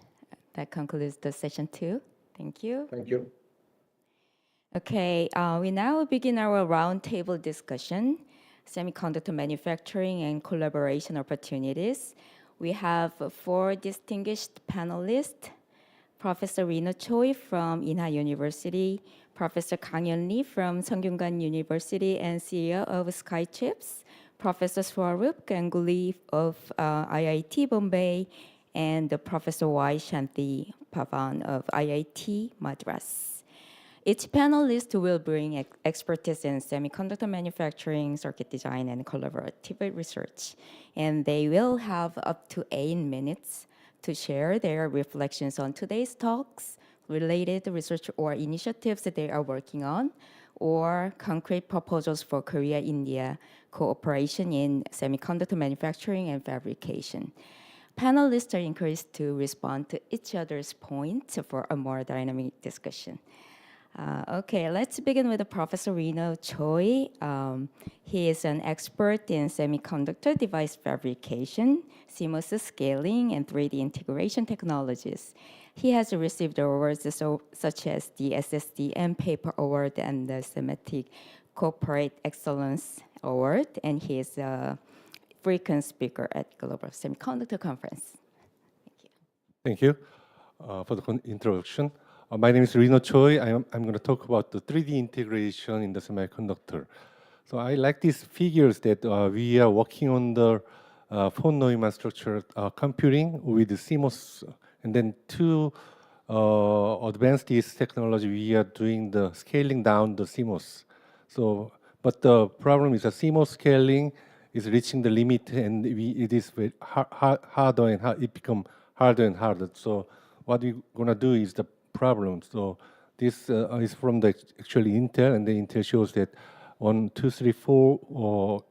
That concludes the session 2. Thank you. Thank you. Okay, we now begin our roundtable discussion, semiconductor manufacturing and collaboration opportunities. We have 4 distinguished panelists, Professor Rino Choi from Inha University, Professor Kang Hyun Lee from Seongkyungan University and CEO of Skychips, Professor Swarup Ganguly of IIT Bombay, and Professor Y. Shanti Pavan of IIT Madras. Each panelist will bring expertise in semiconductor manufacturing, circuit design, and collaborative research. And they will have up to 8 minutes to share their reflections on today's talks, related research or initiatives that they are working on, or concrete proposals for Korea-India cooperation in semiconductor manufacturing and fabrication. Panelists are encouraged to respond to each other's points for a more dynamic discussion. Okay, let's begin with Professor Rino Choi. He is an expert in semiconductor device fabrication, CMOS scaling, and 3D integration technologies. He has received awards such as the SSDM Paper Award and the Thematic Corporate Excellence Award, and he is a frequent speaker at Global Semiconductor Conference. Thank you for the introduction. My name is Rino Choi. I'm going to talk about the 3D integration in the semiconductor. So I like these figures that we are working on the von Neumann structured computing with the CMOS, and then to advance this technology, we are doing the scaling down the CMOS. So, but the problem is that CMOS scaling is reaching the limit, and it is very harder and it become harder and harder. So what we're gonna do is the problem. So this is from the actually Intel, and the Intel shows that 1, 2, 3, 4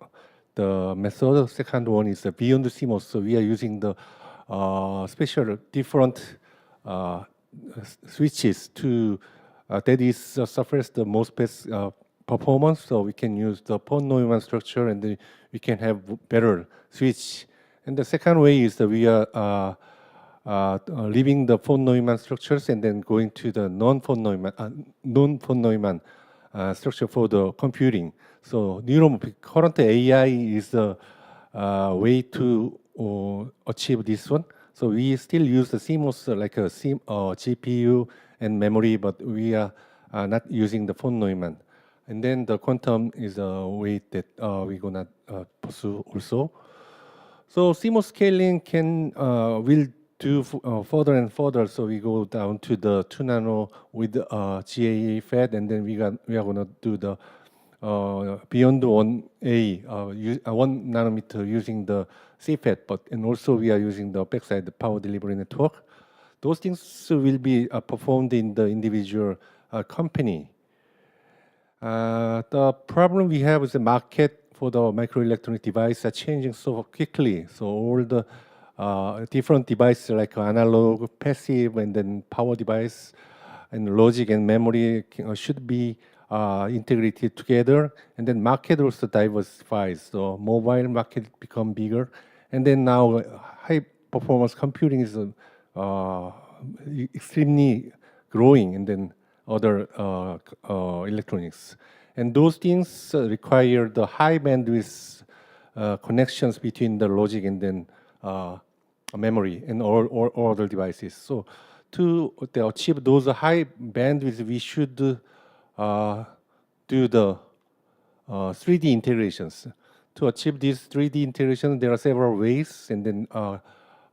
the method. Second one is beyond the CMOS. So we are using the special different switches to that is suffers the most best performance. So we can use the von Neumann structure, and we can have better switch. And the second way is that we are leaving the von Neumann structures and then going to the non-von Neumann structure for the computing. So current AI is the way to achieve this one. So we still use the CMOS like a GPU and memory, but we are not using the von Neumann. And then the quantum is a way that we're gonna pursue also. So CMOS scaling will do further and further. So we go down to the 2 nano with GAA FET, and then we are gonna do the beyond 1A 1 nanometer using the CFET, and also we are using the backside power delivery network. Those things will be performed in the individual company. The problem we have is the market for the microelectronic device are changing so quickly. So all the different devices like analog, passive, and then power device, and logic and memory should be integrated together. And then market also diversifies. So mobile market become bigger, and then now high performance computing is extremely growing, and then other electronics. And those things require the high bandwidth connections between the logic and then memory and all other devices. So to achieve those high bandwidth, we should do the 3D integrations. To achieve this 3D integration, there are several ways, and then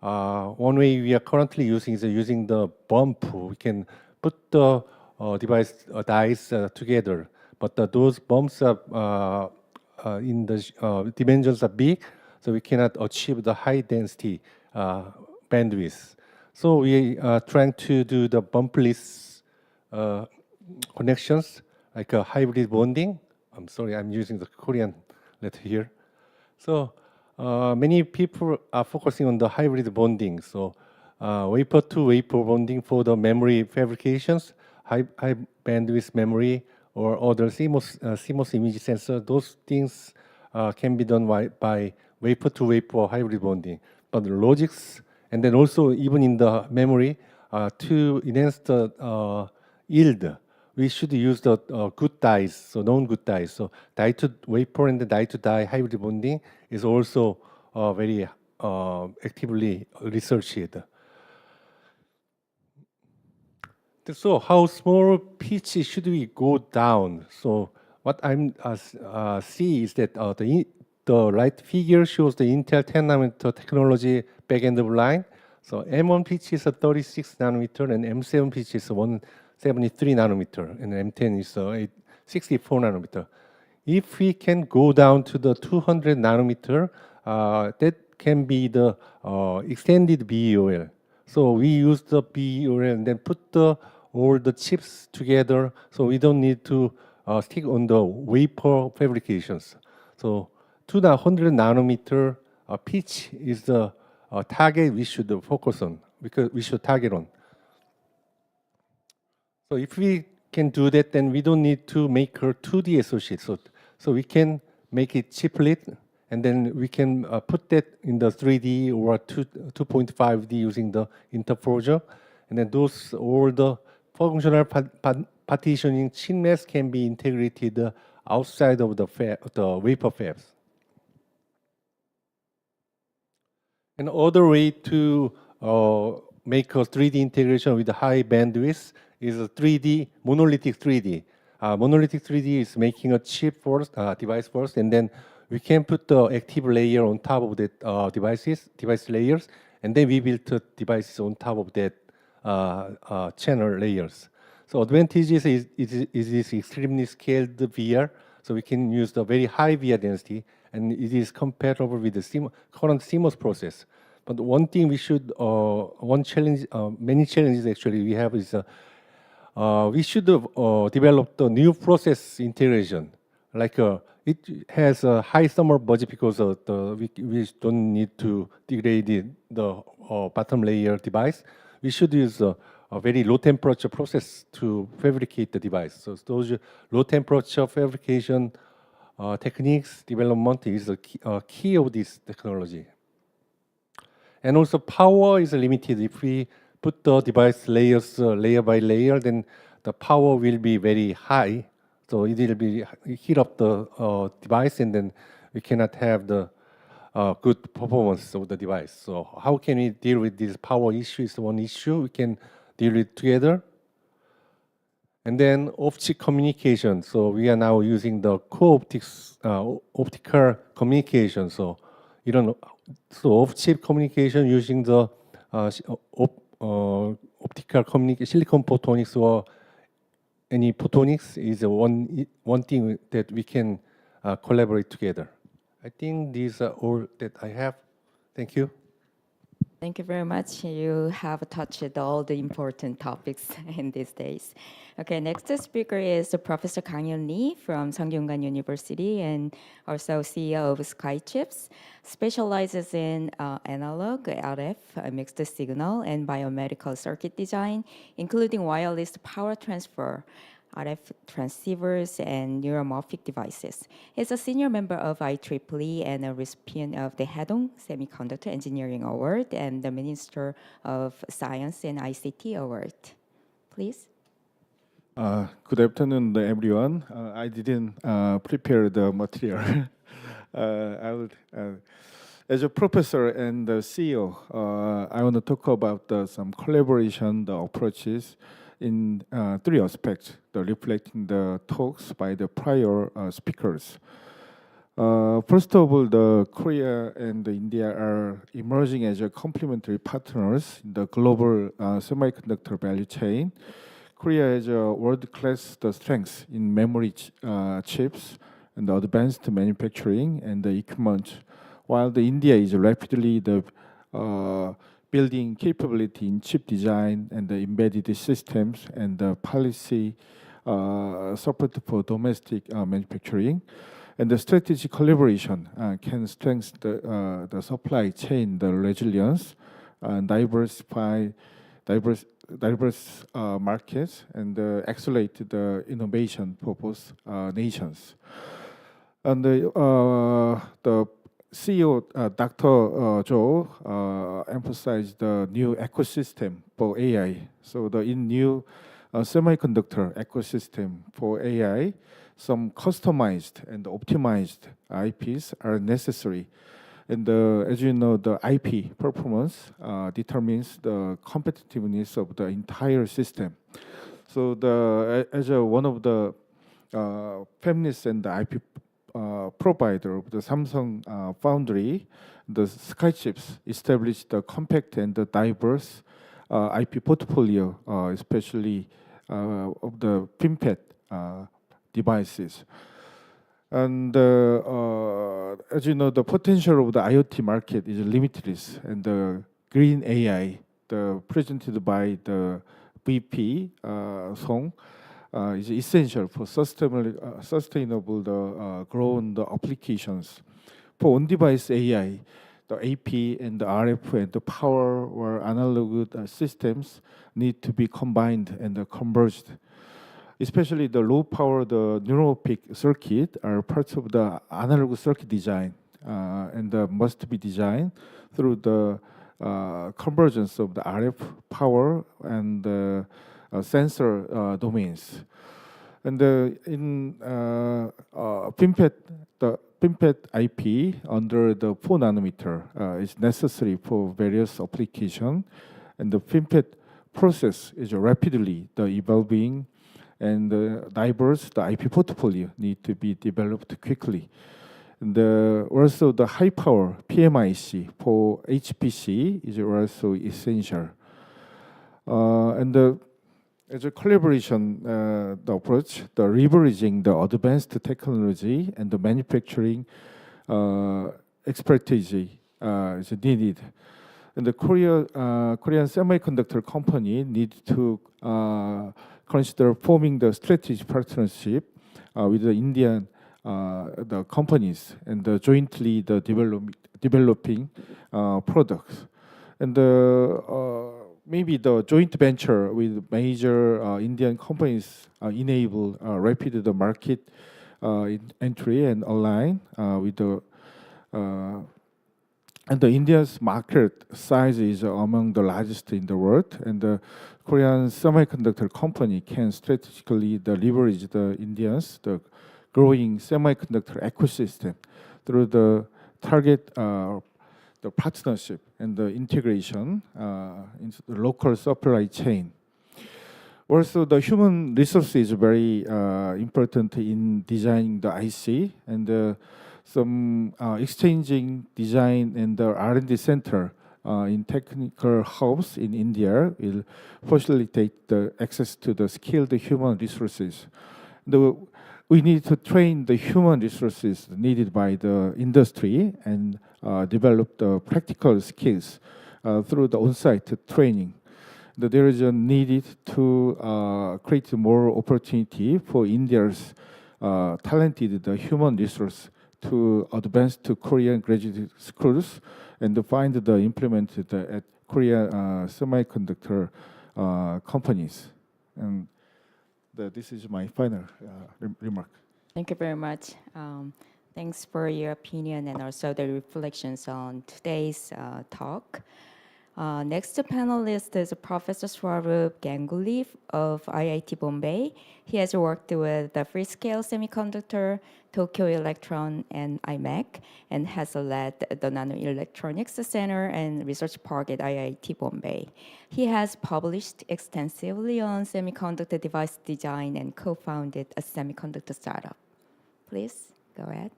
one way we are currently using is using the bump. We can put the device dies together, but those bumps are in the dimensions are big, so we cannot achieve the high density bandwidth. So we are trying to do the bumpless connections, like a hybrid bonding. I'm sorry, I'm using the Korean letter here. So many people are focusing on the hybrid bonding. So wafer to wafer bonding for the memory fabrications, high bandwidth memory, or other CMOS image sensor. Those things can be done by wafer to wafer hybrid bonding. But the logics, and then also even in the memory, to enhance the yield, we should use the good dies, so known good dies. So die to wafer and the die to die hybrid bonding is also very actively researched. So how small pitch should we go down? So what I'm see is that the right figure shows the Intel 10 nanometer technology back end of line. So M1 pitch is a 36 nanometer and M7 pitch is 173 nanometer and M10 is 64 nanometer. If we can go down to the 200 nanometer, that can be the extended BEOL. So we use the BEOL and then put all the chips together, so we don't need to stick on the wafer fabrications. So 200 nanometer pitch is the target we should focus on, because we should target on. So if we can do that, then we don't need to make her 2D associate. So we can make it chiplet, and then we can put that in the 3D or 2.5D using the interposer. And then those, all the functional partitioning chiplets can be integrated outside of the wafer fabs. Another way to make a 3D integration with high bandwidth is a 3D, monolithic 3D. Monolithic 3D is making a chip first, device first, and then we can put the active layer on top of that device layers, and then we build the devices on top of that channel layers. So advantages is this extremely scaled VR, so we can use the very high VR density, and it is compatible with the current CMOS process. But one thing we should, one challenge, many challenges actually we have is we should develop the new process integration. Like it has a high thermal budget because we don't need to degrade the bottom layer device. We should use a very low temperature process to fabricate the device. So those low temperature fabrication techniques development is a key of this technology. And also power is limited. If we put the device layers layer by layer, then the power will be very high. So it will be heat up the device, and then we cannot have the good performance of the device. So how can we deal with this power issue is one issue. We can deal with together. And then off-chip communication. So we are now using the co-optics, optical communication. So you don't know, so off-chip communication using the optical communication, silicon photonics or any photonics is one thing that we can collaborate together. I think these are all that I have. Thank you. Thank you very much. You have touched all the important topics in these days. Okay, next speaker is Professor Kang-Hyun Lee from Sungkyunkwan University and also CEO of SkyChips. Specializes in analog, RF, mixed signal, and biomedical circuit design, including wireless power transfer, RF transceivers, and neuromorphic devices. He's a senior member of IEEE and a recipient of the Haedong Semiconductor Engineering Award and the Minister of Science and ICT Award. Please. Good afternoon, everyone. I didn't prepare the material. I would As a professor and the CEO, I want to talk about some collaboration, the approaches in three aspects, the reflecting the talks by the prior speakers. First of all, the Korea and India are emerging as a complementary partners in the global semiconductor value chain. Korea has a world-class strength in memory chips and advanced manufacturing and the equipment, while the India is rapidly building capability in chip design and the embedded systems and the policy support for domestic manufacturing. And the strategic collaboration can strengthen the supply chain, the resilience, and diverse markets, and accelerate the innovation for both nations. And the CEO, Dr. Zhou, emphasized the new ecosystem for AI. So the in new semiconductor ecosystem for AI, some customized and optimized IPs are necessary. And as you know, the IP performance determines the competitiveness of the entire system. So as one of the feminists and the IP provider of the Samsung Foundry, the Skychips established the compact and the diverse IP portfolio, especially of the FinFET devices. And as you know, the potential of the IoT market is limitless, and the green AI, presented by the VP Song, is essential for sustainable growth applications. For on-device AI, the AP and the RF and the power or analog systems need to be combined and converged. Especially the low power, the neural-peak circuit are parts of the analog circuit design and must be designed through the convergence of the RF power and sensor domains. And in FinFET, the FinFET IP under the 4 nanometer is necessary for various applications, and the FinFET process is rapidly evolving, and diverse the IP portfolio need to be developed quickly. And also the high power PMIC for HPC is also essential. And as a collaboration, the approach, the leveraging the advanced technology and the manufacturing expertise is needed. And the Korean semiconductor company need to consider forming the strategic partnership with the Indian the companies and jointly developing products. And maybe the joint venture with major Indian companies enable rapid market entry and align with the and the India's market size is among the largest in the world, and the Korean semiconductor company can strategically leverage the Indians the growing semiconductor ecosystem through the target the partnership and the integration into the local supply chain. Also, the human resource is very important in designing the IC, and some exchanging design and the R&D center in technical hubs in India will facilitate the access to the skilled human resources. We need to train the human resources needed by the industry and develop the practical skills through the on-site training. There is a need to create more opportunity for India's talented human resource to advance to Korean graduate schools and to find the implemented at Korea semiconductor companies. And this is my final remark. Thank you very much. Thanks for your opinion and also the reflections on today's talk. Next panelist is Professor Swarup Ganguly of IIT Bombay. He has worked with the Freescale Semiconductor, Tokyo Electron, and IMEC, and has led the Nanoelectronics Center and Research Park at IIT Bombay. He has published extensively on semiconductor device design and co-founded a semiconductor startup. Please go ahead.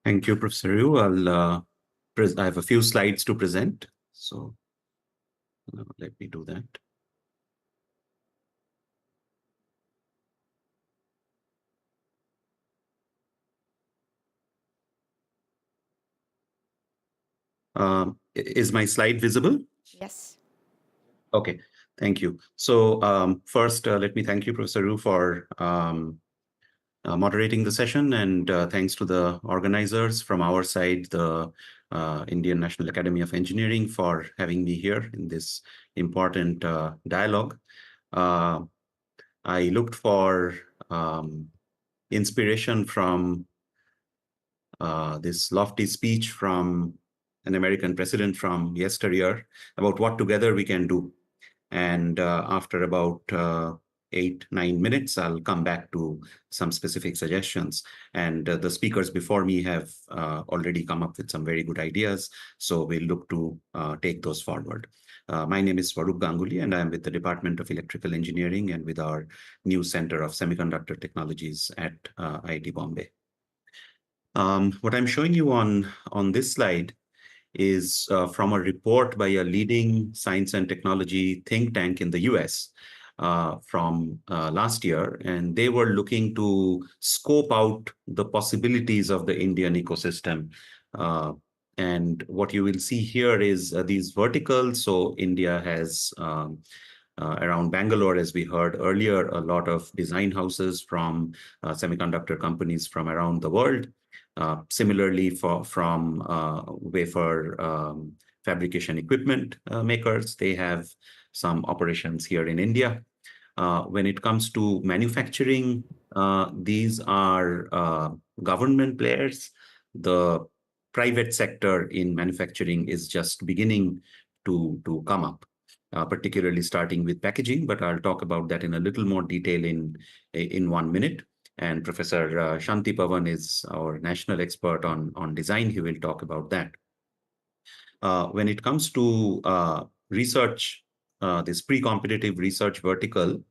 Thank you, Professor Ryu. I have a few slides to present, so let me do that. Is my slide visible? Yes. Okay, thank you. So first, let me thank you, Professor Ryu, for moderating the session, and thanks to the organizers from our side, the Indian National Academy of Engineering, for having me here in this important dialogue. I looked for inspiration from this lofty speech from an American president from yesteryear about what together we can do. And after about 8-9 minutes, I'll come back to some specific suggestions. And the speakers before me have already come up with some very good ideas. So we'll look to take those forward. My name is Swarup Ganguly, and I'm with the Department of Electrical Engineering and with our new Center of Semiconductor Technologies at IIT Bombay. What I'm showing you on this slide is from a report by a leading science and technology think tank in the US from last year. And they were looking to scope out the possibilities of the Indian ecosystem. And what you will see here is these verticals. So India has around Bangalore, as we heard earlier, a lot of design houses from semiconductor companies from around the world. Similarly, from wafer fabrication equipment makers, they have some operations here in India. When it comes to manufacturing, these are government players. The private sector in manufacturing is just beginning to come up. Particularly starting with packaging, but I'll talk about that in a little more detail in 1 minute. And Professor Shanti Pavan is our national expert on design. He will talk about that. When it comes to research, this pre-competitive research vertical,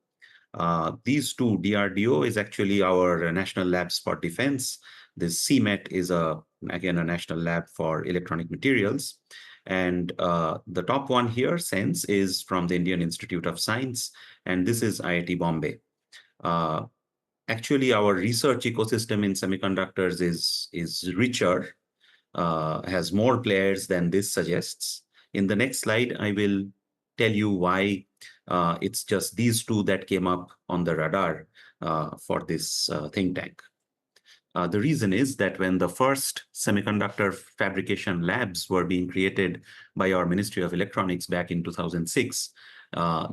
these two, DRDO is actually our National Labs for Defense. This CMET is again a national lab for electronic materials. And the top one here, SENSE, is from the Indian Institute of Science, and this is IIT Bombay. Actually, our research ecosystem in semiconductors is richer, has more players than this suggests. In the next slide, I will tell you why it's just these two that came up on the radar for this think tank. The reason is that when the first semiconductor fabrication labs were being created by our Ministry of Electronics back in 2006,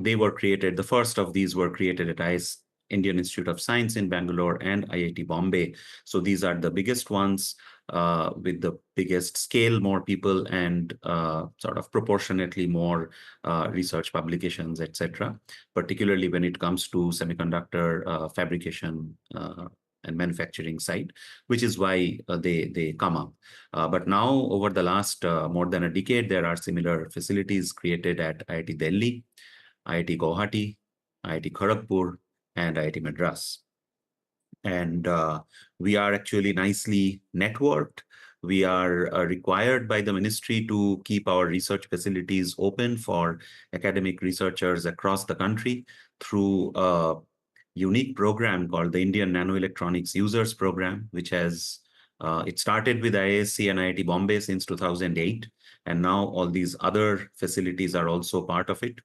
they were created, the first of these were created at Indian Institute of Science in Bangalore and IIT Bombay. So these are the biggest ones with the biggest scale, more people, and sort of proportionately more research publications, etc., particularly when it comes to semiconductor fabrication and manufacturing side, which is why they come up. But now, over the last more than a decade, there are similar facilities created at IIT Delhi, IIT Guwahati, IIT Kharagpur, and IIT Madras. And we are actually nicely networked. We are required by the ministry to keep our research facilities open for academic researchers across the country through a unique program called the Indian Nanoelectronics Users Program, which has, it started with IISc and IIT Bombay since 2008. And now all these other facilities are also part of it.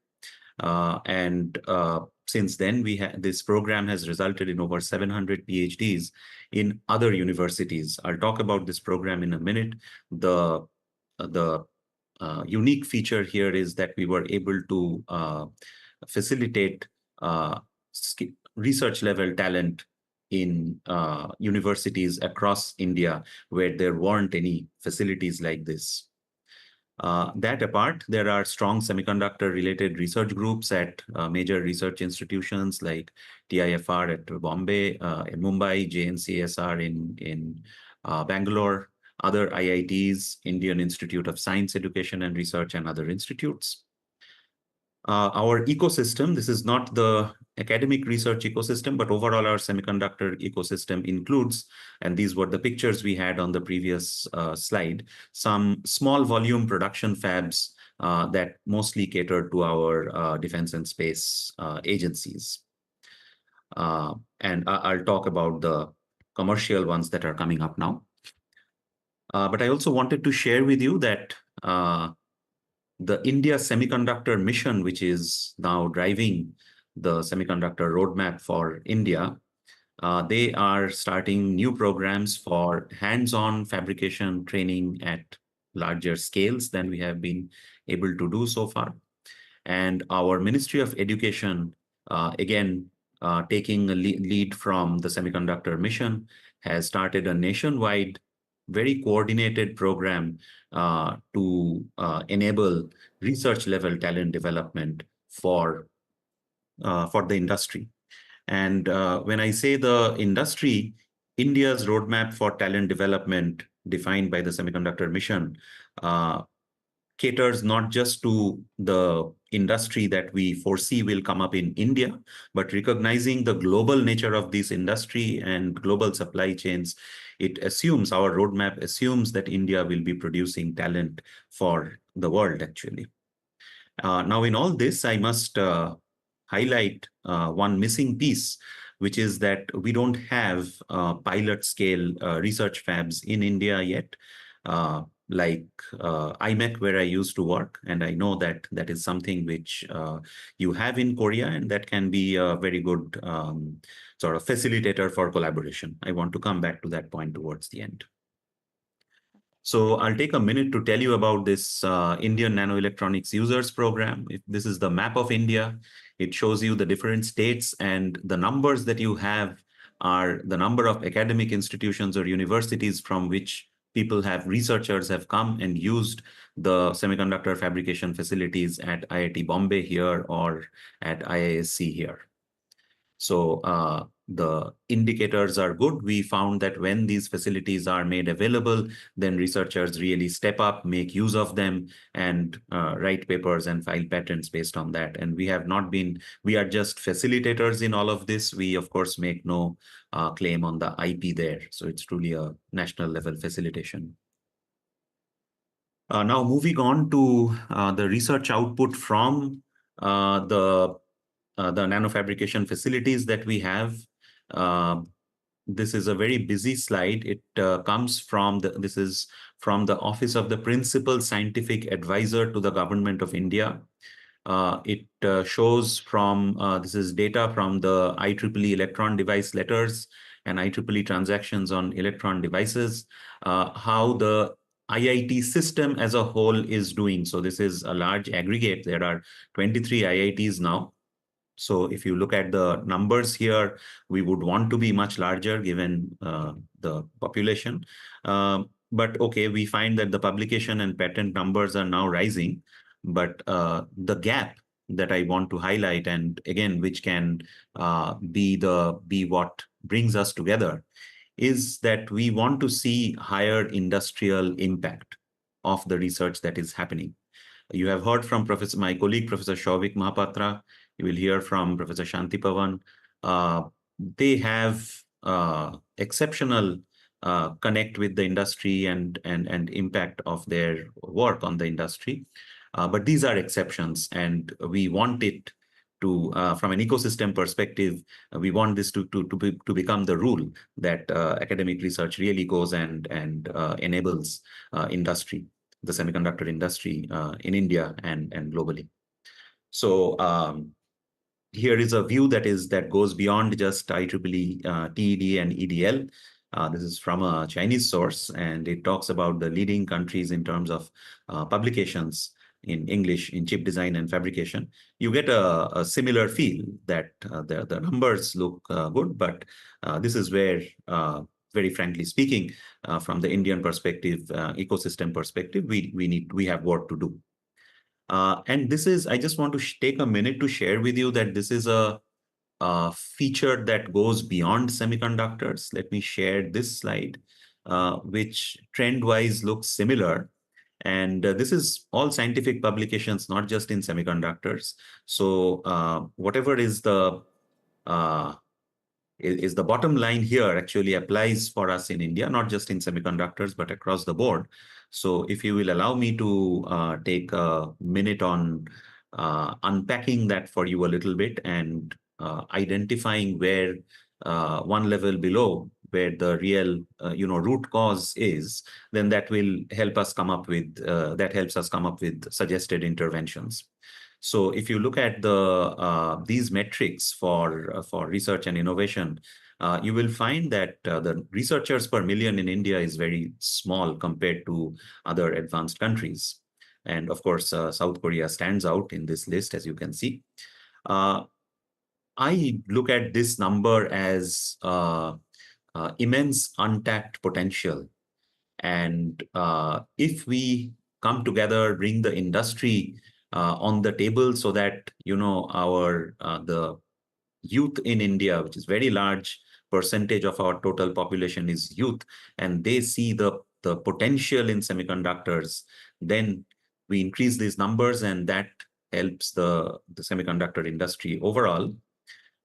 And since then, this program has resulted in over 700 PhDs in other universities. I'll talk about this program in a minute. The unique feature here is that we were able to facilitate research level talent in universities across India where there weren't any facilities like this. That apart, there are strong semiconductor-related research groups at major research institutions like TIFR at Bombay, in Mumbai, JNCSR in Bangalore, other IITs, Indian Institute of Science Education and Research, and other institutes. Our ecosystem, this is not the academic research ecosystem, but overall our semiconductor ecosystem includes, and these were the pictures we had on the previous slide, some small volume production fabs that mostly cater to our defense and space agencies. And I'll talk about the commercial ones that are coming up now. But I also wanted to share with you that the India Semiconductor Mission, which is now driving the semiconductor roadmap for India, they are starting new programs for hands-on fabrication training at larger scales than we have been able to do so far. And our Ministry of Education, again, taking a lead from the Semiconductor Mission, has started a nationwide, very coordinated program to enable research-level talent development for the industry. And when I say the industry, India's roadmap for talent development defined by the Semiconductor Mission caters not just to the industry that we foresee will come up in India, but recognizing the global nature of this industry and global supply chains, it assumes, our roadmap assumes that India will be producing talent for the world, actually. Now, in all this, I must highlight one missing piece, which is that we don't have pilot scale research fabs in India yet, like IMEC, where I used to work. And I know that that is something which you have in Korea, and that can be a very good sort of facilitator for collaboration. I want to come back to that point towards the end. So I'll take a minute to tell you about this Indian Nanoelectronics Users Program. This is the map of India. It shows you the different states, and the numbers that you have are the number of academic institutions or universities from which researchers have come and used the semiconductor fabrication facilities at IIT Bombay here or at IISc here. So the indicators are good. We found that when these facilities are made available, then researchers really step up, make use of them, and write papers and file patents based on that. And we are just facilitators in all of this. We, of course, make no claim on the IP there. So it's truly a national level facilitation. Now, moving on to the research output from the nanofabrication facilities that we have. This is a very busy slide. It comes from this is from the Office of the Principal Scientific Advisor to the Government of India. It shows from, this is data from the IEEE electron device letters and IEEE transactions on electron devices, how the IIT system as a whole is doing. So this is a large aggregate. There are 23 IITs now. So if you look at the numbers here, we would want to be much larger given the population. But okay, we find that the publication and patent numbers are now rising. But the gap that I want to highlight, and again, which can be what brings us together, is that we want to see higher industrial impact of the research that is happening. You have heard from my colleague, Professor Shauvik Mahapatra. You will hear from Professor Shanti Pavan. They have exceptional connect with the industry and impact of their work on the industry. But these are exceptions, and we want it to, from an ecosystem perspective, we want this to become the rule that academic research really goes and enables industry, the semiconductor industry in India and globally. So here is a view that goes beyond just IEEE, TED, and EDL. This is from a Chinese source, and it talks about the leading countries in terms of publications in English in chip design and fabrication. You get a similar feel that the numbers look good, but this is where very frankly speaking, from the Indian perspective, ecosystem perspective, we have work to do. And this is, I just want to take a minute to share with you that this is a feature that goes beyond semiconductors. Let me share this slide, which trend-wise looks similar. And this is all scientific publications, not just in semiconductors. So whatever is the bottom line here actually applies for us in India, not just in semiconductors, but across the board. So if you will allow me to take a minute on unpacking that for you a little bit and identifying where one level below where the real root cause is, then that will help us come up with that helps us come up with suggested interventions. So if you look at these metrics for research and innovation, you will find that the researchers per million in India is very small compared to other advanced countries. And of course, South Korea stands out in this list, as you can see. I look at this number as immense untapped potential. And if we come together, bring the industry on the table so that, the youth in India, which is very large percentage of our total population is youth, and they see the potential in semiconductors, then we increase these numbers, and that helps the semiconductor industry overall,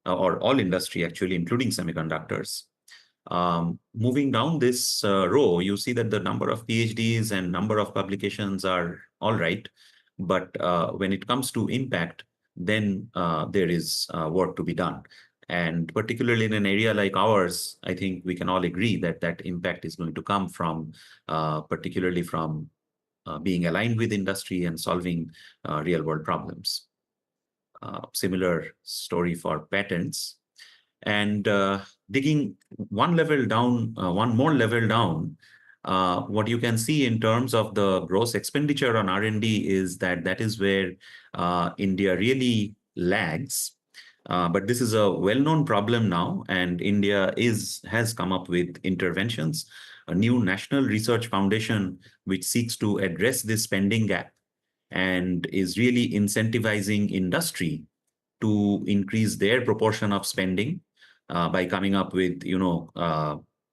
or all industry actually, including semiconductors. Moving down this row, you see that the number of PhDs and number of publications are all right. But when it comes to impact, then there is work to be done. And particularly in an area like ours, I think we can all agree that that impact is going to come from, particularly from being aligned with industry and solving real world problems. Similar story for patents. And digging one more level down, what you can see in terms of the gross expenditure on R&D is that is where India really lags. But this is a well-known problem now, and India has come up with interventions, a new National Research Foundation, which seeks to address this spending gap and is really incentivizing industry to increase their proportion of spending by coming up with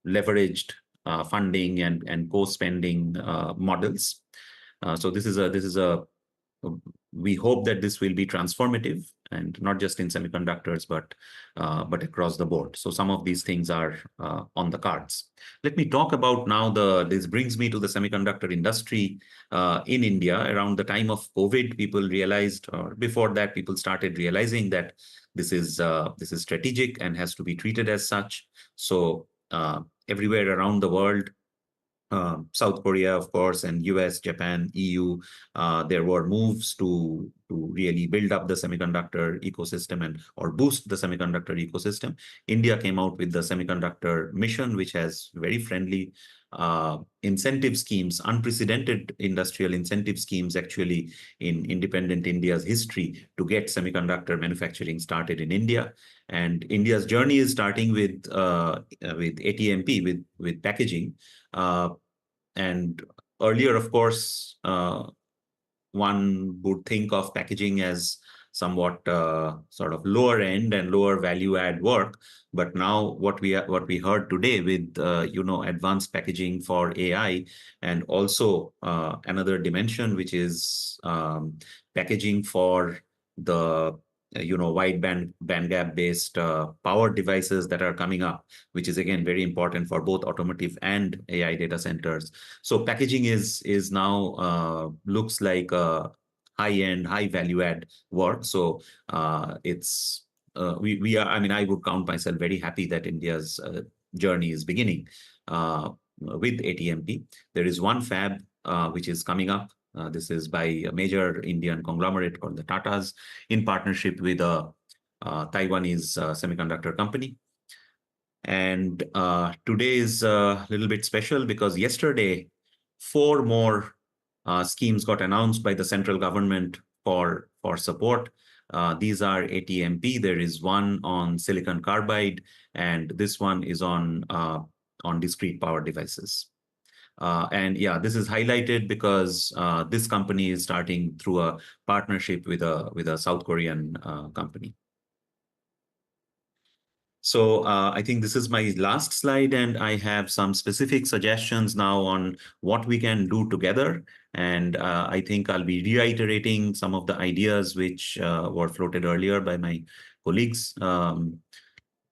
leveraged funding and co-spending models. So this is a we hope that this will be transformative, and not just in semiconductors, but across the board. So some of these things are on the cards. Let me talk about now this brings me to the semiconductor industry in India. Around the time of COVID, people realized, or before that, people started realizing that this is strategic and has to be treated as such. So everywhere around the world, South Korea, of course, and US, Japan, EU, there were moves to really build up the semiconductor ecosystem or boost the semiconductor ecosystem. India came out with the semiconductor mission, which has very friendly incentive schemes, unprecedented industrial incentive schemes actually in independent India's history to get semiconductor manufacturing started in India. And India's journey is starting with ATMP, with packaging. And earlier, of course, one would think of packaging as somewhat sort of lower end and lower value add work. But now what we heard today with advanced packaging for AI, and also another dimension, which is packaging for the wide bandgap based power devices that are coming up, which is again very important for both automotive and AI data centers. So packaging is now looks like a high-end, high value-add work. So it's we are. I mean, I would count myself very happy that India's journey is beginning with ATMP. There is one fab which is coming up. This is by a major Indian conglomerate called the Tatas, in partnership with a Taiwanese semiconductor company. And today is a little bit special because yesterday, 4 more schemes got announced by the central government for support. These are ATMP. There is one on silicon carbide, and this one is on on discrete power devices. And yeah, this is highlighted because this company is starting through a partnership with a South Korean company. So I think this is my last slide, and I have some specific suggestions now on what we can do together. And I think I'll be reiterating some of the ideas which were floated earlier by my colleagues.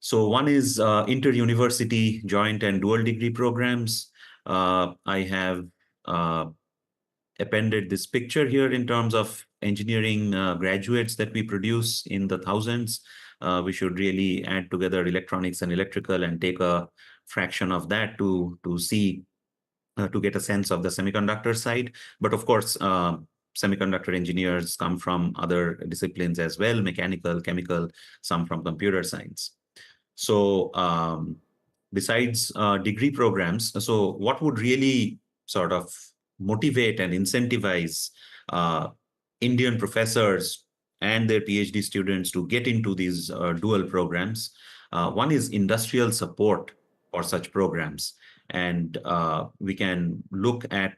So one is inter-university joint and dual degree programs. I have appended this picture here in terms of engineering graduates that we produce in the thousands. We should really add together electronics and electrical and take a fraction of that to see to get a sense of the semiconductor side. But of course, semiconductor engineers come from other disciplines as well, mechanical, chemical, some from computer science. So besides degree programs, so what would really sort of motivate and incentivize Indian professors and their PhD students to get into these dual programs? One is industrial support for such programs. And we can look at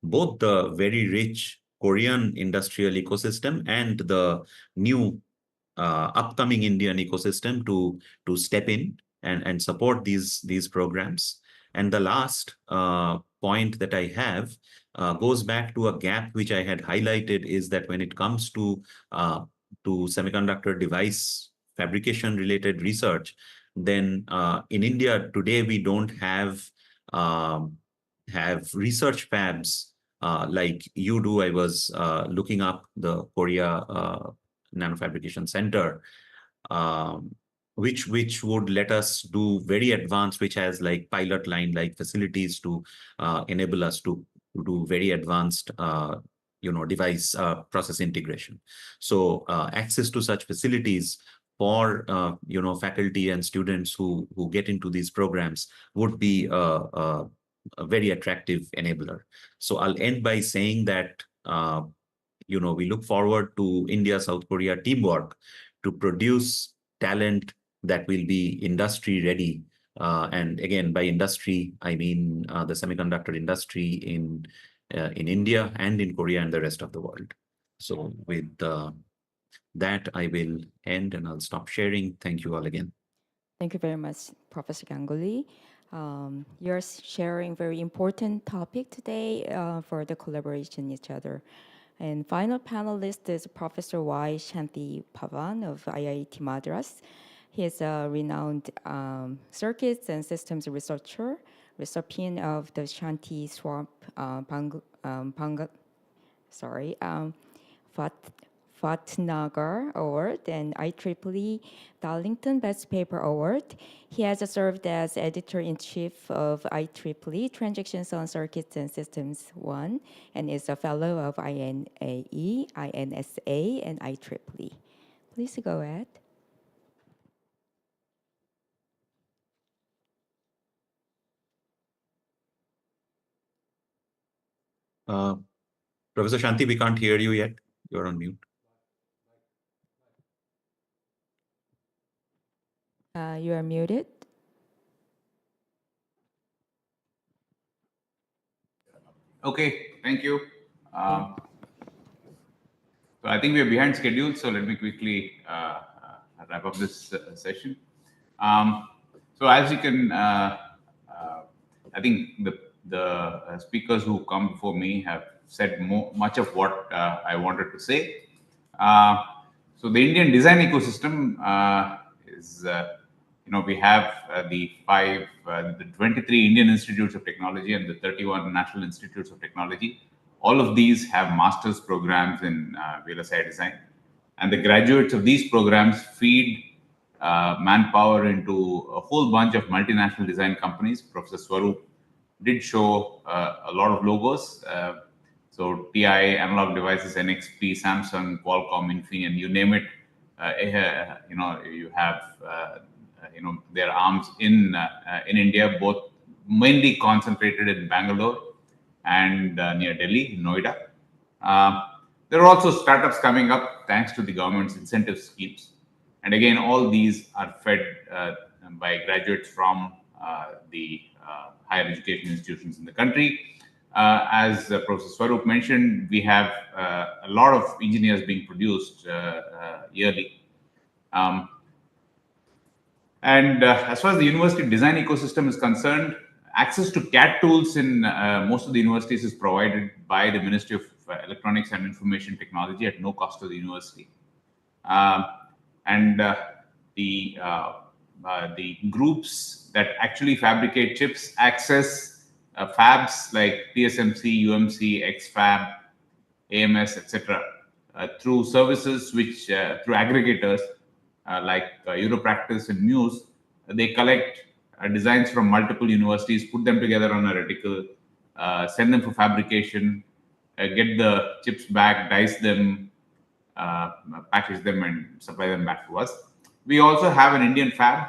both the very rich Korean industrial ecosystem and the new upcoming Indian ecosystem to step in and support these programs. And the last point that I have goes back to a gap which I had highlighted, is that when it comes to semiconductor device fabrication related research, then in India today we don't have research fabs like you do. I was looking up the Korea Nanofabrication Center, which would let us do very advanced, which has like pilot line like facilities to enable us to do very advanced device process integration. So access to such facilities for faculty and students who get into these programs would be a very attractive enabler. So I'll end by saying that we look forward to India-South Korea teamwork to produce talent that will be industry ready. And again, by industry, I mean the semiconductor industry in India and in Korea and the rest of the world. So with that, I will end and I'll stop sharing. Thank you all again. Thank you very much, Professor Ganguly. You're sharing very important topic today for the collaboration each other. And final panelist is Professor Y. Shanti Pavan of IIT Madras. He is a renowned circuits and systems researcher, recipient of the Shanti Swamp Fatnagar Award and IEEE Darlington Best Paper Award. He has served as editor-in-chief of IEEE Transactions on Circuits and Systems 1 and is a fellow of INAE, INSA, and IEEE. Please go ahead. Professor Shanti, we can't hear you yet. You're on mute. You are muted. Okay, thank you. So I think we're behind schedule, so let me quickly wrap up this session. So as you can, I think the speakers who come before me have said much of what I wanted to say. So the Indian design ecosystem is, we have the 23 Indian Institutes of Technology and the 31 National Institutes of Technology. All of these have master's programs in VLSI design. And the graduates of these programs feed manpower into a whole bunch of multinational design companies. Professor Swaroop did show a lot of logos. So TI, Analog Devices, NXP, Samsung, Qualcomm, Infineon, you name it. You have their arms in India, both mainly concentrated in Bangalore and near Delhi, Noida. There are also startups coming up thanks to the government's incentive schemes. And again, all these are fed by graduates from the higher education institutions in the country. As Professor Swarup mentioned, we have a lot of engineers being produced yearly. And as far as the university design ecosystem is concerned, access to CAD tools in most of the universities is provided by the Ministry of Electronics and Information Technology at no cost to the university. And the groups that actually fabricate chips access fabs like TSMC, UMC, XFab, AMS, etc., through services which through aggregators like Europractice and Muse. They collect designs from multiple universities, put them together on a reticle, send them for fabrication, get the chips back, dice them, package them, and supply them back to us. We also have an Indian fab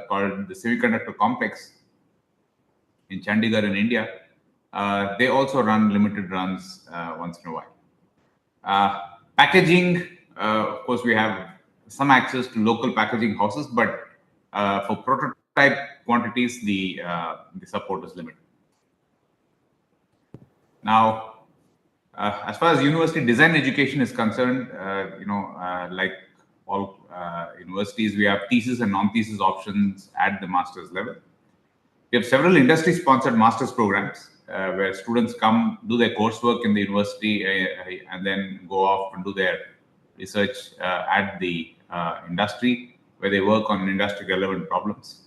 called the Semiconductor Complex in Chandigarh in India. They also run limited runs once in a while. Packaging, of course, we have some access to local packaging houses, but for prototype quantities, the support is limited. Now, as far as university design education is concerned, like all universities, we have thesis and non-thesis options at the master's level. We have several industry-sponsored master's programs where students come, do their coursework in the university, and then go off and do their research at the industry, where they work on industry-relevant problems.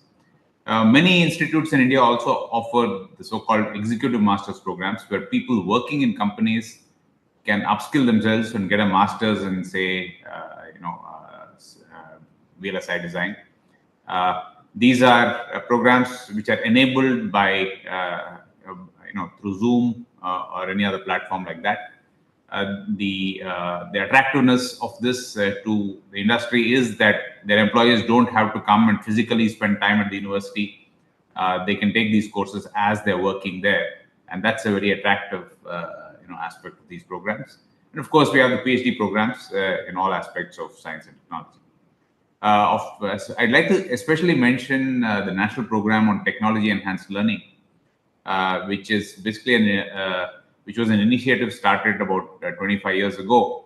Many institutes in India also offer the so-called executive master's programs, where people working in companies can upskill themselves and get a master's in, say, VLSI design. These are programs which are enabled by, through Zoom or any other platform like that. The attractiveness of this to the industry is that their employees don't have to come and physically spend time at the university. They can take these courses as they're working there, and that's a very attractive aspect of these programs. And of course, we have the PhD programs in all aspects of science and technology. I'd like to especially mention the National Program on Technology Enhanced Learning, which is basically which was an initiative started about 25 years ago,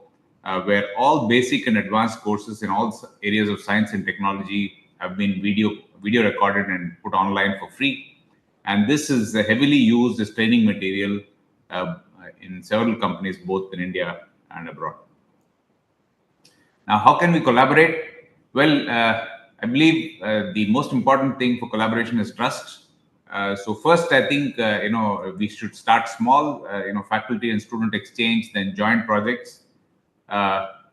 where all basic and advanced courses in all areas of science and technology have been video recorded and put online for free. And this is heavily used as training material in several companies, both in India and abroad. Now, how can we collaborate? Well, I believe the most important thing for collaboration is trust. So first, I think we should start small. Faculty and student exchange, then joint projects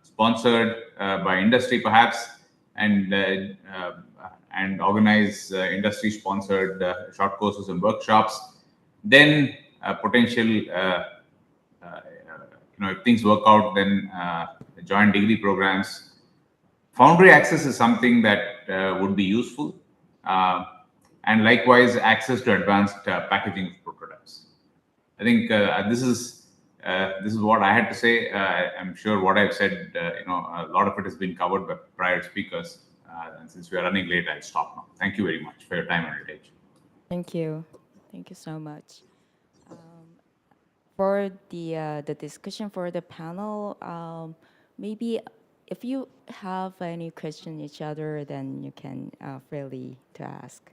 sponsored by industry, perhaps, and organize industry-sponsored short courses and workshops. Then potential, if things work out, then joint degree programs. Foundry access is something that would be useful. And likewise, access to advanced packaging of prototypes. I think this is what I had to say. I'm sure what I've said, a lot of it has been covered by prior speakers. And since we are running late, I'll stop now. Thank you very much for your time and attention. Thank you. Thank you so much. For the discussion for the panel, maybe if you have any question each other, then you can freely to ask.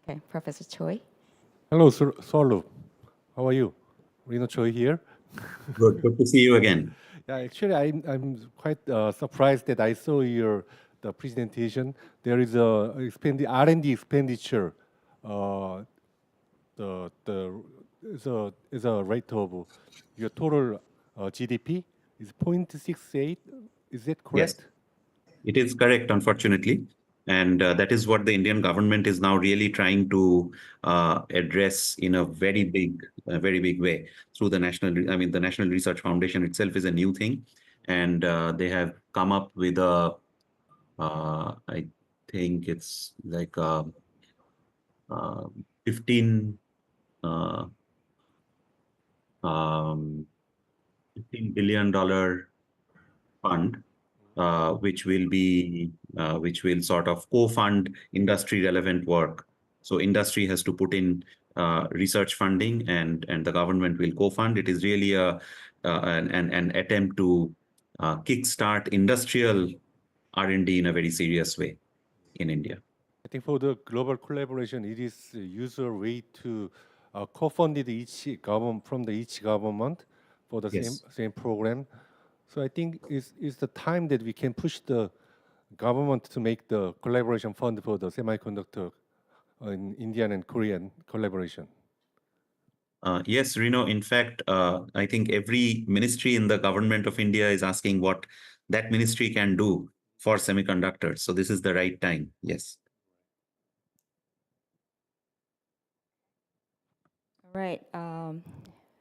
Okay, Professor Choi. Hello, Sir Solu. How are you? Rino Choi here. Good to see you again. Yeah, actually, I'm quite surprised that I saw the presentation. There is a R&D expenditure. Is a rate of your total GDP is 0.68. Is that correct? Yes, it is correct, unfortunately. And that is what the Indian government is now really trying to address in a very big way through the the National Research Foundation itself is a new thing. And they have come up with I think it's like 15 $15 billion fund which will sort of co-fund industry relevant work. So industry has to put in research funding, and the government will co-fund. It is really an attempt to kickstart industrial R&D in a very serious way in India. I think for the global collaboration, it is a usual way to co-fund each government from each government for the Yes. same program. So I think it's the time that we can push the government to make the collaboration fund for the semiconductor in Indian and Korean collaboration. Yes, Reno. In fact, I think every ministry in the government of India is asking what that ministry can do for semiconductors. So this is the right time. Yes. All right.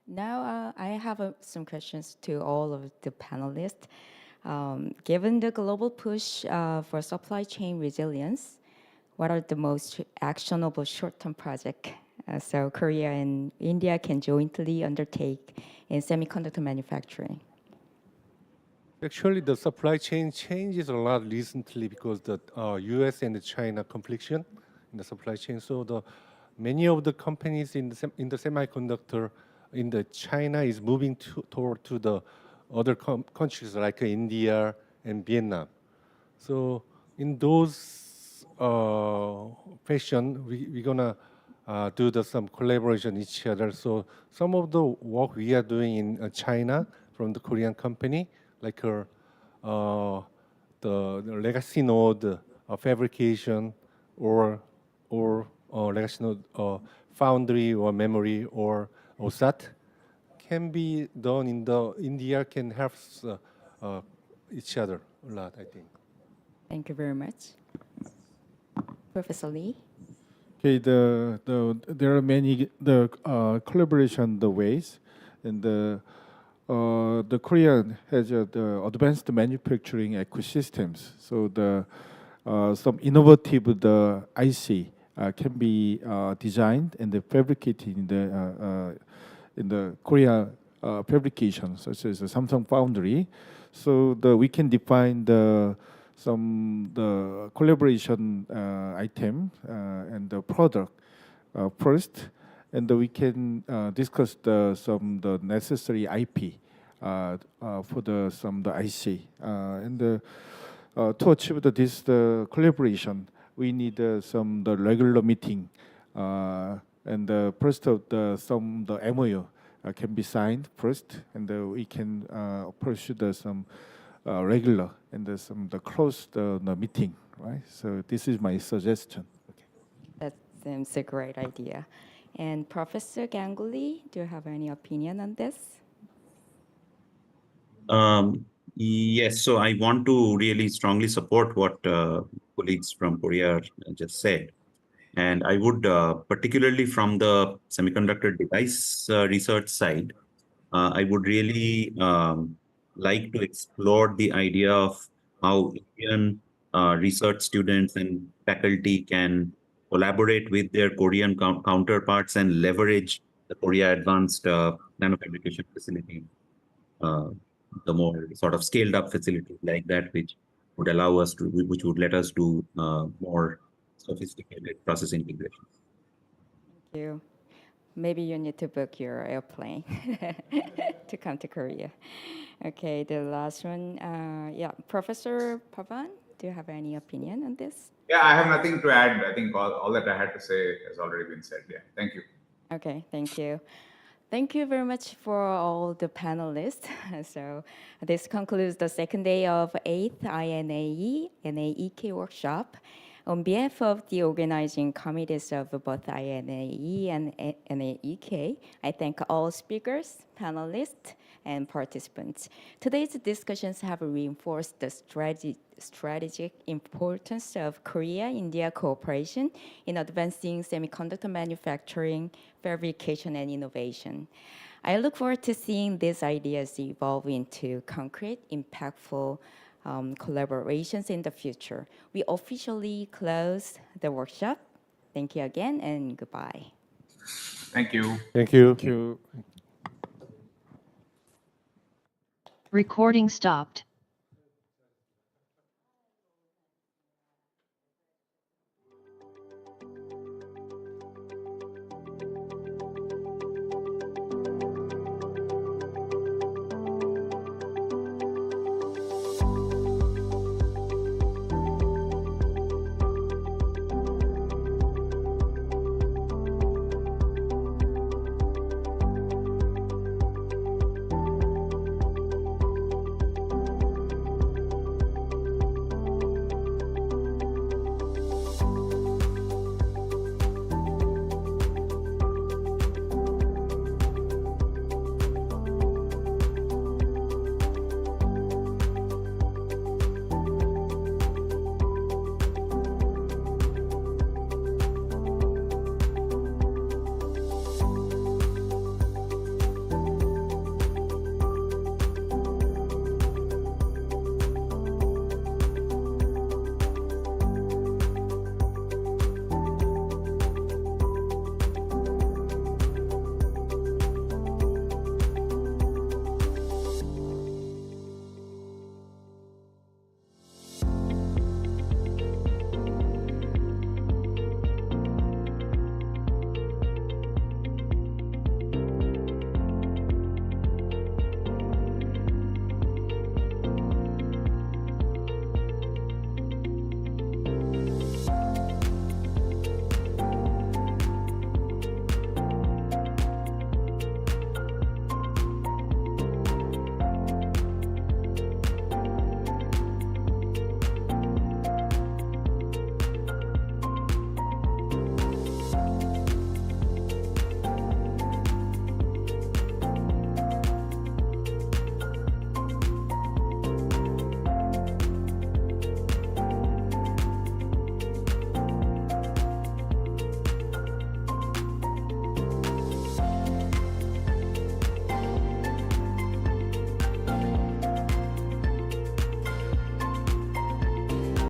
Now I have some questions to all of the panelists. Given the global push for supply chain resilience, what are the most actionable short-term projects so Korea and India can jointly undertake in semiconductor manufacturing? Actually, the supply chain changes a lot recently because the U.S. and China confliction in the supply chain. So many of the companies in the semiconductor in the China is moving toward to the other countries like India and Vietnam. So in those fashion, we're gonna do some collaboration each other. So some of the work we are doing in China from the Korean company, like the legacy node fabrication or legacy node foundry or memory or OSAT can be done in the India can help each other a lot, I think. Thank you very much. Professor Lee? Okay, there are many collaboration ways, and the Korean has the advanced manufacturing ecosystems. So some innovative IC can be designed and fabricated in the Korea fabrication, such as the Samsung Foundry. So we can define the collaboration item and the product first, and we can discuss the necessary IP for the IC. To achieve this collaboration, we need the regular meeting, and first of the MOU can be signed first, and we can pursue some regular and the close the meeting, right? So this is my suggestion. Okay. That seems a great idea. And Professor Ganguly, do you have any opinion on this? Yes, so I want to really strongly support what colleagues from Korea just said. And I would, particularly from the semiconductor device research side, I would really like to explore the idea of how Indian research students and faculty can collaborate with their Korean counterparts and leverage the Korea Advanced Nanofabrication Facility, the more sort of scaled up facilities like that, which would allow us to, which would let us do more sophisticated process integration. Thank you. Maybe you need to book your airplane to come to Korea. Okay, the last one. Yeah, Professor Pavan, do you have any opinion on this? Yeah, I have nothing to add. I think all that I had to say has already been said. Yeah, thank you. Okay, thank you. Thank you very much for all the panelists. So this concludes the second day of 8th INAE NAEK workshop. On behalf of the organizing committees of both INAE and NAEK, I thank all speakers, panelists, and participants. Today's discussions have reinforced the strategic importance of Korea-India cooperation in advancing semiconductor manufacturing, fabrication, and innovation. I look forward to seeing these ideas evolve into concrete, impactful collaborations in the future. We officially close the workshop. Thank you again, and goodbye. Thank you. Thank you. Thank you. Recording stopped.